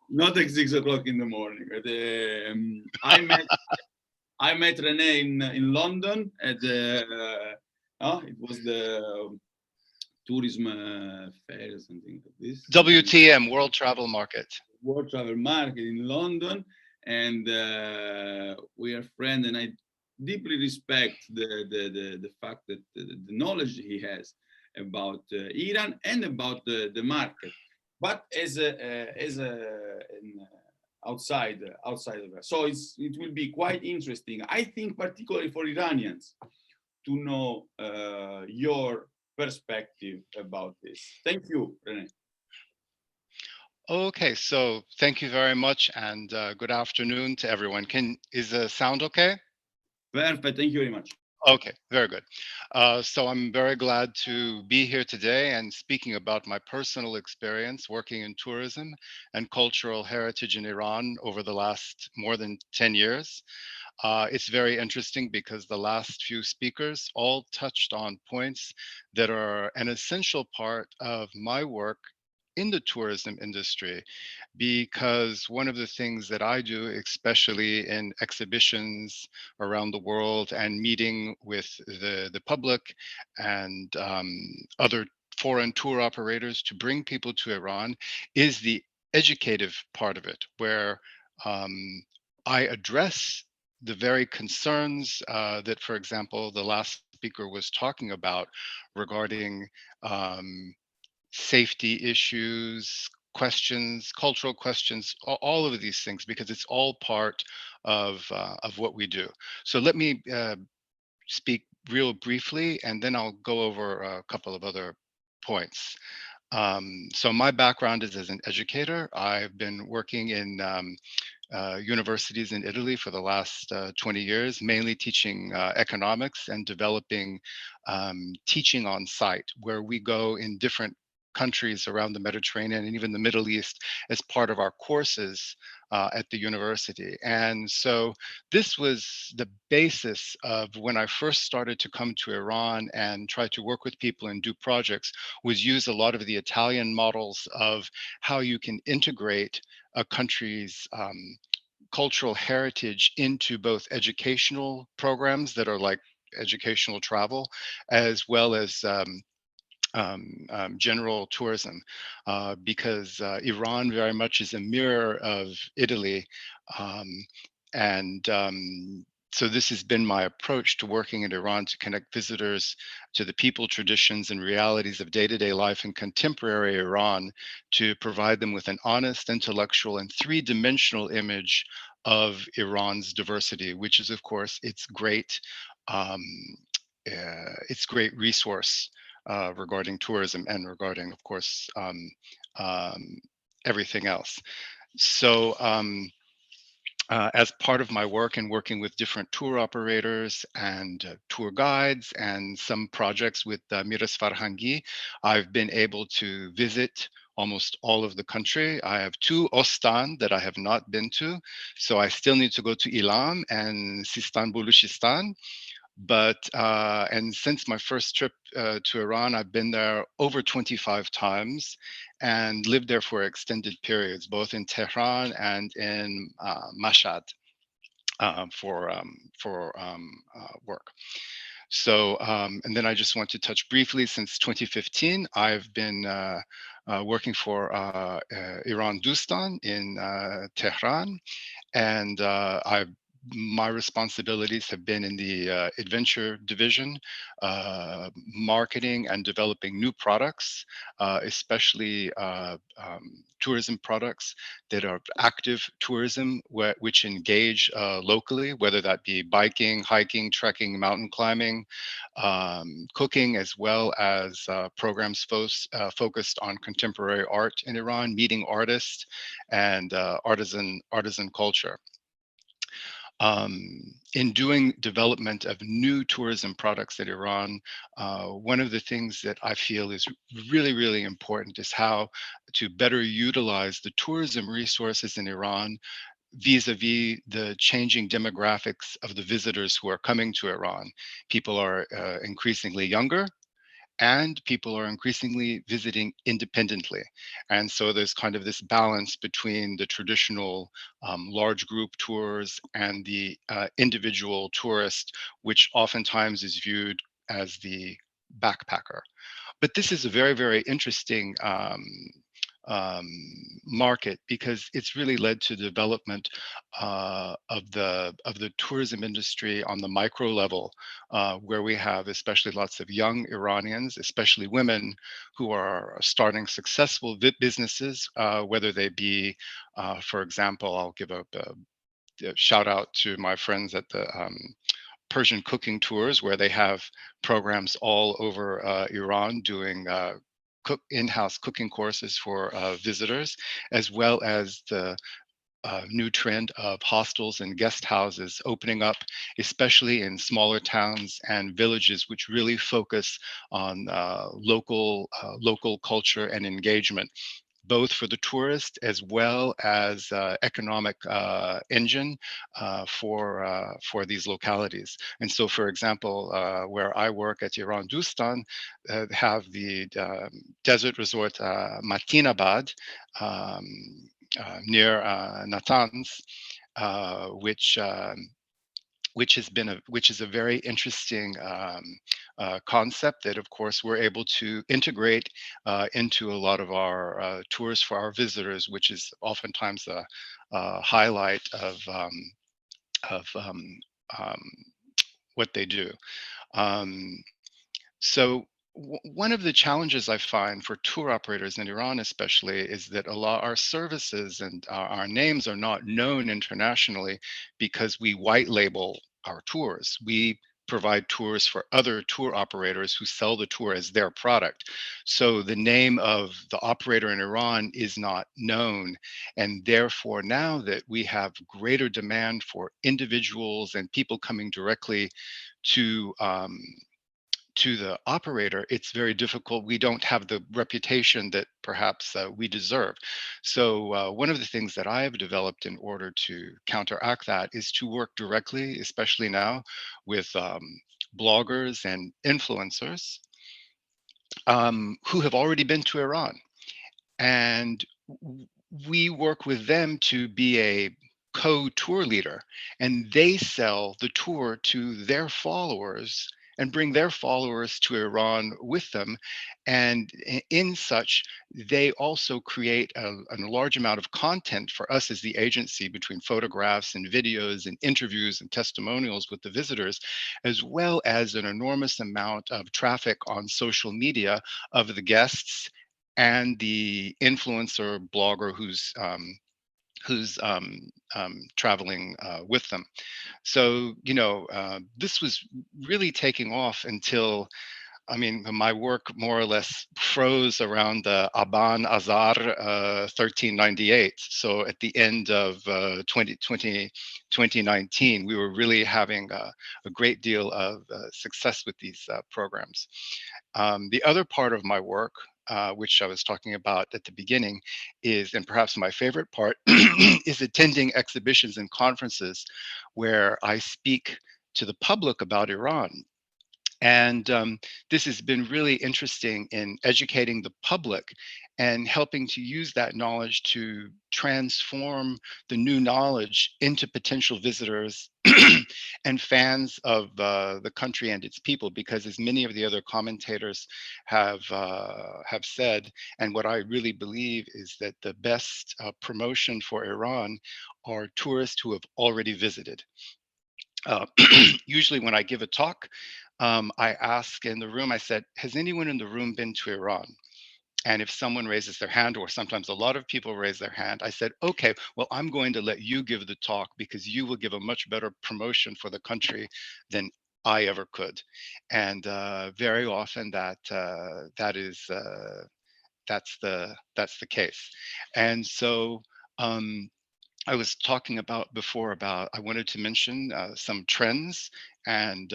Speaker 1: Not at 6 o'clock in the morning. I met René in London at it was the tourism fair, something like this.
Speaker 11: WTM, World Travel Market.
Speaker 1: World Travel Market in London, and we are friends. And I deeply respect the fact that the knowledge he has about Iran and about the market, but as an outside of that. So it will be quite interesting, I think, particularly for Iranians, to know your perspective about this. Thank you, René.
Speaker 11: Okay, so thank you very much, and good afternoon to everyone. Is the sound okay?
Speaker 1: Perfect, thank you very much.
Speaker 11: Okay, very good. So I'm very glad to be here today and speaking about my personal experience working in tourism and cultural heritage in Iran over the last more than 10 years. It's very interesting because the last few speakers all touched on points that are an essential part of my work in the tourism industry, because one of the things that I do, especially in exhibitions around the world and meeting with the public and other foreign tour operators to bring people to Iran, is the educative part of it, where I address the very concerns that, for example, the last speaker was talking about regarding safety issues, questions, cultural questions, all of these things, because it's all part of what we do. So let me speak real briefly, and then I'll go over a couple of other points. So my background is as an educator. I've been working in universities in Italy for the last 20 years, mainly teaching economics and developing teaching on site, where we go in different countries around the Mediterranean and even the Middle East as part of our courses at the university. And so this was the basis of when I first started to come to Iran and try to work with people and do projects, was use a lot of the Italian models of how you can integrate a country's cultural heritage into both educational programs that are like educational travel, as well as general tourism, because Iran very much is a mirror of Italy. So this has been my approach to working in Iran, to connect visitors to the people, traditions, and realities of day-to-day life in contemporary Iran, to provide them with an honest, intellectual, and three-dimensional image of Iran's diversity, which is, of course, its great resource regarding tourism and regarding, of course, everything else. So as part of my work and working with different tour operators and tour guides and some projects with Miras Farhangi, I've been able to visit almost all of the country. I have 2 Ostan that I have not been to, so I still need to go to Ilam and Sistan Baluchistan. But and since my first trip to Iran, I've been there over 25 times and lived there for extended periods, both in Tehran and in Mashhad for work. So, and then I just want to touch briefly, since 2015, I've been working for Iran Dustan in Tehran, and my responsibilities have been in the adventure division, marketing and developing new products, especially tourism products that are active tourism, which engage locally, whether that be biking, hiking, trekking, mountain climbing, cooking, as well as programs focused on contemporary art in Iran, meeting artists, and artisan culture. In doing development of new tourism products in Iran, one of the things that I feel is really, really important is how to better utilize the tourism resources in Iran vis-a-vis the changing demographics of the visitors who are coming to Iran. People are increasingly younger, and people are increasingly visiting independently. And so there's kind of this balance between the traditional large group tours and the individual tourist, which oftentimes is viewed as the backpacker. But this is a very, very interesting market, because it's really led to development of the tourism industry on the micro level, where we have especially lots of young Iranians, especially women, who are starting successful businesses, whether they be, for example, I'll give a shout out to my friends at the Persian cooking tours, where they have programs all over Iran doing in-house cooking courses for visitors, as well as the new trend of hostels and guest houses opening up, especially in smaller towns and villages, which really focus on local culture and engagement, both for the tourist as well as economic engine for these localities. And so, for example, where I work at Iran Dustan, have the desert resort Matinabad near Natanz, which is a very interesting concept that, of course, we're able to integrate into a lot of our tours for our visitors, which is oftentimes a highlight of what they do. So one of the challenges I find for tour operators in Iran especially is that a lot our services and our names are not known internationally, because we white label our tours. We provide tours for other tour operators who sell the tour as their product. So the name of the operator in Iran is not known. And therefore, now that we have greater demand for individuals and people coming directly to the operator, it's very difficult. We don't have the reputation that perhaps we deserve. So one of the things that I have developed in order to counteract that is to work directly, especially now, with bloggers and influencers who have already been to Iran. And we work with them to be a co-tour leader, and they sell the tour to their followers and bring their followers to Iran with them. And in such, they also create a large amount of content for us as the agency, between photographs and videos and interviews and testimonials with the visitors, as well as an enormous amount of traffic on social media of the guests and the influencer blogger who's traveling with them. So, this was really taking off until, I mean, my work more or less froze around the Aban Azar 1398. So at the end of 2019, we were really having a great deal of success with these programs. The other part of my work, which I was talking about at the beginning, is, and perhaps my favorite part, is attending exhibitions and conferences where I speak to the public about Iran. And this has been really interesting in educating the public and helping to use that knowledge to transform the new knowledge into potential visitors and fans of the country and its people. Because as many of the other commentators have said, and what I really believe is that the best promotion for Iran are tourists who have already visited. Usually when I give a talk, I ask in the room, I said, has anyone in the room been to Iran? And if someone raises their hand, or sometimes a lot of people raise their hand, I said, okay, well, I'm going to let you give the talk, because you will give a much better promotion for the country than I ever could. And very often that's the case. And so I was talking before about I wanted to mention some trends and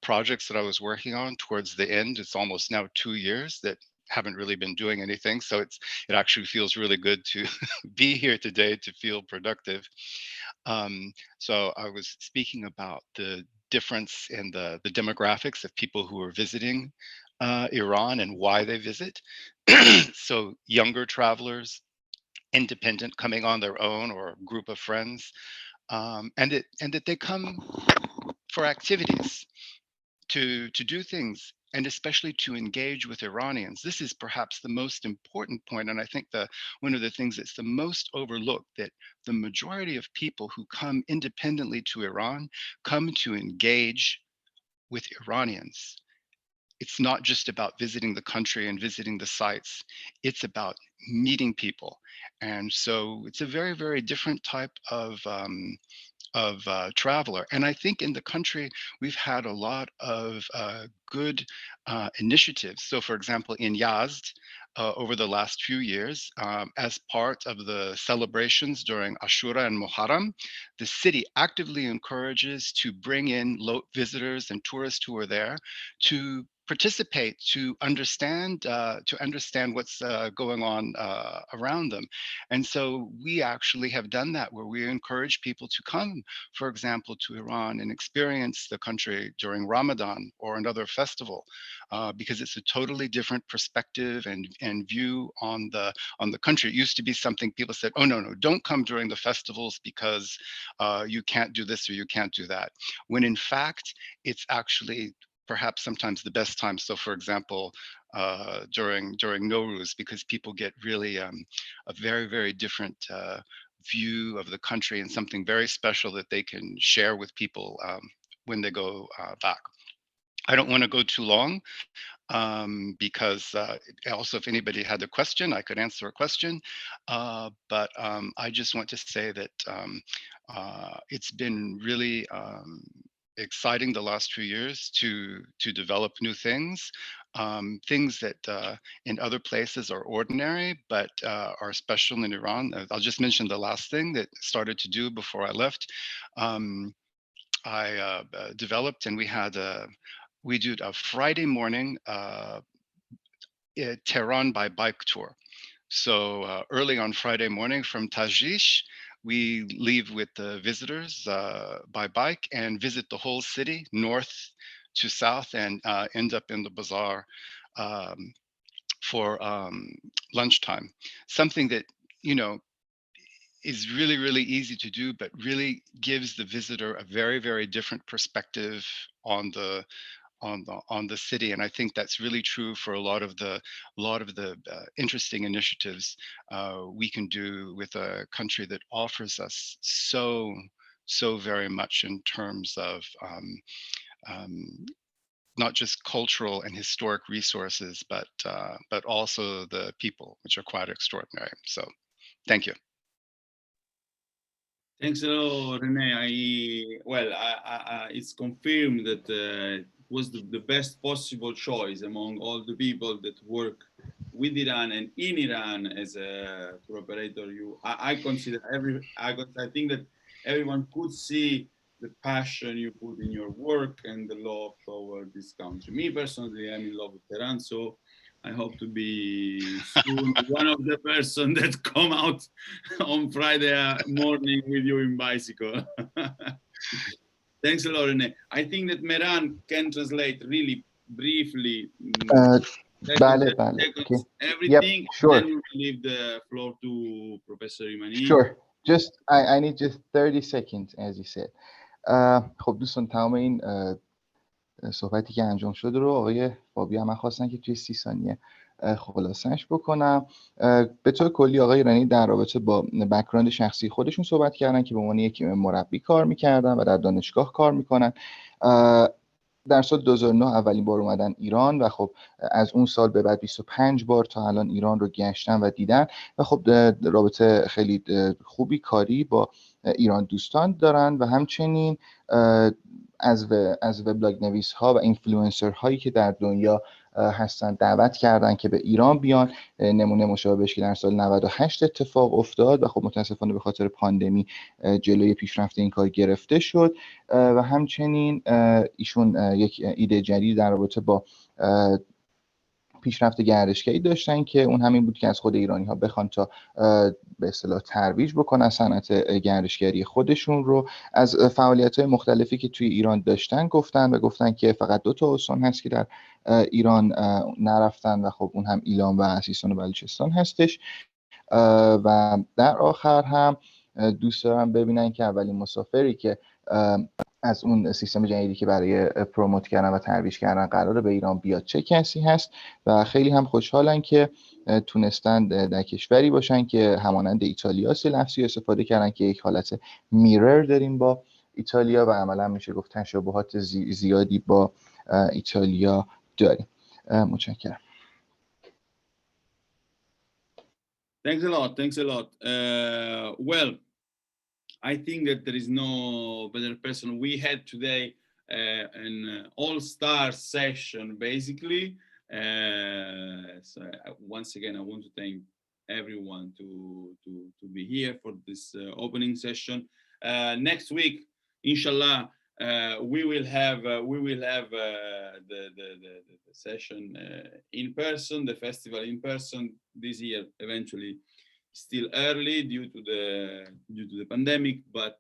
Speaker 11: projects that I was working on towards the end. It's almost now 2 years that haven't really been doing anything. So it actually feels really good to be here today, to feel productive. So I was speaking about the difference in the demographics of people who are visiting Iran and why they visit. So younger travelers, independent, coming on their own, or a group of friends, and that they come for activities, to do things and especially to engage with Iranians. This is perhaps the most important point, and I think one of the things that's the most overlooked, that the majority of people who come independently to Iran come to engage with Iranians. It's not just about visiting the country and visiting the sites, it's about meeting people. And so it's a very, very different type of traveler. And I think in the country, we've had a lot of good initiatives. So for example, in Yazd, over the last few years, as part of the celebrations during Ashura and Muharram, the city actively encourages to bring in visitors and tourists who are there to participate, to understand what's going on around them. And so we actually have done that, where we encourage people to come, for example, to Iran and experience the country during Ramadan or another festival, because it's a totally different perspective and view on the country. It used to be something people said, oh, no, don't come during the festivals because you can't do this or you can't do that. When in fact, it's actually perhaps sometimes the best time. So for example, during Nowruz, because people get really a very, very different view of the country and something very special that they can share with people when they go back. I don't want to go too long because also if anybody had a question, I could answer a question. But I just want to say that it's been really exciting the last few years to develop new things, things that in other places are ordinary, but are special in Iran. I'll just mention the last thing that started to do before I left. I developed, and we did a Friday morning Tehran by bike tour. So early on Friday morning from Tajish, we leave with the visitors by bike and visit the whole city, north to south, and end up in the bazaar for lunchtime. Something that, is really, really easy to do, but really gives the visitor a very, very different perspective on the city. And I think that's really true for a lot of the interesting initiatives we can do with a country that offers us so very much in terms of not just cultural and historic resources, but also the people, which are quite extraordinary. So thank you.
Speaker 1: Thanks a lot, Rene. It's confirmed that it was the best possible choice among all the people that work with Iran and in Iran as a tour operator. I consider I think that everyone could see the passion you put in your work and the love toward this country. Me personally, I'm in love with Tehran, so I hope to be soon one of the person that come out on Friday morning with you in bicycle. Thanks a lot, Rene. I think that Mehran can translate really briefly. Everything.
Speaker 6: Yep, sure.
Speaker 1: Then we will leave the floor to Professor Imani.
Speaker 6: Sure. Just I need just 30 seconds, as you said. خب دوستان، تمام این صحبتی که انجام شده رو آقای فابی هم خواستن که توی 30 ثانیه خلاصش بکنم. به طور کلی آقای ایرانی در رابطه با بک‌گراند شخصی خودشون صحبت کردن که به عنوان یک مربی کار میکردن و در دانشگاه کار میکنن. در سال 2009 اولین بار اومدن ایران و خب از اون سال به بعد 25 بار تا الان ایران رو گشتن و دیدن و خب رابطه خیلی خوبی کاری با ایران دوستان دارن و همچنین از وبلاگ نویس ها و اینفلوئنسر هایی که در دنیا هستن دعوت کردن که به ایران بیان. نمونه مشابهش که در سال 98 اتفاق افتاد و خب متاسفانه به خاطر پاندمی جلوی پیشرفت این کار گرفته شد و همچنین ایشون یک ایده جدید در رابطه با پیشرفت گردشگری داشتن که اون همین بود که از خود ایرانی ها بخوان تا به اصطلاح ترویج بکنن صنعت گردشگری خودشون رو. از فعالیت‌های مختلفی که توی ایران داشتن گفتن که فقط 2 تا استان هست که در ایران نرفتن و خب اون هم ایلام و سیستان و بلوچستان هستش. و در آخر هم دوست دارم ببینن که اولین مسافری که از اون سیستم جدیدی که برای پروموت کردن و ترویج کردن قراره به ایران بیاد چه کسی هست و خیلی هم خوشحالن که تونستن در کشوری باشن که همانند ایتالیا لفظی استفاده کردن که یک حالت میرر داریم با ایتالیا و عملا میشه گفت تشابهات زیادی با ایتالیا داریم. متشکرم.
Speaker 1: Thanks a lot. Thanks a lot. Well, I think that there is no better person. We had today an all-star session, basically. So once again, I want to thank everyone to be here for this opening session. Next week, inshallah, we will have the session in person, the festival in person this year. Eventually, still early due to the pandemic, but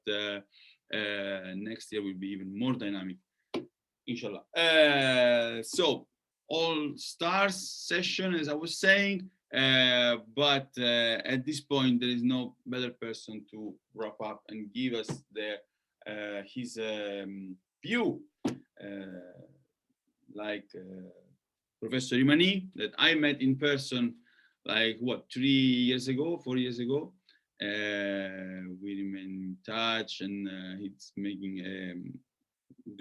Speaker 1: next year will be even more dynamic, inshallah. So all stars session, as I was saying, but at this point there is no better person to wrap up and give us his view, like Professor Imani, that I met in person like 4 years ago. We remain in touch, and he's making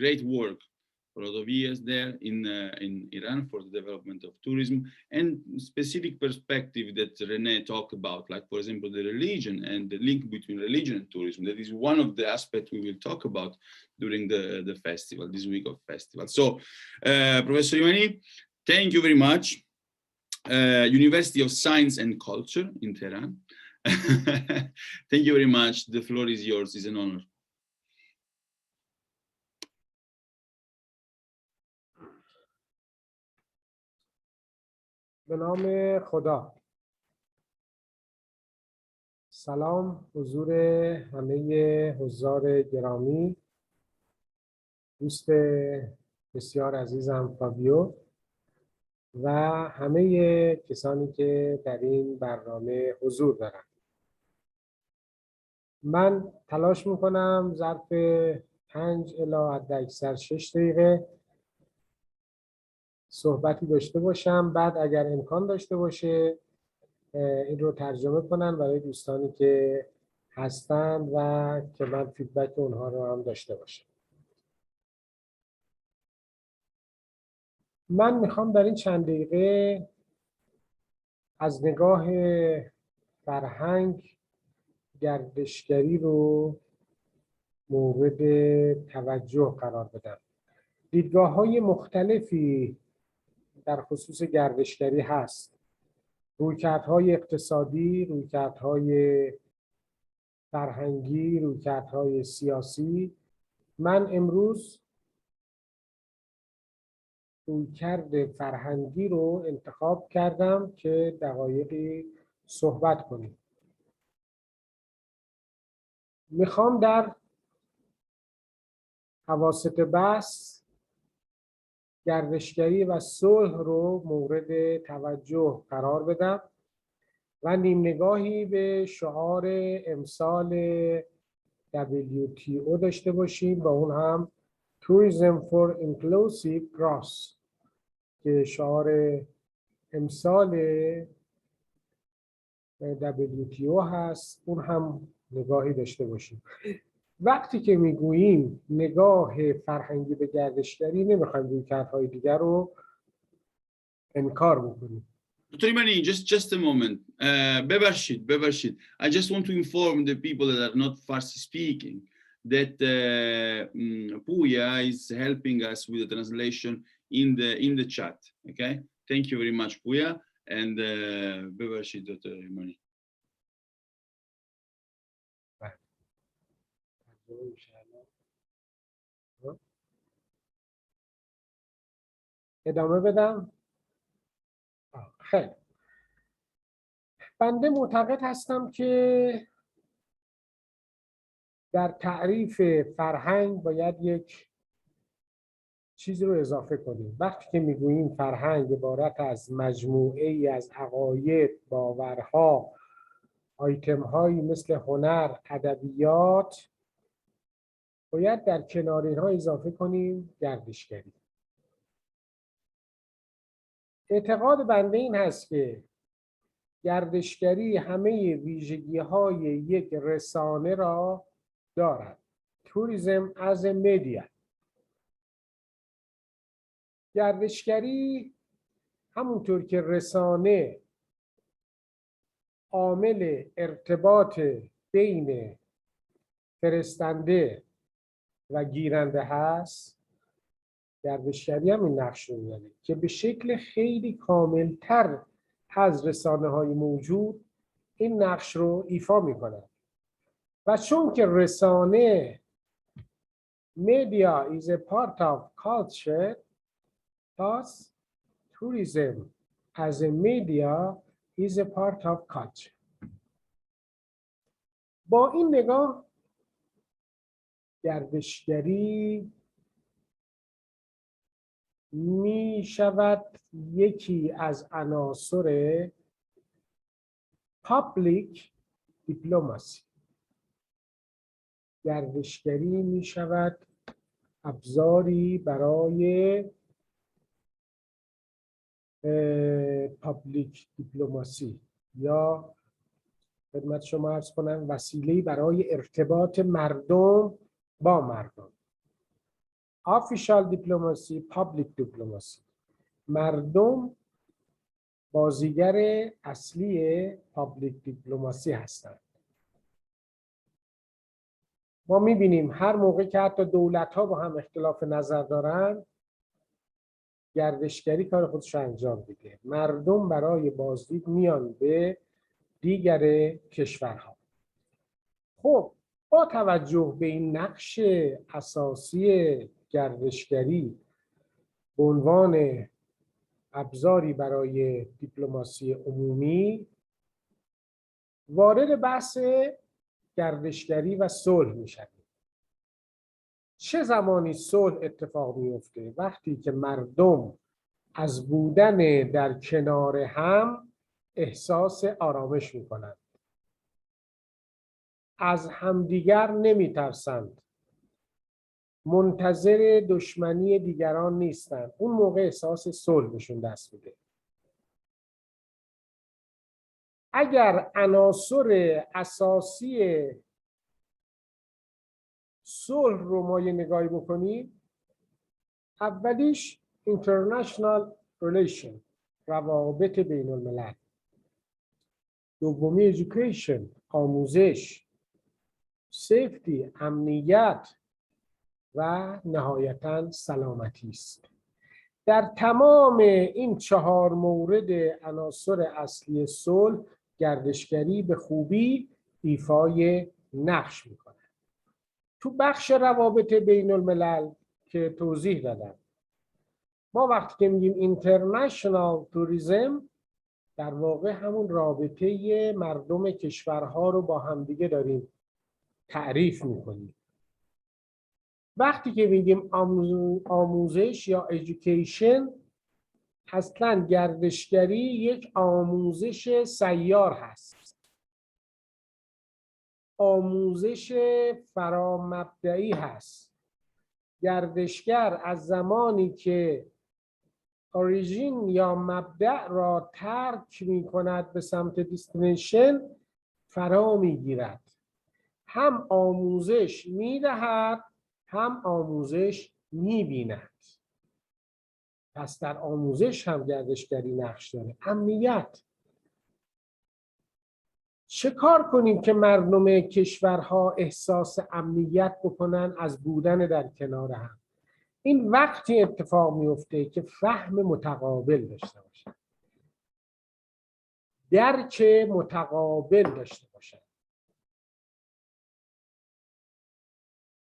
Speaker 1: great work for a lot of years there in Iran for the development of tourism and specific perspective that René talked about, like for example the religion and the link between religion and tourism. That is one of the aspects we will talk about during the festival, this week of festival. So Professor Imani, thank you very much. University of Science and Culture in Tehran. Thank you very much. The floor is yours. It's an honor.
Speaker 8: به نام خدا. سلام حضور همه حضار گرامی، دوست بسیار عزیزم فابیو و همه کسانی که در این برنامه حضور دارند. من تلاش میکنم ظرف 5 الی حداکثر 6 دقیقه صحبتی داشته باشم، بعد اگر امکان داشته باشه این رو ترجمه کنن برای دوستانی که هستن و که من فیدبک اونها رو هم داشته باشم. من میخوام در این چند دقیقه از نگاه فرهنگ گردشگری رو مورد توجه قرار بدم. دیدگاه‌های مختلفی در خصوص گردشگری هست. رویکردهای اقتصادی، رویکردهای فرهنگی، رویکردهای سیاسی. من امروز رویکرد فرهنگی رو انتخاب کردم که دقایقی صحبت کنیم. میخوام در اواسط بحث گردشگری و صلح رو مورد توجه قرار بدم و نیم نگاهی به شعار امسال WTO داشته باشیم با اون هم Tourism for Inclusive Growth که شعار امسال WTO هست، اون هم نگاهی داشته باشیم. وقتی که میگوییم نگاه فرهنگی به گردشگری نمیخوایم رویکردهای دیگر رو انکار بکنیم.
Speaker 1: Dr. Imani, just a moment. ببخشید. I just want to inform the people that are not Farsi speaking that Puya is helping us with the translation in the chat. Okay? Thank you very much, Puya, and ببخشید Dr. Imani.
Speaker 8: ادامه بدم؟ خیلی. بنده معتقد هستم که در تعریف فرهنگ باید یک چیزی رو اضافه کنیم. وقتی که میگوییم فرهنگ عبارت از مجموعه ای از عقاید، باورها، آیتم هایی مثل هنر، ادبیات باید در کنار اینها اضافه کنیم گردشگری. اعتقاد بنده این هست که گردشگری همه ویژگی‌های یک رسانه را دارد. توریسم as a media. گردشگری همونطور که رسانه عامل ارتباط بین فرستنده و گیرنده هست، گردشگری هم این نقش رو داره که به شکل خیلی کاملتر از رسانه‌های موجود این نقش رو ایفا می‌کنه. و چون که رسانه media is a part of culture, thus tourism as a media is a part of culture. با این نگاه گردشگری می شود یکی از عناصر public diplomacy. گردشگری می شود ابزاری برای پابلیک دیپلماسی یا خدمت شما عرض کنم وسیله‌ای برای ارتباط مردم با مردم. Official diplomacy, public diplomacy. مردم بازیگر اصلی پابلیک دیپلماسی هستند. ما می‌بینیم هر موقع که حتی دولت‌ها با هم اختلاف نظر دارن، گردشگری کار خودش رو انجام میده. مردم برای بازدید میان به دیگر کشورها. خب با توجه به این نقش اساسی گردشگری به عنوان ابزاری برای دیپلماسی عمومی، وارد بحث گردشگری و صلح میشویم. چه زمانی صلح اتفاق میفته؟ وقتی که مردم از بودن در کنار هم احساس آرامش میکنند، از همدیگر نمیترسند، منتظر دشمنی دیگران نیستند. اون موقع احساس صلح بهشون دست میده. اگر عناصر اساسی صلح رو ما یه نگاهی بکنیم، اولیش international relation، روابط بین الملل. دومی education، آموزش. safety، امنیت. و نهایتاً سلامتی است. در تمام این 4 مورد عناصر اصلی صلح، گردشگری به خوبی ایفای نقش میکنه. تو بخش روابط بین الملل که توضیح دادم، ما وقتی که میگیم اینترنشنال توریسم، در واقع همون رابطه مردم کشورها رو با همدیگه داریم تعریف میکنیم. وقتی که میگیم آموزش یا education، اصلا گردشگری یک آموزش سیار هست. آموزش فرامبدئی هست. گردشگر از زمانی که اوریژین یا مبدأ را ترک می کند به سمت دیستینیشن فرا می گیرد. هم آموزش می دهد، هم آموزش می بیند. پس در آموزش هم گردشگری نقش داره. امنیت. چه کار کنیم که مردم کشورها احساس امنیت بکنن از بودن در کنار هم؟ این وقتی اتفاق میفته که فهم متقابل داشته باشن، درک متقابل داشته باشن،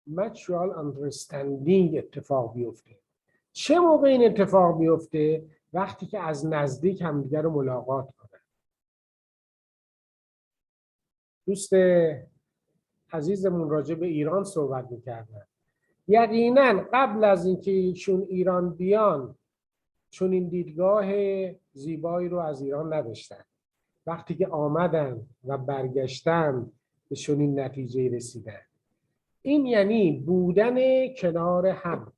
Speaker 8: mutual understanding اتفاق بیفته. چه موقع این اتفاق بیفته؟ وقتی که از نزدیک همدیگر رو ملاقات کنن. دوست عزیزمون راجع به ایران صحبت میکردن. یقینا قبل از اینکه ایشون ایران بیان چون این دیدگاه زیبایی رو از ایران نداشتن. وقتی که آمدن و برگشتن به چنین نتیجه رسیدن. این یعنی بودن کنار هم،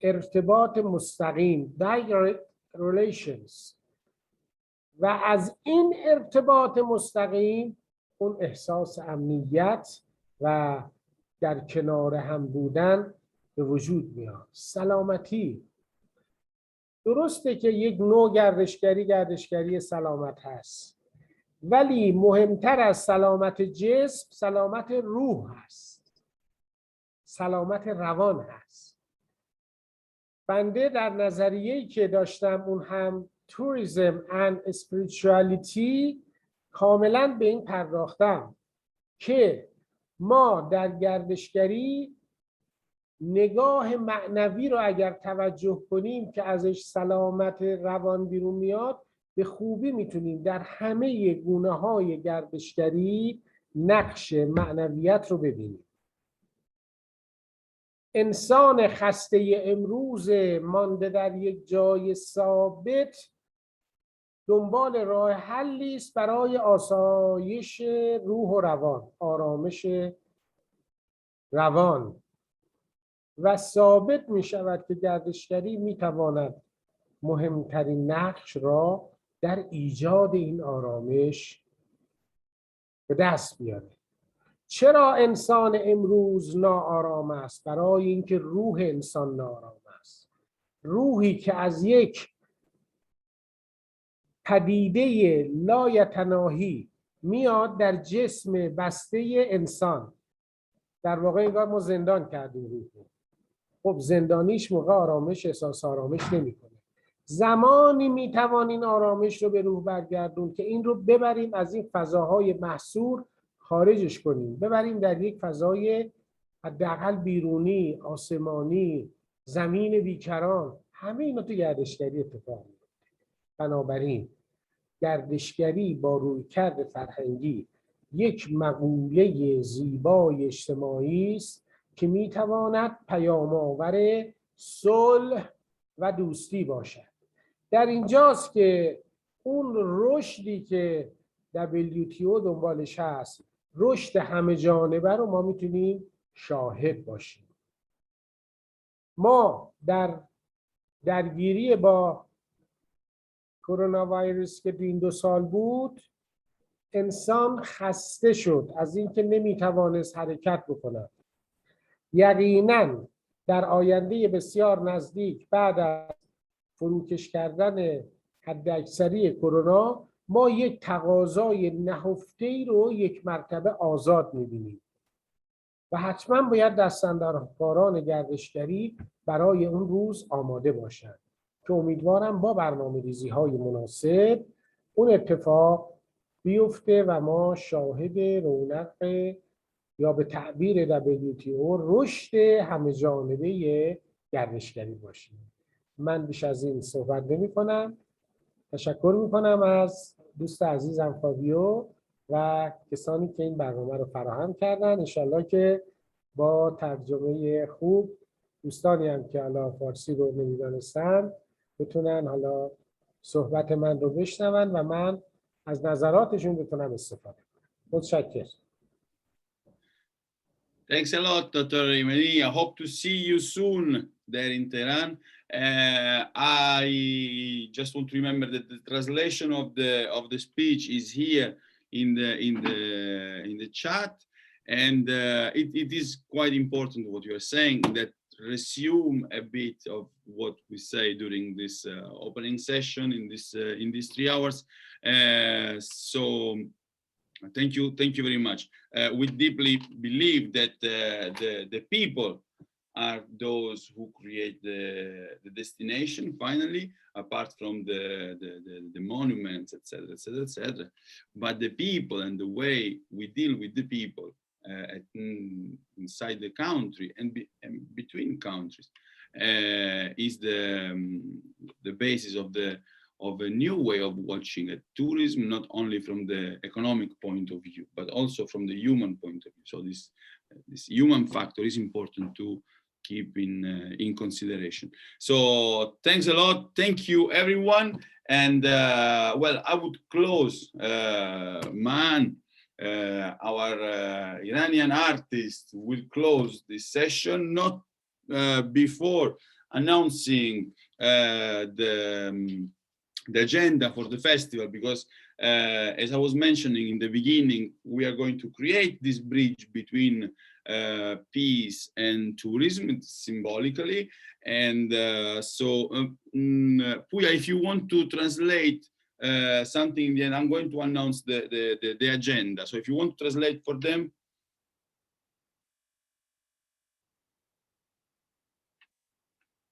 Speaker 8: ارتباط مستقیم، direct relations. و از این ارتباط مستقیم اون احساس امنیت و در کنار هم بودن به وجود میاد. سلامتی، درسته که یک نوع گردشگری سلامت هست، ولی مهمتر از سلامت جسم سلامت روح هست، سلامت روان هست. بنده در نظریه‌ای که داشتم اون هم tourism and spirituality کاملا به این پرداختم که ما در گردشگری نگاه معنوی رو اگر توجه کنیم که ازش سلامت روان بیرون میاد، به خوبی میتونیم در همه گونه‌های گردشگری نقش معنویت رو ببینیم. انسان خسته امروز مانده در یک جای ثابت دنبال راه حلی است برای آسایش روح و روان، آرامش روان، و ثابت می شود که گردشگری می تواند مهمترین نقش را در ایجاد این آرامش به دست بیاره. چرا انسان امروز ناآرام است؟ برای اینکه روح انسان ناآرام است. روحی که از یک پدیده لایتناهی میاد در جسم بسته انسان. در واقع انگار ما زندان کردیم روح. خب زندانیش موقع آرامش احساس آرامش نمیکنه. زمانی میتوان این آرامش رو به روح برگردون که این رو ببریم از این فضاهای محصور خارجش کنیم، ببریم در یک فضای حداقل بیرونی، آسمانی، زمین بیکران. همه اینا تو گردشگری اتفاق میفته. بنابراین گردشگری با رویکرد فرهنگی یک مقوله زیبای اجتماعی است که میتواند پیام‌آور صلح و دوستی باشد. در اینجاست که اون رشدی که WTO دنبالش هست، رشد همه جانبه رو ما میتونیم شاهد باشیم. ما در درگیری با کرونا ویروس که این 2 سال بود، انسان خسته شد از اینکه نمیتوانست حرکت بکند. یقیناً در آینده بسیار نزدیک بعد از فروکش کردن حداکثری کرونا، ما یک تقاضای نهفته‌ای رو یک مرتبه آزاد می‌بینیم و حتما باید دستاندرکاران گردشگری برای اون روز آماده باشند که امیدوارم با برنامه‌ریزی‌های مناسب اون اتفاق بیفته و ما شاهد رونق یا به تعبیر WTO رشد همه جانبه گردشگری باشیم. من بیش از این صحبت نمی کنم. تشکر می کنم از دوست عزیزم فابیو و کسانی که این برنامه رو فراهم کردن. انشالله که با ترجمه خوب دوستانی هم که حالا فارسی رو نمیدانستن بتونن حالا صحبت من رو بشنون و من از نظراتشون بتونم استفاده کنم. متشکرم.
Speaker 1: Thanks a lot, Dr. Imeli. I hope to see you soon there in Tehran. I just want to remember that the translation of the speech is here in the chat, and it is quite important what you are saying, that resume a bit of what we say during this opening session in these 3 hours. So thank you very much. We deeply believe that the people are those who create the destination finally, apart from the monuments, etc., etc., etc. But the people and the way we deal with the people inside the country and between countries is the basis of a new way of watching at tourism, not only from the economic point of view, but also from the human point of view. So this human factor is important to keep in consideration. So thanks a lot. Thank you, everyone. And well, I would close, Man, our Iranian artist will close this session, not before announcing the agenda for the festival, because as I was mentioning in the beginning, we are going to create this bridge between peace and tourism symbolically. And Puya, if you want to translate something, then I'm going to announce the agenda. So if you want to translate for them.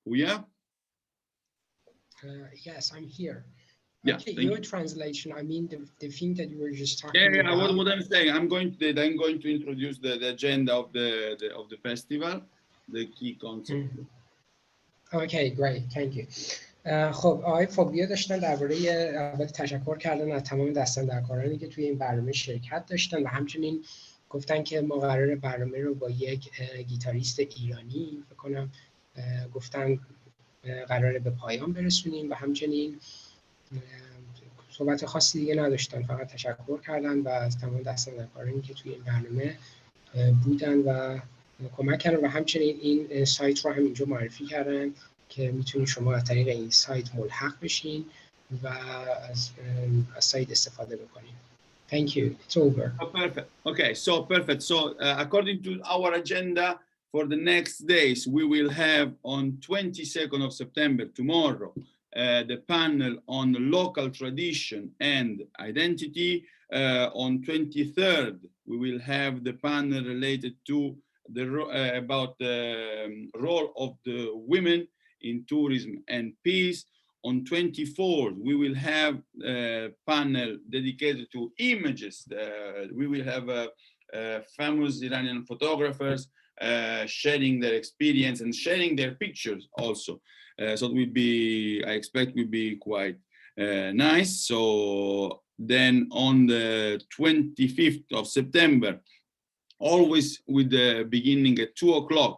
Speaker 1: Puya?
Speaker 17: Yes, I'm here.
Speaker 1: Yeah,
Speaker 17: okay, your translation, I mean the thing that you were just talking about.
Speaker 1: What I'm saying, I'm going to introduce the agenda of the festival, the key concept.
Speaker 17: Okay, great, thank you. خب آقای فابیو داشتن درباره اول تشکر کردن از تمام دستاندرکارانی که توی این برنامه شرکت داشتن و همچنین گفتن که ما قراره برنامه رو با یک گیتاریست ایرانی فکر کنم گفتن قراره به پایان برسونیم و همچنین صحبت خاصی دیگه نداشتن، فقط تشکر کردن و از تمام دستاندرکارانی که توی این برنامه بودن و کمک کردن و همچنین این سایت رو هم اینجا معرفی کردن که میتونید شما از طریق این سایت ملحق بشین و از سایت استفاده بکنید. Thank you. It's over.
Speaker 1: Oh, perfect. Okay, so perfect. So according to our agenda for the next days, we will have on 22nd of September, tomorrow, the panel on local tradition and identity. On 23rd, we will have the panel related to about the role of the women in tourism and peace. On 24th, we will have a panel dedicated to images. We will have famous Iranian photographers sharing their experience and sharing their pictures also. So it will be, I expect, will be quite nice. So then on the 25th of September, always with the beginning at 2 o'clock,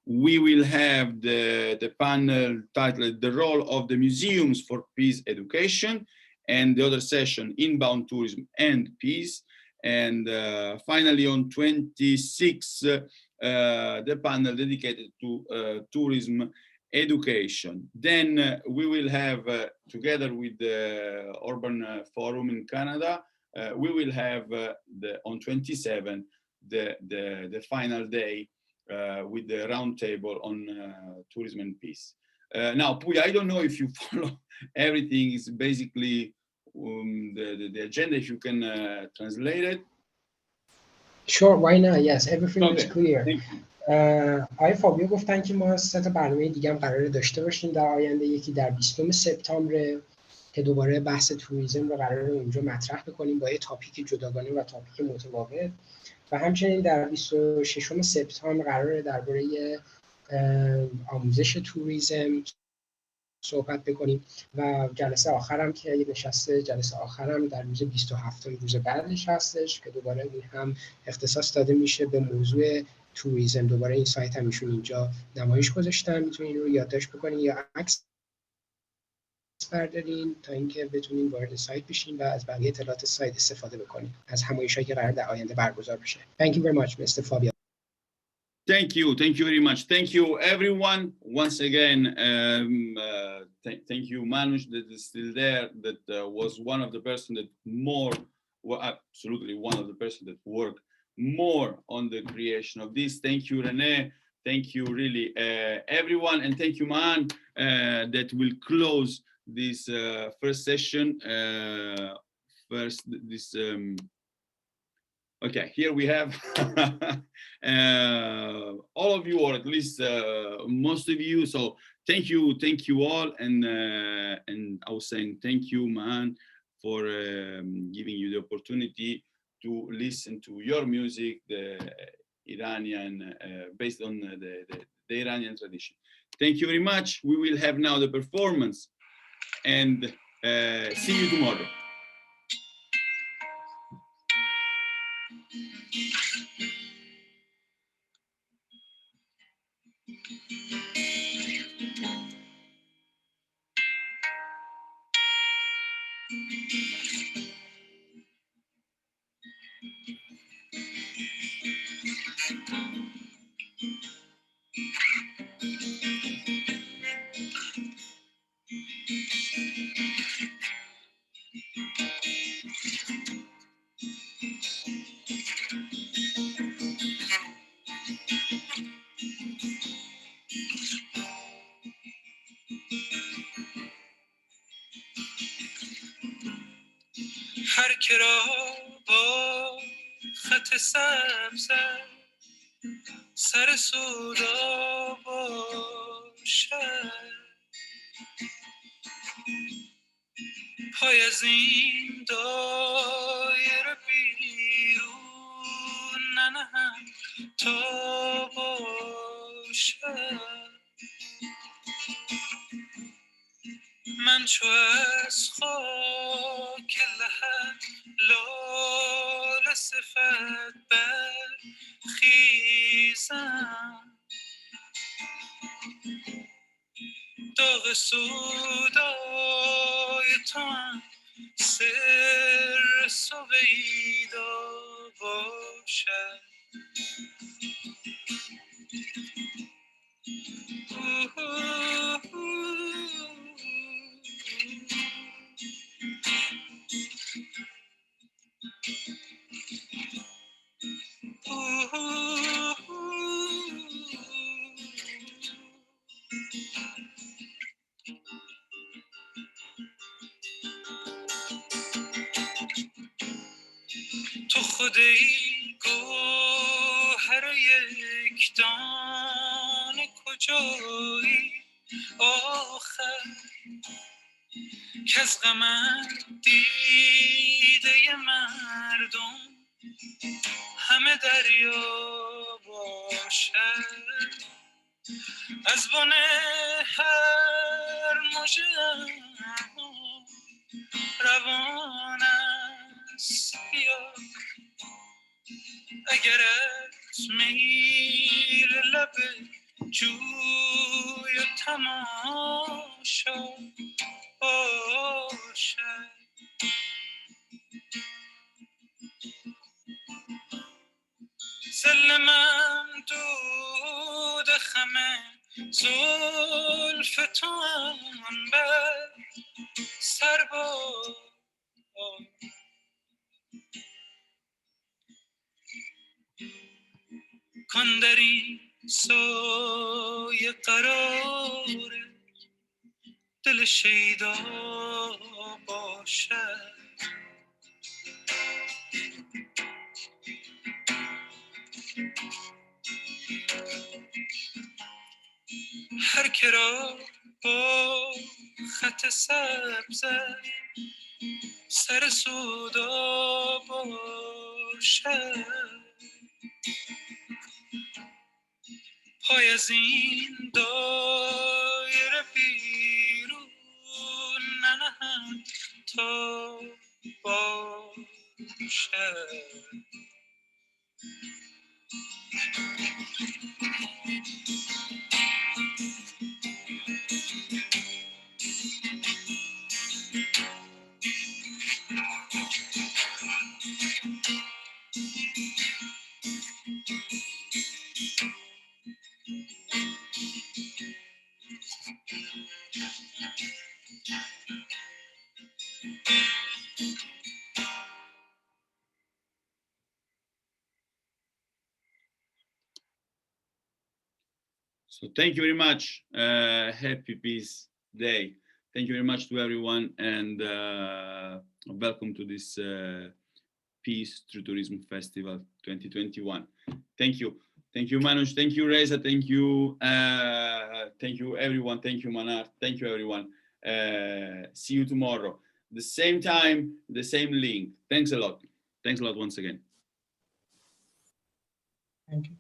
Speaker 1: we will have the panel titled The Role of the Museums for Peace Education, and the other session, Inbound Tourism and Peace. And finally, on 26th, the panel dedicated to tourism education. Then we will have, together with the Urban Forum in Canada, we will have on 27, the final day with the roundtable on tourism and peace. Now, Puya, I don't know if you follow everything. Is basically the agenda. If you can translate it.
Speaker 17: Sure, why not? Yes, everything is clear. آقای فابیو گفتن که ما 3 تا برنامه دیگه هم قراره داشته باشیم در آینده. یکی در 20 سپتامبر که دوباره بحث توریسم رو قراره اونجا مطرح بکنیم با یه تاپیک جداگانه و تاپیک متفاوت. و همچنین در 26 سپتامبر قراره درباره آموزش توریسم صحبت بکنیم و جلسه آخرم که یه نشسته جلسه آخرم در روز 27 روز بعدش هستش که دوباره این هم اختصاص داده میشه به موضوع توریسم. دوباره این سایت هم ایشون اینجا نمایش گذاشتن، میتونین رو یادداشت بکنین یا عکس بردارین تا اینکه بتونین وارد سایت بشین و از بقیه اطلاعات سایت استفاده بکنین از همایشایی که قرار در آینده برگزار بشه. Thank you very much, Mr. Fabio.
Speaker 1: Thank you very much. Thank you, everyone. Once again, thank you, Manush, that is still there. That was one of the person that absolutely one of the person that worked more on the creation of this. Thank you, Rene. Thank you, really, everyone, and thank you, Man, that will close this first session. Okay, here we have all of you, or at least most of you. So thank you all, and I was saying thank you, Man, for giving you the opportunity to listen to your music, the Iranian, based on the Iranian tradition. Thank you very much. We will have now the performance, and see you tomorrow.
Speaker 20: هر که را با خط سبز سر سودا باشد، پای از این دایره بیرون ننهم تا باشد. من چو از خاک لحد لاله صفت برخیزم، داغ سودای تو هم سر سویدا باشد. تو خود ای گوهر یک دانه کجایی آخر، که از غمت دیده مردم همه دریا باشد. از بن هر مژه‌ام روان است بیا، اگرت میل لب جوی و تماشا باشد. زل ممدود خم زلف تو هم بر سر باد، کن در این سایه قرار دل شیدا باشد. هر که را با خط سبز سر سودا باشد، پای از این دایره بیرون ننهم تا باشد.
Speaker 1: So thank you very much. Happy Peace Day. Thank you very much to everyone, and welcome to this Peace Through Tourism Festival 2021. Thank you. Thank you, Manoj. Thank you, Reza. Thank you everyone. Thank you, Manar. Thank you, everyone. See you tomorrow. The same time, the same link. Thanks a lot. Thanks a lot once again.
Speaker 19: Thank you.